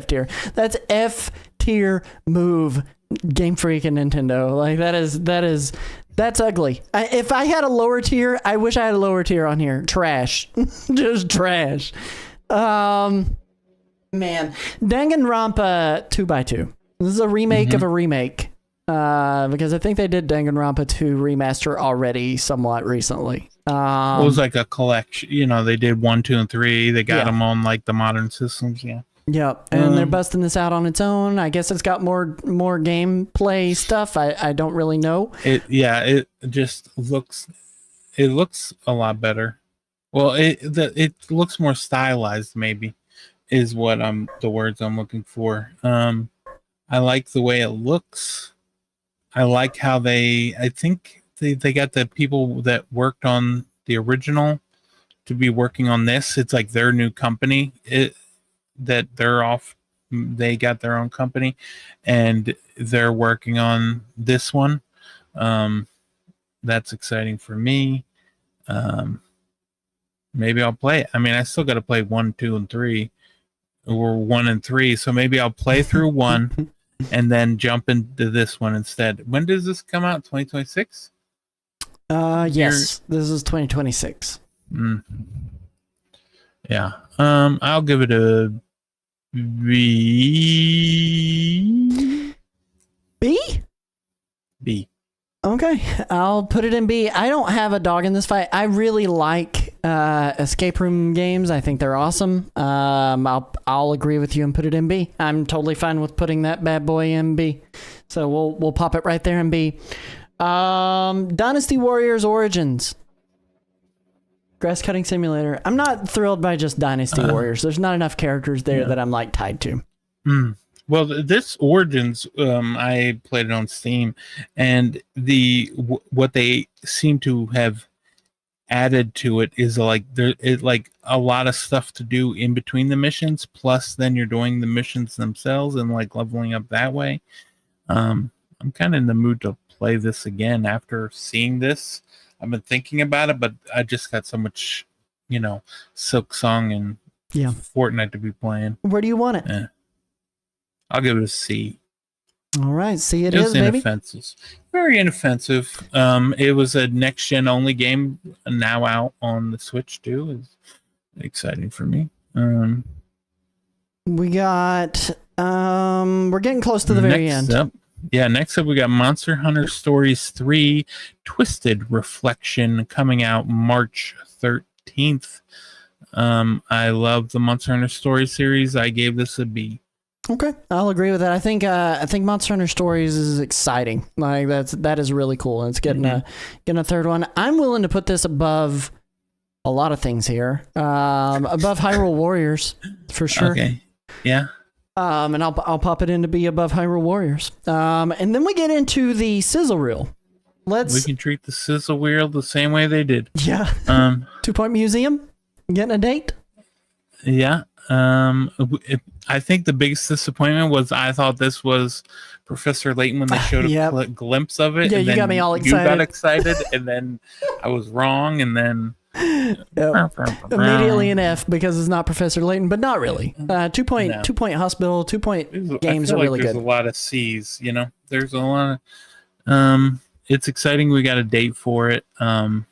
F tier move. Game Freak and Nintendo. Like that's ugly. If I had a lower tier, I wish I had a lower tier on here. Trash. Just trash. Man. Danganronpa 2x2. This is a remake of a remake. Because I think they did Danganronpa 2 remaster already somewhat recently. It was like a collection. You know, they did 1, 2, and 3. They got them on like the modern systems. Yeah. Yep, and they're busting this out on its own. I guess it's got more gameplay stuff. I don't really know. It just looks a lot better. Well, it looks more stylized, maybe, is what the words I'm looking for. I like the way it looks. I like how I think they got the people that worked on the original to be working on this. It's like their new company. That they got their own company and they're working on this one. That's exciting for me. Maybe I'll play it. I mean, I still got to play 1, 2, and 3 or 1 and 3. So maybe I'll play through 1 and then jump into this one instead. When does this come out? 2026? Yes, this is 2026. Mm. Yeah. I'll give it a B. B? B. Okay, I'll put it in B. I don't have a dog in this fight. I really like escape room games. I think they're awesome. I'll agree with you and put it in B. I'm totally fine with putting that bad boy in B. So we'll pop it right there in B. Dynasty Warriors Origins. Grass cutting simulator. I'm not thrilled by just Dynasty Warriors. There's not enough characters there that I'm like tied to. Well, this Origins, I played it on Steam, and what they seem to have added to it is like like a lot of stuff to do in between the missions. Plus, then you're doing the missions themselves and like leveling up that way. I'm kind of in the mood to play this again after seeing this. I've been thinking about it, but I just got so much, Silk Song and Fortnite to be playing. Where do you want it? Yeah. I'll give it a C. All right, C it was is, baby. Inoffensive. Very inoffensive. It was a next gen only game, now out on the Switch too. Is exciting for me. We got we're getting close to the very end. Next up we got Monster Hunter Stories 3 Twisted Reflection coming out March 13th. I love the Monster Hunter Stories series. I gave this a B. Okay, I'll agree with that. I think Monster Hunter Stories is exciting. Like that is really cool. And it's getting a third one. I'm willing to put this above a lot of things here. Above Hyrule Warriors for sure. Okay. Yeah. And I'll pop it in to be above Hyrule Warriors. And then we get into the sizzle reel. We can treat the sizzle reel the same way they did. Yeah. 2 Point Museum getting a date. Yeah. I think the biggest disappointment was I thought this was Professor Layton when they showed a glimpse of it. Yeah, and you got me all excited. You got excited, and then I was wrong, and then immediately an F because it's not Professor Layton, but not really. 2 Point Hospital, 2 Point games are really good. There's a lot of C's, There's a lot of. It's exciting. We got a date for it. 2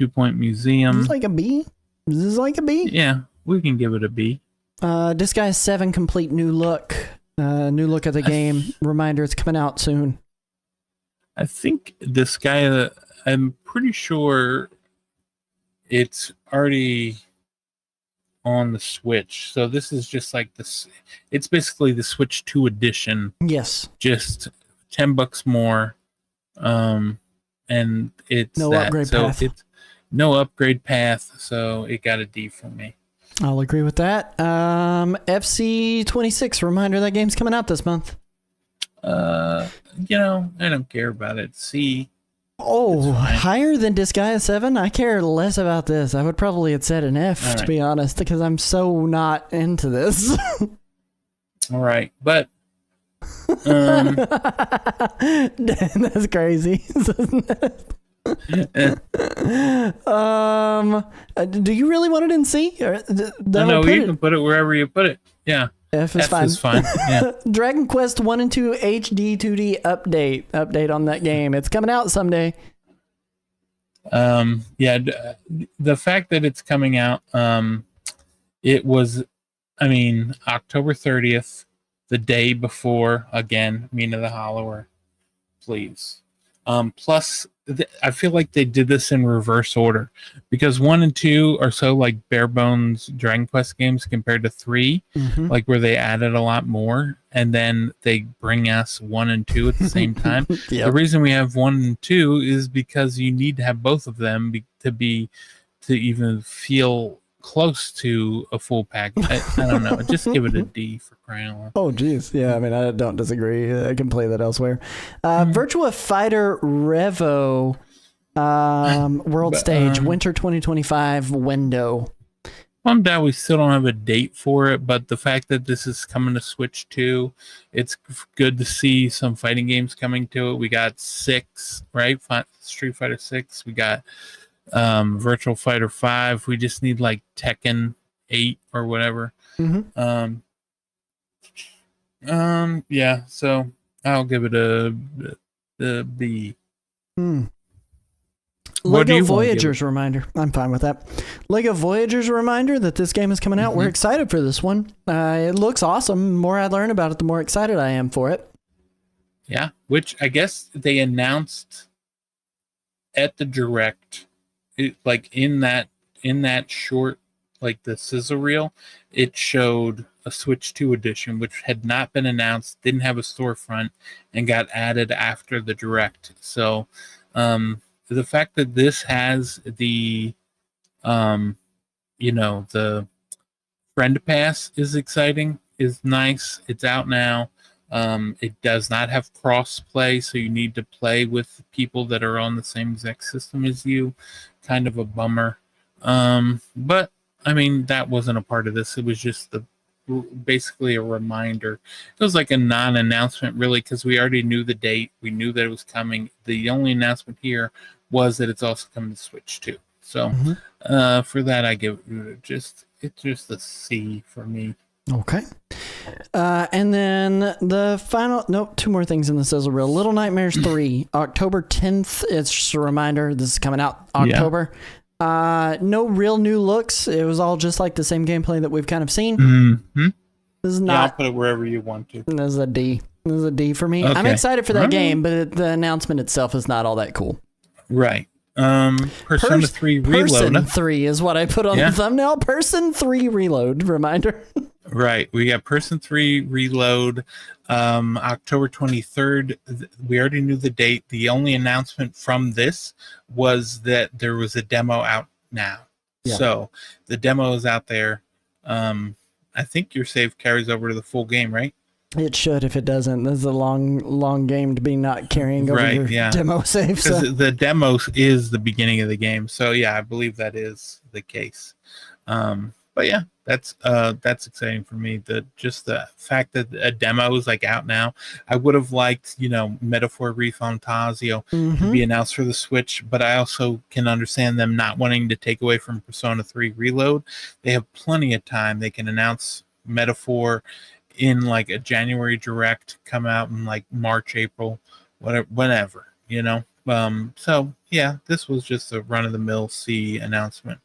Point Museum. Is this like a B? Is this like a B? Yeah. We can give it a B. Disguise 7 complete new look. New look of the game. Reminder, it's coming out soon. I think this guy, I'm pretty sure it's already on the Switch. So this is just like this. It's basically the Switch 2 edition. Yes. Just $10 more. And it's no upgrade path. It's no upgrade path. So it got a D from me. I'll agree with that. FC26, reminder that game's coming out this month. I don't care about it. C. Oh, higher than Disgaea 7? I care less about this. I would probably have said an F, to be honest, because I'm so not into this. All right, but... That's crazy. Do you really want it in C? No, you can put it wherever you put it. Yeah. F is fine. Yeah. Dragon Quest 1 and 2 HD 2D update on that game. It's coming out someday. The fact that it's coming out, it was, October 30th, the day before, again, Mina the Hollower, please. Plus, I feel like they did this in reverse order because 1 and 2 are so like bare bones Dragon Quest games compared to 3, like where they added a lot more, and then they bring us 1 and 2 at the same time. The reason we have 1 and 2 is because you need to have both of them to even feel close to a full pack. I don't know. Just give it a D for crying out loud. Oh, geez. Yeah, I don't disagree. I can play that elsewhere. Virtua Fighter Revo World Stage, Winter 2025 window. I'm down. We still don't have a date for it, but the fact that this is coming to Switch 2, it's good to see some fighting games coming to it. We got 6, right? Street Fighter 6. We got Virtual Fighter 5. We just need like Tekken 8 or whatever. So I'll give it a B. What do Lego you wanna give Voyager's reminder. I'm fine with that. Lego Voyager's reminder that this game is coming out. We're excited for this one. It looks awesome. The more I learn about it, the more excited I am for it. Yeah, which I guess they announced at the Direct, like in that short, like the sizzle reel, it showed a Switch 2 edition, which had not been announced, didn't have a storefront, and got added after the Direct. So, the fact that this has the, the Friend Pass is exciting, is nice. It's out now. It does not have cross play, so you need to play with people that are on the same exact system as you. Kind of a bummer. But I mean, that wasn't a part of this. It was just basically a reminder. It was like a non-announcement, really, because we already knew the date. We knew that it was coming. The only announcement here was that it's also coming to Switch 2. So for that, I give it it's just a C for me. Okay. And then the final, two more things in the sizzle reel. Little Nightmares 3, October 10th. It's just a reminder. This is coming out October. Yeah. No real new looks. It was all just like the same gameplay that we've kind of seen. Mm-hmm. This is not. Yeah, I'll put it wherever you want to. This is a D. This is a D for me. Okay. I'm excited for that game, but the announcement itself is not all that cool. Right. Persona 3 Reload. Person 3 is what I put on the thumbnail. Person 3 Reload reminder. Right. We got Person 3 Reload, October 23rd. We already knew the date. The only announcement from this was that there was a demo out now. Yeah. So the demo is out there. I think your save carries over to the full game, right? It should. If it doesn't, this is a long game to be not carrying over your demo save. So. The demo is the beginning of the game. So yeah, I believe that is the case. But yeah, that's exciting for me. Just the fact that a demo is like out now. I would have liked, Metaphor ReFantazio to be announced for the Switch, but I also can understand them not wanting to take away from Persona 3 Reload. They have plenty of time. They can announce Metaphor in like a January Direct, come out in like March, April, whenever, So yeah, this was just a run-of-the-mill C announcement.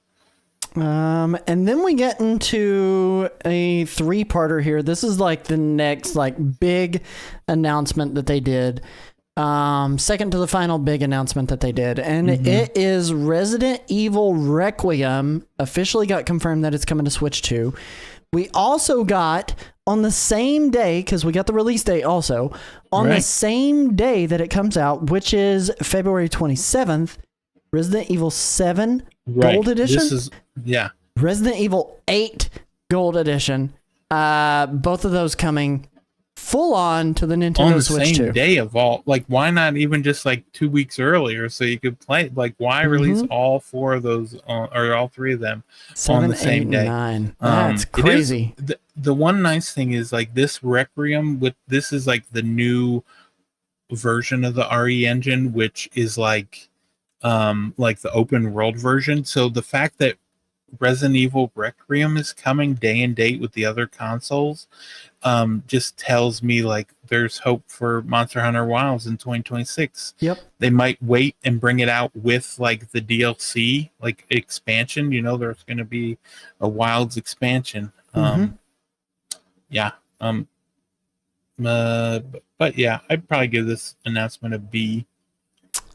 And then we get into a 3-parter here. This is like the next like big announcement that they did. Second to the final big announcement that they did. And it is Resident Evil Requiem. Officially got confirmed that it's coming to Switch 2. We also got on the same day, because we got the release date also, on the same day that it comes out, which is February 27th, Resident Evil 7 Gold Edition. This is, Resident Evil 8 Gold Edition. Both of those coming full on to the Nintendo Switch 2. On the same day of all, like, why not even just like 2 weeks earlier so you could play? Like, why release all 4 of those or all 3 of them 7, on the same 8, day? 9. That's crazy. The one nice thing is like this Requiem this is like the new version of the RE engine, which is like the open world version. So the fact that Resident Evil Requiem is coming day and date with the other consoles just tells me like there's hope for Monster Hunter Wilds in 2026. Yep. They might wait and bring it out with like the DLC, like expansion. There's going to be a Wilds expansion. But yeah, I'd probably give this announcement a B.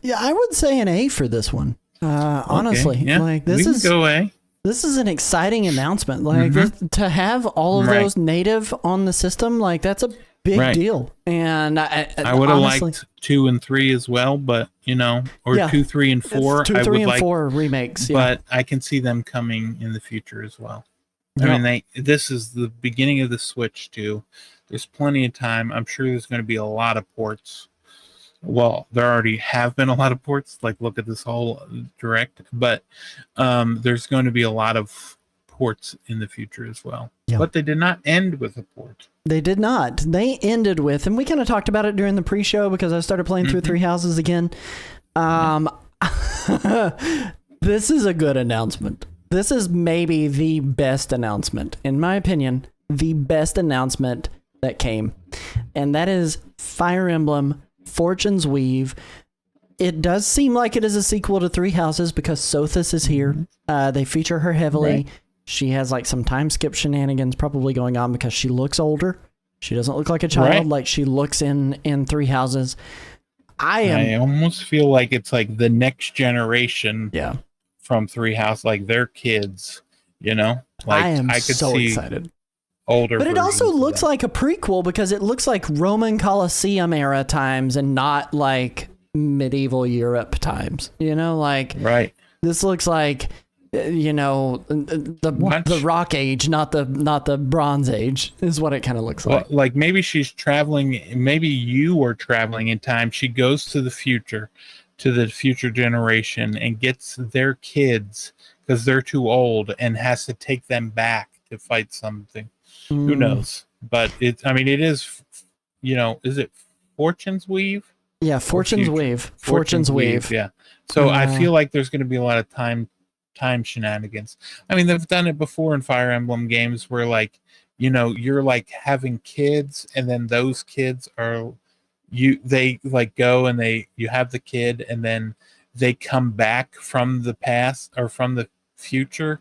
Yeah, I would say an A for this one. Honestly, like this is go A. This is an exciting announcement. Like to have all of those native on the system, like that's a big deal. And I would have liked 2 and 3 as well, but 2, 3, and 4. 2, 3, and 4 remakes. But I can see them coming in the future as well. I mean, this is the beginning of the Switch too. There's plenty of time. I'm sure there's going to be a lot of ports. Well, there already have been a lot of ports. Like, look at this whole Direct. But there's going to be a lot of ports in the future as well. Yeah. But they did not end with a port. They did not. They ended with, and we kind of talked about it during the pre-show because I started playing through Three Houses again. This is a good announcement. This is maybe the best announcement, in my opinion, the best announcement that came. And that is Fire Emblem Fortune's Weave It does seem like it is a sequel to Three Houses because Sothis is here. They feature her heavily. Right. She has like some time skip shenanigans probably going on because she looks older. She doesn't look like a child Right. like she looks in Three Houses. I almost feel like it's like the next generation yeah. from Three House, like their kids, you know? Like I am could so see excited. older. But it also versions of looks that. like a prequel because it looks like Roman Colosseum era times and not like medieval Europe times. You know, like right. this looks like the Rock Age, not the Bronze Age, is what it kind of looks Well, like. like maybe she's traveling. Maybe you were traveling in time. She goes to the future generation, and gets their kids because they're too old, and has to take them back to fight something. Who knows? But it is. Is it Fortune's Weave? Yeah, Fortune's Future? Weave. Fortune's Weave. Yeah. So I feel like there's going to be a lot of time shenanigans. I mean, they've done it before in Fire Emblem games where like, you're like having kids, and then those kids are they like go and you have the kid, and then they come back from the past or from the future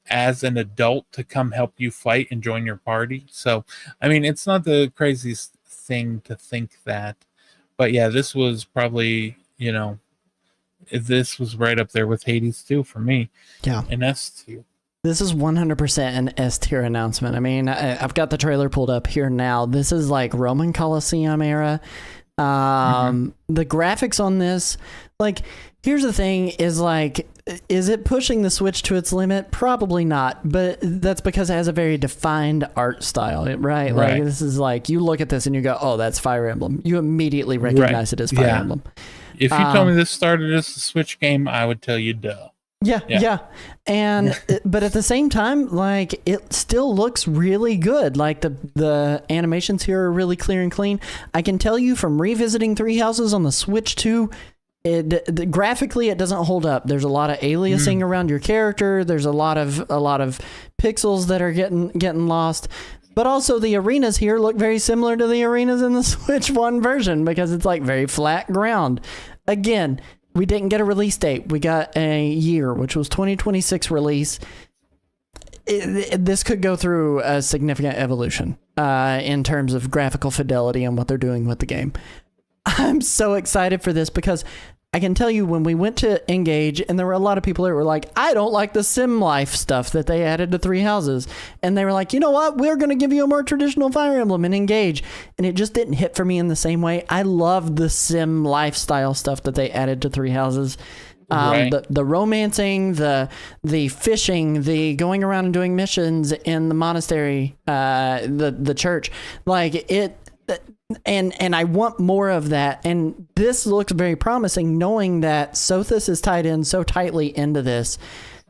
as an adult to come help you fight and join your party. So, I mean, it's not the craziest thing to think that, but yeah, this was probably, this was right up there with Hades 2 for me. Yeah. And S tier. This is 100% an S tier announcement. I mean, I've got the trailer pulled up here now. This is like Roman Colosseum era. The graphics on this, like, here's the thing is like, is it pushing the Switch to its limit? Probably not, but that's because it has a very defined art style, right? Like, this is like, you look at this and you go, oh, that's Fire Emblem. You immediately recognize it as Fire Emblem. If you told me this started as a Switch game, I would tell you duh. Yeah. And but at the same time, like, it still looks really good. Like the animations here are really clear and clean. I can tell you from revisiting Three Houses on the Switch 2, graphically it doesn't hold up. There's a lot of aliasing around your character. There's a lot of pixels that are getting lost. But also the arenas here look very similar to the arenas in the Switch 1 version because it's like very flat ground. Again, we didn't get a release date. We got a year, which was 2026 release. This could go through a significant evolution in terms of graphical fidelity and what they're doing with the game. I'm so excited for this because I can tell you when we went to Engage, and there were a lot of people that were like, I don't like the sim life stuff that they added to Three Houses. And they were like, you know what? We're going to give you a more traditional Fire Emblem and Engage. And it just didn't hit for me in the same way. I love the sim lifestyle stuff that they added to Three Houses. The romancing, the fishing, the going around and doing missions in the monastery, the church, like it. And I want more of that. And this looks very promising, knowing that Sothis is tied in so tightly into this.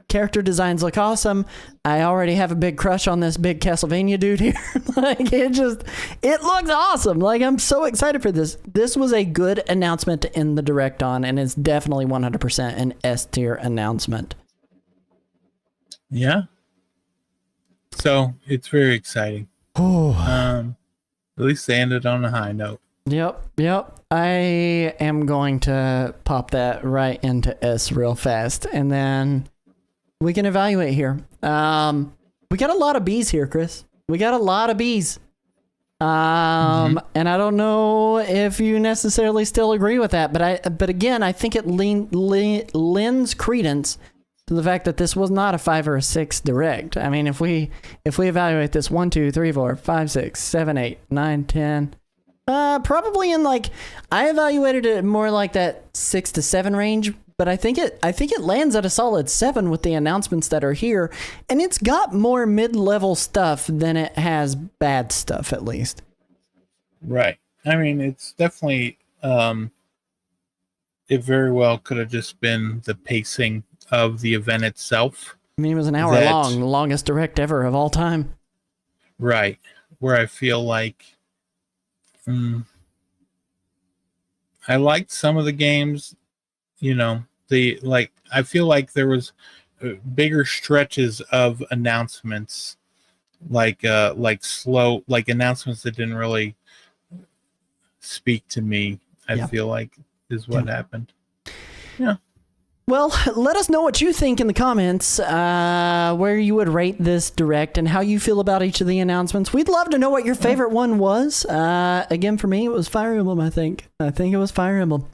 Character designs look awesome. I already have a big crush on this big Castlevania dude here. Like, it looks awesome. Like, I'm so excited for this. This was a good announcement to end the Direct on, and it's definitely 100% an S tier announcement. Yeah. So it's very exciting. At least they ended on a high note. Yep. I am going to pop that right into S real fast, and then we can evaluate here. We got a lot of B's here, Chris. We got a lot of B's. And I don't know if you necessarily still agree with that, but again, I think it lends credence to the fact that this was not a 5 or a 6 Direct. I mean, if we evaluate this 1, 2, 3, 4, 5, 6, 7, 8, 9, 10, probably in like, I evaluated it more like that 6 to 7 range, but I think it lands at a solid 7 with the announcements that are here, and it's got more mid-level stuff than it has bad stuff, at least. Right. I mean, it's definitely it very well could have just been the pacing of the event itself. I mean, it was an hour long, the longest Direct ever of all time. Right. Where I feel like I liked some of the games, I feel like there was bigger stretches of announcements, like slow, like announcements that didn't really speak to me. I feel like is what happened. Yeah. Well, let us know what you think in the comments, where you would rate this direct and how you feel about each of the announcements. We'd love to know what your favorite one was. Again, for me, it was Fire Emblem, I think. I think it was Fire Emblem.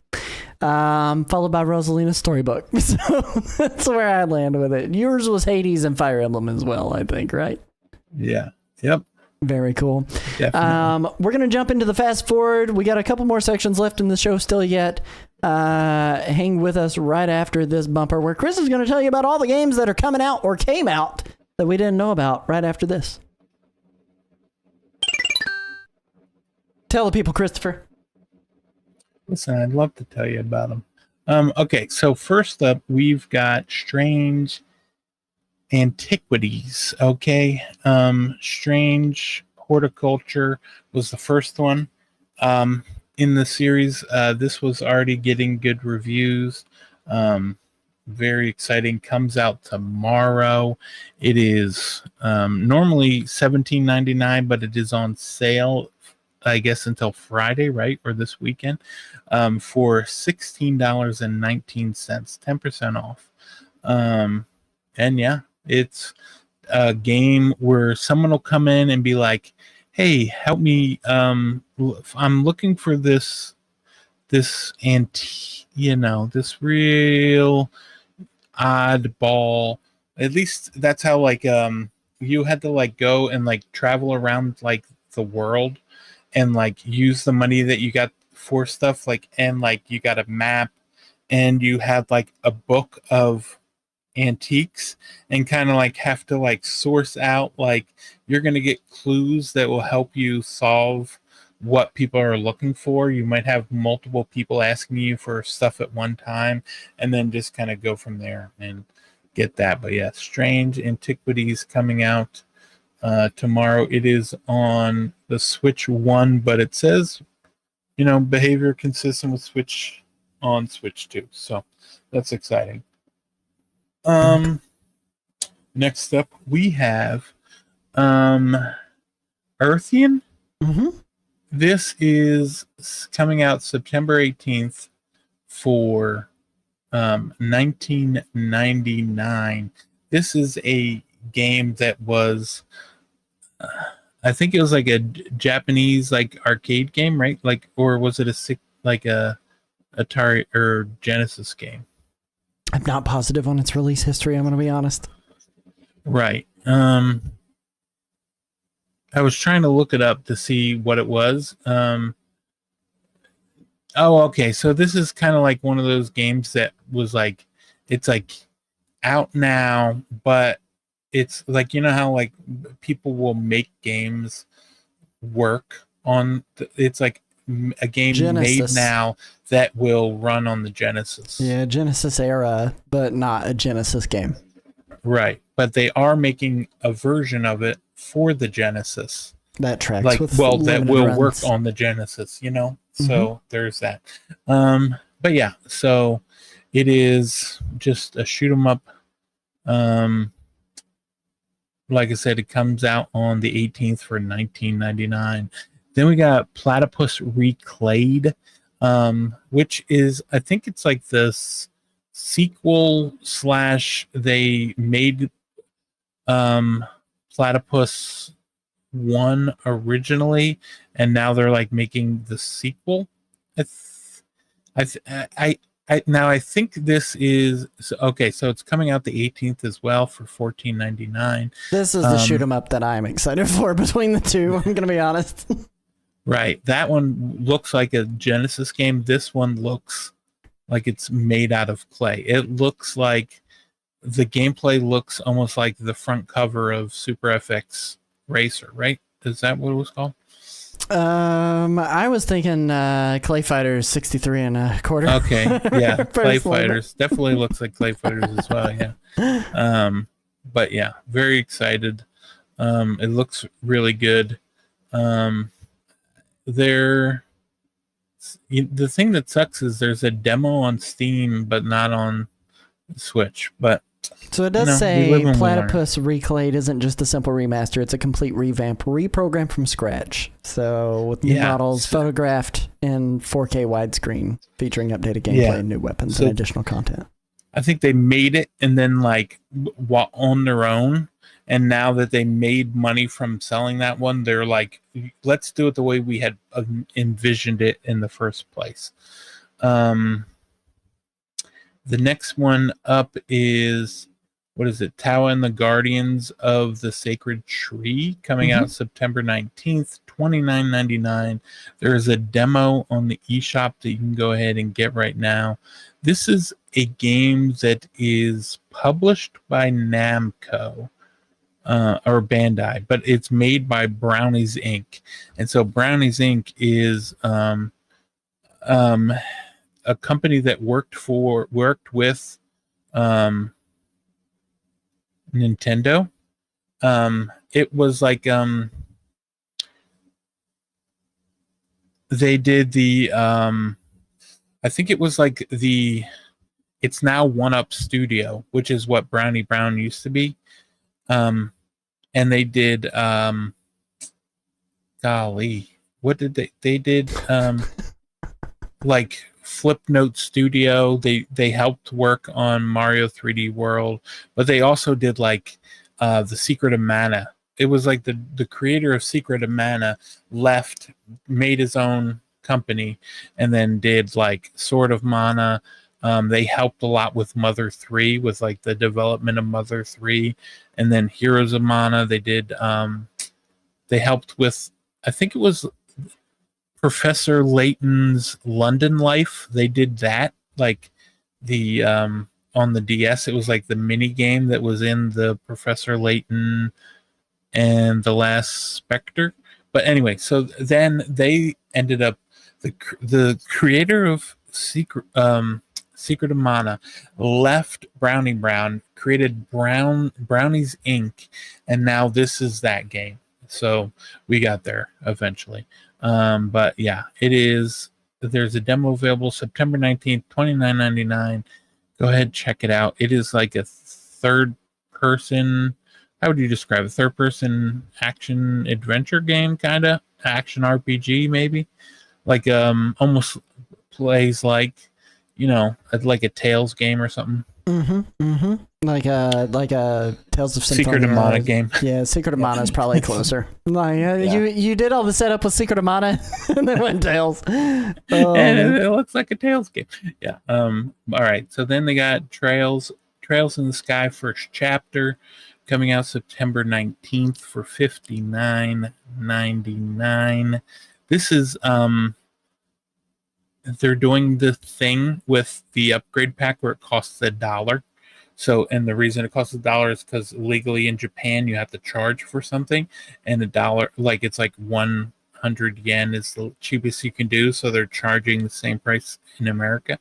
Followed by Rosalina's Storybook. So that's where I land with it. Yours was Hades and Fire Emblem as well, I think, right? Yeah. Yep. Very cool. Definitely. We're going to jump into the fast forward. We got a couple more sections left in the show still yet. Hang with us right after this bumper where Chris is going to tell you about all the games that are coming out or came out that we didn't know about right after this. Tell the people, Christopher. Listen, I'd love to tell you about them. Okay, so first up, we've got Strange Antiquities. Okay, Strange Horticulture was the first one in the series. This was already getting good reviews. Very exciting. Comes out tomorrow. It is normally $17.99, but it is on sale, I guess, until Friday, right? Or this weekend, for $16.19, 10% off. And yeah, it's a game where someone will come in and be like, hey, help me. I'm looking for this this real oddball. At least that's how you had to go and travel around the world and use the money that you got for stuff, and you got a map and you had a book of antiques and kind of have to source out, you're going to get clues that will help you solve what people are looking for. You might have multiple people asking you for stuff at one time and then just kind of go from there and get that. But yeah, Strange Antiquities coming out tomorrow. It is on the Switch 1, but it says, behavior consistent with Switch on Switch 2. So that's exciting. Next up we have Earthian. Mm-hmm. This is coming out September 18th for $19.99. This is a game that was I think it was a Japanese arcade game, right? Or was it a Atari or Genesis game? I'm not positive on its release history, I'm going to be honest. Right. I was trying to look it up to see what it was. Oh, okay. So this is kind of one of those games that was it's out now, but it's how people will make games work on it's a game Genesis. made now that will run on the Genesis. Yeah, Genesis era, but not a Genesis game. Right. But they are making a version of it for the Genesis. That tracks with that will runs. work on the Genesis, So there's that. But yeah, so it is just a shoot 'em up. Like I said, it comes out on the 18th for $19.99. Then we got Platypus Reclayed, which is, I think it's this sequel / they made Platypus 1 originally, and now they're making the sequel. I think this is okay. So it's coming out the 18th as well for $14.99. This is the shoot 'em up that I'm excited for between the two. I'm gonna be honest. Right, that one looks like a Genesis game. This one looks like it's made out of clay. It looks like the gameplay looks almost like the front cover of Super FX Racer. Right? Is that what it was called? I was thinking Clay Fighters 63 and a quarter. Okay, yeah, Clay Fighters definitely looks like Clay Fighters as well. Yeah, but yeah, very excited. It looks really good. The thing that sucks is there's a demo on Steam, but not on Switch. But So it does say Platypus Reclayed isn't just a simple remaster, it's a complete revamp, reprogrammed from scratch. So with new models photographed in 4K widescreen, featuring updated gameplay and new weapons and additional content. I think they made it and then like on their own. And now that they made money from selling that one, they're like, let's do it the way we had envisioned it in the first place. The next one up is, what is it? Tau and the Guardians of the Sacred Tree, coming out September 19th, $29.99. There is a demo on the eShop that you can go ahead and get right now. This is a game that is published by Namco. Or Bandai, but it's made by Brownies Inc. And so Brownies Inc. is a company that worked with Nintendo. It was like they did the I think it was like it's now One Up Studio, which is what Brownie Brown used to be. And they did golly, what did they did like Flipnote Studio. They helped work on Mario 3D World, but they also did like the Secret of Mana. It was like the creator of Secret of Mana left, made his own company, and then did like Sword of Mana. They helped a lot with Mother 3, with like the development of Mother 3, and then Heroes of Mana. They did they helped with, I think it was Professor Layton's London Life. They did that, like the on the DS. It was like the mini game that was in the Professor Layton and the Last Spectre. But anyway, so then they ended up, the creator of Secret of Mana left Brownie Brown, created Brownies Inc., and now this is that game. So we got there eventually. But yeah, it is. There's a demo available September 19th, $29.99. Go ahead, check it out. It is like a third person. How would you describe it? Third person action adventure game, kind of action RPG, maybe. Like almost plays like, you know, like a Tales game or something. Like a Tales of Symphonia. Secret of Mana game. Yeah, Secret of Mana is probably closer. Like you did all the setup with Secret of Mana, and then went Tales. And it looks like a Tales game. Yeah. All right. So then they got Trails in the Sky first chapter, coming out September 19th for $59.99. This is they're doing the thing with the upgrade pack where it costs $1. So, and the reason it costs $1 is because legally in Japan you have to charge for something, and $1, like it's like 100 yen is the cheapest you can do. So they're charging the same price in America.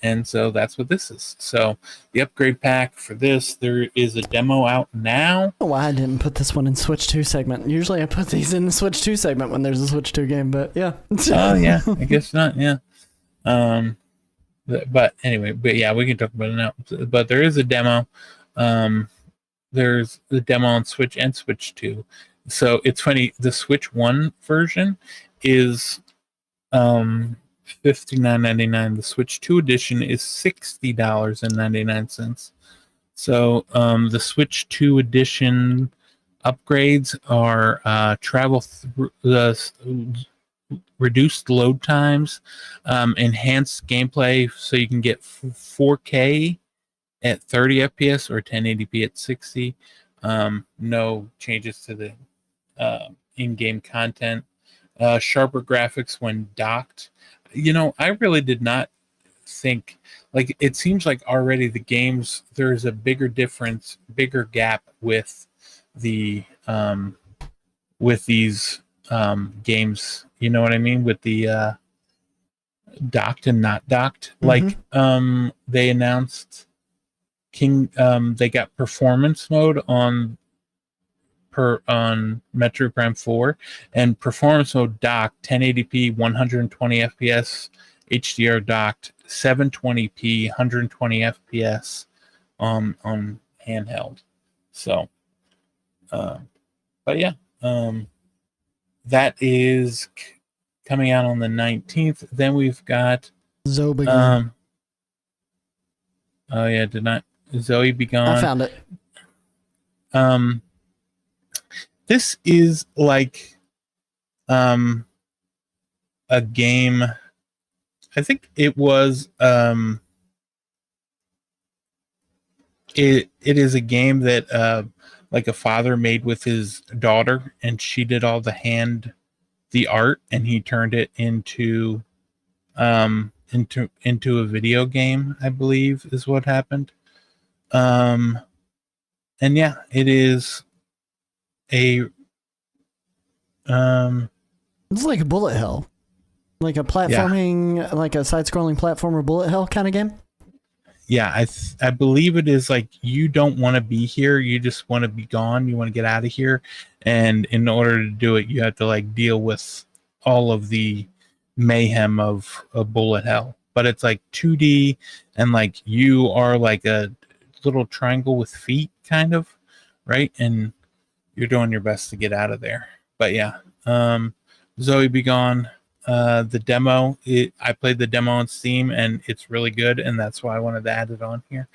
And so that's what this is. So the upgrade pack for this, there is a demo out now. Oh, I didn't put this one in Switch 2 segment. Usually I put these in the Switch 2 segment when there's a Switch 2 game, but yeah. Oh, yeah. I guess not, yeah. But anyway, but yeah, we can talk about it now. But there is a demo. There's the demo on Switch and Switch 2. So it's funny, the Switch 1 version is $59.99. The Switch 2 edition is $60.99. So the Switch 2 edition upgrades are travel through the reduced load times, enhanced gameplay, so you can get 4K at 30 FPS or 1080p at 60. No changes to the in-game content. Sharper graphics when docked. You know, I really did not think, like, it seems like already the games, there's a bigger gap with the with these games, you know what I mean, with the docked and not docked. Like they announced they got performance mode on Metroid Prime 4, and performance mode docked 1080p 120 fps, HDR docked 720p 120 fps, on handheld. So, but yeah, that is coming out on the 19th. Then we've got Zoe. Oh yeah, did not Zoe Be Gone? I found it. This is like a game. I think it was it is a game that like a father made with his daughter, and she did all the art, and he turned it into a video game, I believe is what happened. And yeah, it is a It's like a bullet hell, like a platforming, like a side-scrolling platformer bullet hell kind of game. Yeah, I believe it is like you don't want to be here, you just want to be gone, you want to get out of here, and in order to do it, you have to like deal with all of the mayhem of bullet hell. But it's like 2D, and like you are like a little triangle with feet, kind of, right? And you're doing your best to get out of there. But yeah, Zoe Be Gone. The demo, I played the demo on Steam, and it's really good, and that's why I wanted to add it on here.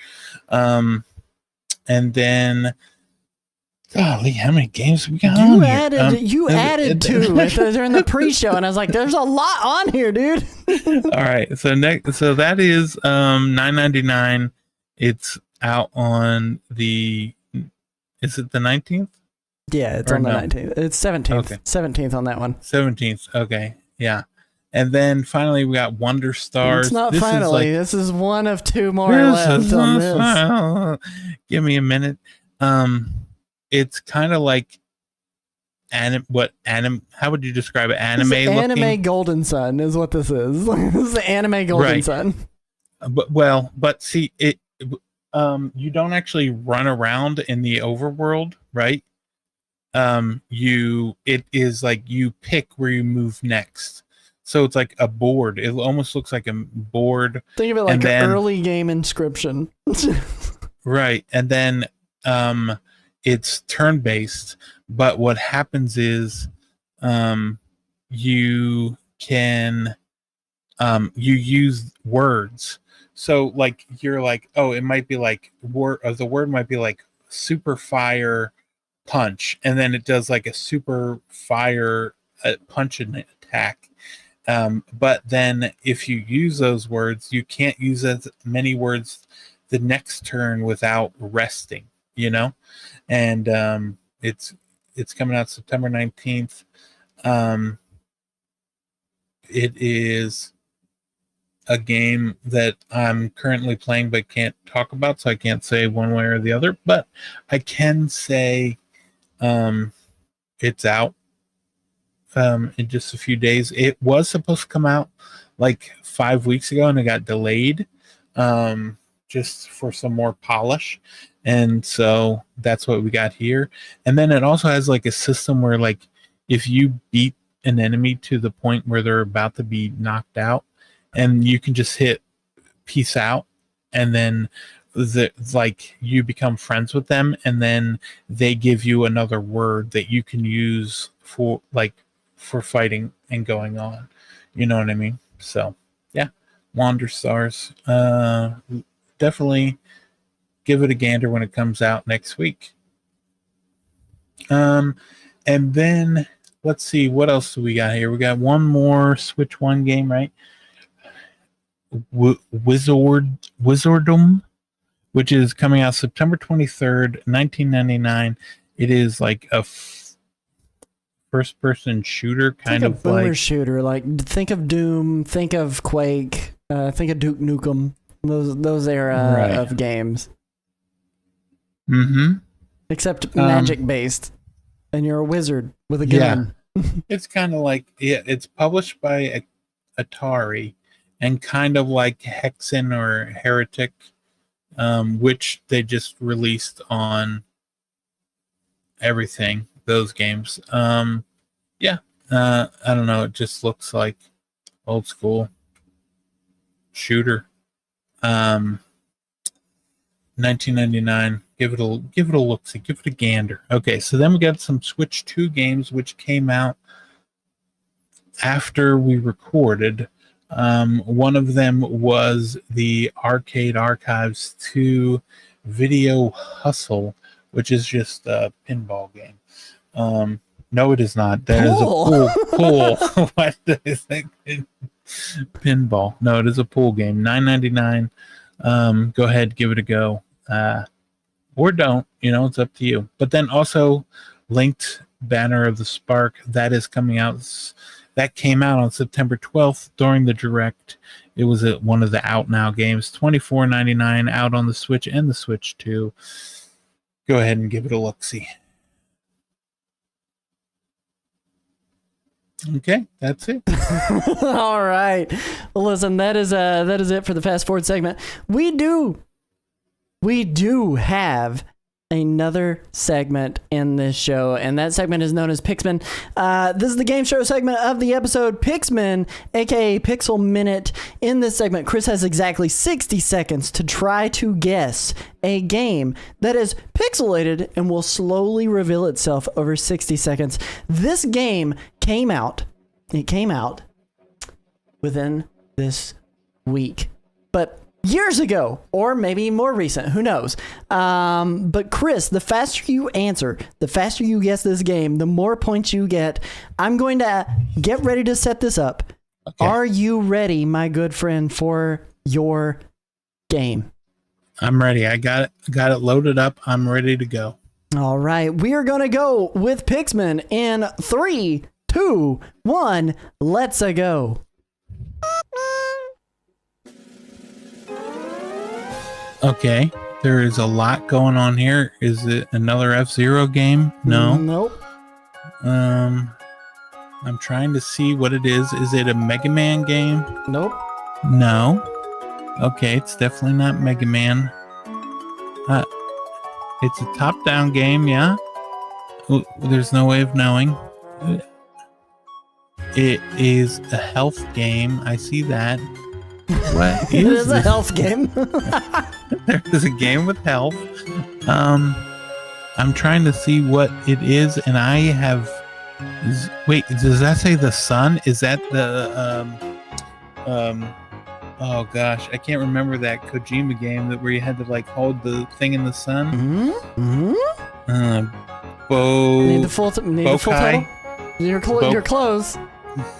And then, golly, how many games we got on here? You added two during the pre-show, and I was like, "There's a lot on here, dude." All right, so that is $9.99. It's out on the. Is it the 19th? Yeah, it's on the 19th. It's 17th. Okay. 17th on that one. 17th. Okay. Yeah. And then finally we got Wonder Stars. It's not finally. This is one of two more left on this. Give me a minute. It's kind of like how would you describe it? Anime Golden Sun is what this is. This is the anime Golden Sun. But see it you don't actually run around in the overworld, right? It is like you pick where you move next. So it's like a board. It almost looks like a board. Think of it like an early game Inscription. Right. And then it's turn-based, but what happens is you can you use words. So like you're like, oh, it might be like the word might be like super fire punch, and then it does like a super fire punch and attack. But then if you use those words, you can't use as many words the next turn without resting, and it's coming out September 19th. It is a game that I'm currently playing but can't talk about, so I can't say one way or the other, but I can say it's out in just a few days. It was supposed to come out like 5 weeks ago, and it got delayed just for some more polish, and so that's what we got here. And then it also has like a system where like if you beat an enemy to the point where they're about to be knocked out, and you can just hit peace out, and then like you become friends with them, and then they give you another word that you can use for fighting and going on. You know what I mean? So yeah, Wander Stars. Definitely give it a gander when it comes out next week. And then let's see, what else do we got here? We got one more Switch One game, right? Wizardom, which is coming out September 23rd, 1999. It is like a first-person shooter, kind of boomer like shooter. Like think of Doom, think of Quake, think of Duke Nukem. Those era of games. Mm-hmm. Except magic based, and you're a wizard with a gun. Yeah. It's kind of like it's published by Atari, and kind of like Hexen or Heretic, which they just released on everything, those games. I don't know, it just looks like old school shooter. 1999. Give it a look. See, give it a gander. Okay, so then we got some Switch 2 games which came out after we recorded. One of them was the Arcade Archives 2 Video Hustle, which is just a pinball game. No, it is not. That is a pool. What do I think? Pinball. No, it is a pool game. $9.99. Go ahead, give it a go. Or don't. It's up to you. But then also Linked Banner of the Spark, that is coming out. That came out on September 12th during the Direct. It was one of the out now games. $24.99 out on the Switch and the Switch 2. Go ahead and give it a look-see. Okay, that's it. All right. Well, listen, that is it for the fast forward segment. We do have another segment in this show, and that segment is known as Pixman. This is the game show segment of the episode, Pixman, aka Pixel Minute. In this segment, Chris has exactly 60 seconds to try to guess a game that is pixelated and will slowly reveal itself over 60 seconds. This game came out within this week, but years ago, or maybe more recent, who knows. But Chris, the faster you answer, the faster you guess this game, the more points you get. I'm going to get ready to set this up. Okay. Are you ready, my good friend, for your game? I'm ready. I got it loaded up. I'm ready to go. All right. We are going to go with Pixman in 3, 2, 1. Let's go. Okay, there is a lot going on here. Is it another F-Zero game? No. Nope. I'm trying to see what it is. Is it a Mega Man game? Nope. No. Okay, it's definitely not Mega Man. It's a top-down game, yeah? There's no way of knowing. It is a health game. I see that. What is it is this? A health game. There is a game with health. I'm trying to see what it is, and I have. Wait, does that say the sun? Is that the Oh gosh, I can't remember that Kojima game where you had to hold the thing in the sun. Mm-hmm. Need the full title. You're close.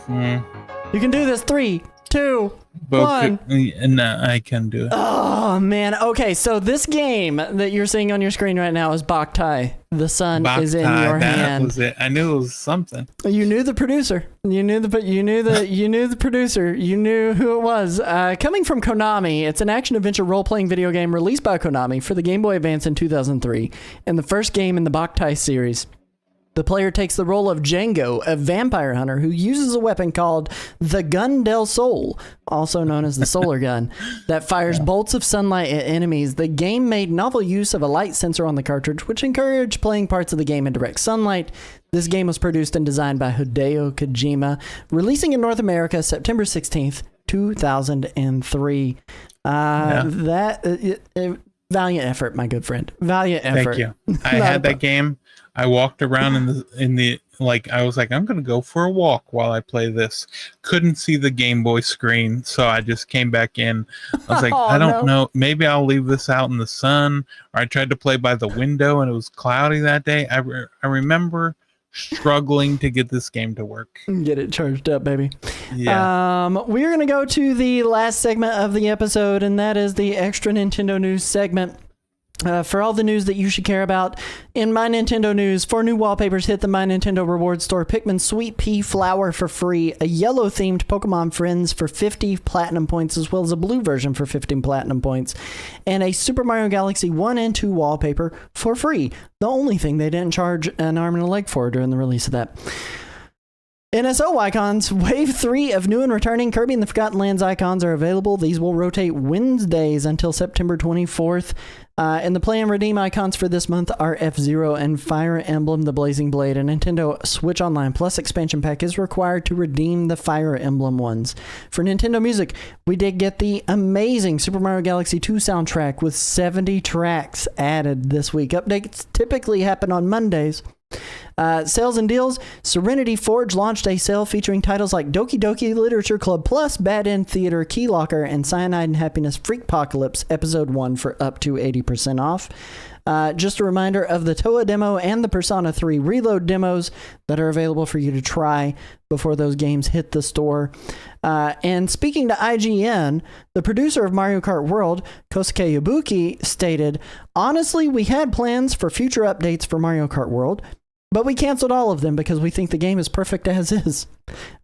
You can do this. 3, 2, 1. No, I can do it. Oh man. Okay, so this game that you're seeing on your screen right now is Boktai. The sun is in your hand. That was it. I knew it was something. You knew the producer. You knew the producer. You knew who it was. Coming from Konami, it's an action-adventure role-playing video game released by Konami for the Game Boy Advance in 2003, and the first game in the Boktai series. The player takes the role of Django, a vampire hunter who uses a weapon called the Gun del Sol, also known as the solar gun, that fires bolts of sunlight at enemies. The game made novel use of a light sensor on the cartridge, which encouraged playing parts of the game in direct sunlight. This game was produced and designed by Hideo Kojima, releasing in North America September 16th, 2003. Valiant effort, my good friend. Valiant effort. Thank you. I had that game. I walked around in the I was like, I'm gonna go for a walk while I play this. Couldn't see the Game Boy screen, so I just came back in. I was like, I don't know. Maybe I'll leave this out in the sun. Or I tried to play by the window and it was cloudy that day. I remember struggling to get this game to work. Get it charged up, baby. Yeah. We're gonna go to the last segment of the episode, and that is the extra Nintendo news segment. For all the news that you should care about in My Nintendo News, 4 new wallpapers hit the My Nintendo Rewards Store. Pikmin Sweet Pea Flower for free, a yellow-themed Pokemon Friends for 50 Platinum points, as well as a blue version for 15 Platinum points, and a Super Mario Galaxy 1 and 2 wallpaper for free. The only thing they didn't charge an arm and a leg for during the release of that. NSO icons, Wave 3 of new and returning Kirby and the Forgotten Lands icons are available. These will rotate Wednesdays until September 24th. And the play and redeem icons for this month are F-Zero and Fire Emblem The Blazing Blade. A Nintendo Switch Online Plus expansion pack is required to redeem the Fire Emblem ones. For Nintendo Music, we did get the amazing Super Mario Galaxy 2 soundtrack with 70 tracks added this week. Updates typically happen on Mondays. Sales and deals. Serenity Forge launched a sale featuring titles like Doki Doki Literature Club Plus, Bad End Theater Key Locker, and Cyanide and Happiness Freakpocalypse Episode 1 for up to 80% off. Just a reminder of the Toa demo and the Persona 3 Reload demos that are available for you to try before those games hit the store. And speaking to IGN, the producer of Mario Kart World, Kosuke Ibuki, stated, "Honestly, we had plans for future updates for Mario Kart World, but we canceled all of them because we think the game is perfect as is.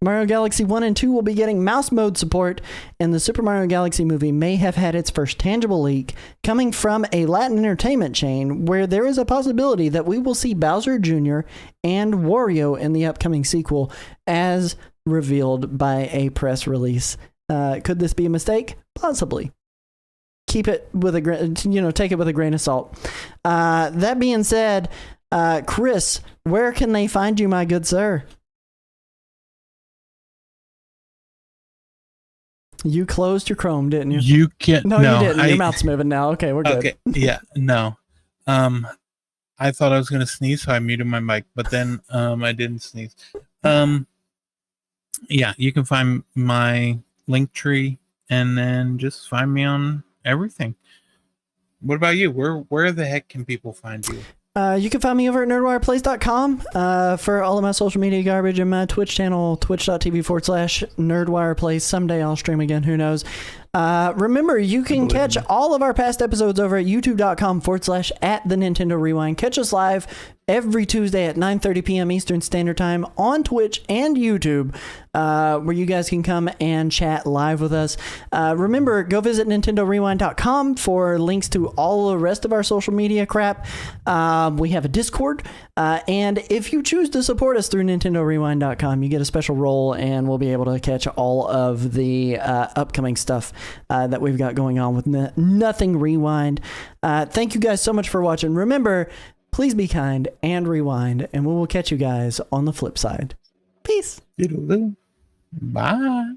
Mario Galaxy 1 and 2 will be getting mouse mode support, and the Super Mario Galaxy movie may have had its first tangible leak coming from a Latin entertainment chain where there is a possibility that we will see Bowser Jr. and Wario in the upcoming sequel, as revealed by a press release. Could this be a mistake? Possibly. Keep it with take it with a grain of salt. That being said, Chris, where can they find you, my good sir? You closed your Chrome, didn't you? You can't. No, you didn't. Your mouth's moving now. Okay, we're good. Okay, yeah, no. I thought I was gonna sneeze, so I muted my mic, but then I didn't sneeze. Yeah, you can find my link tree, and then just find me on everything. What about you? Where the heck can people find you? You can find me over at nerdwireplays.com for all of my social media garbage, and my Twitch channel, twitch.tv/nerdwireplays. Someday I'll stream again, who knows. Remember, you can catch all of our past episodes over at youtube.com/@the-Nintendo-Rewind. Catch us live every Tuesday at 9:30 p.m. Eastern Standard Time on Twitch and YouTube, where you guys can come and chat live with us. Remember, go visit NintendoRewind.com for links to all the rest of our social media crap. We have a Discord, and if you choose to support us through NintendoRewind.com, you get a special role, and we'll be able to catch all of the upcoming stuff that we've got going on with Nothing Rewind. Thank you guys so much for watching. Remember, please be kind and rewind, and we will catch you guys on the flip side. Peace. Bye.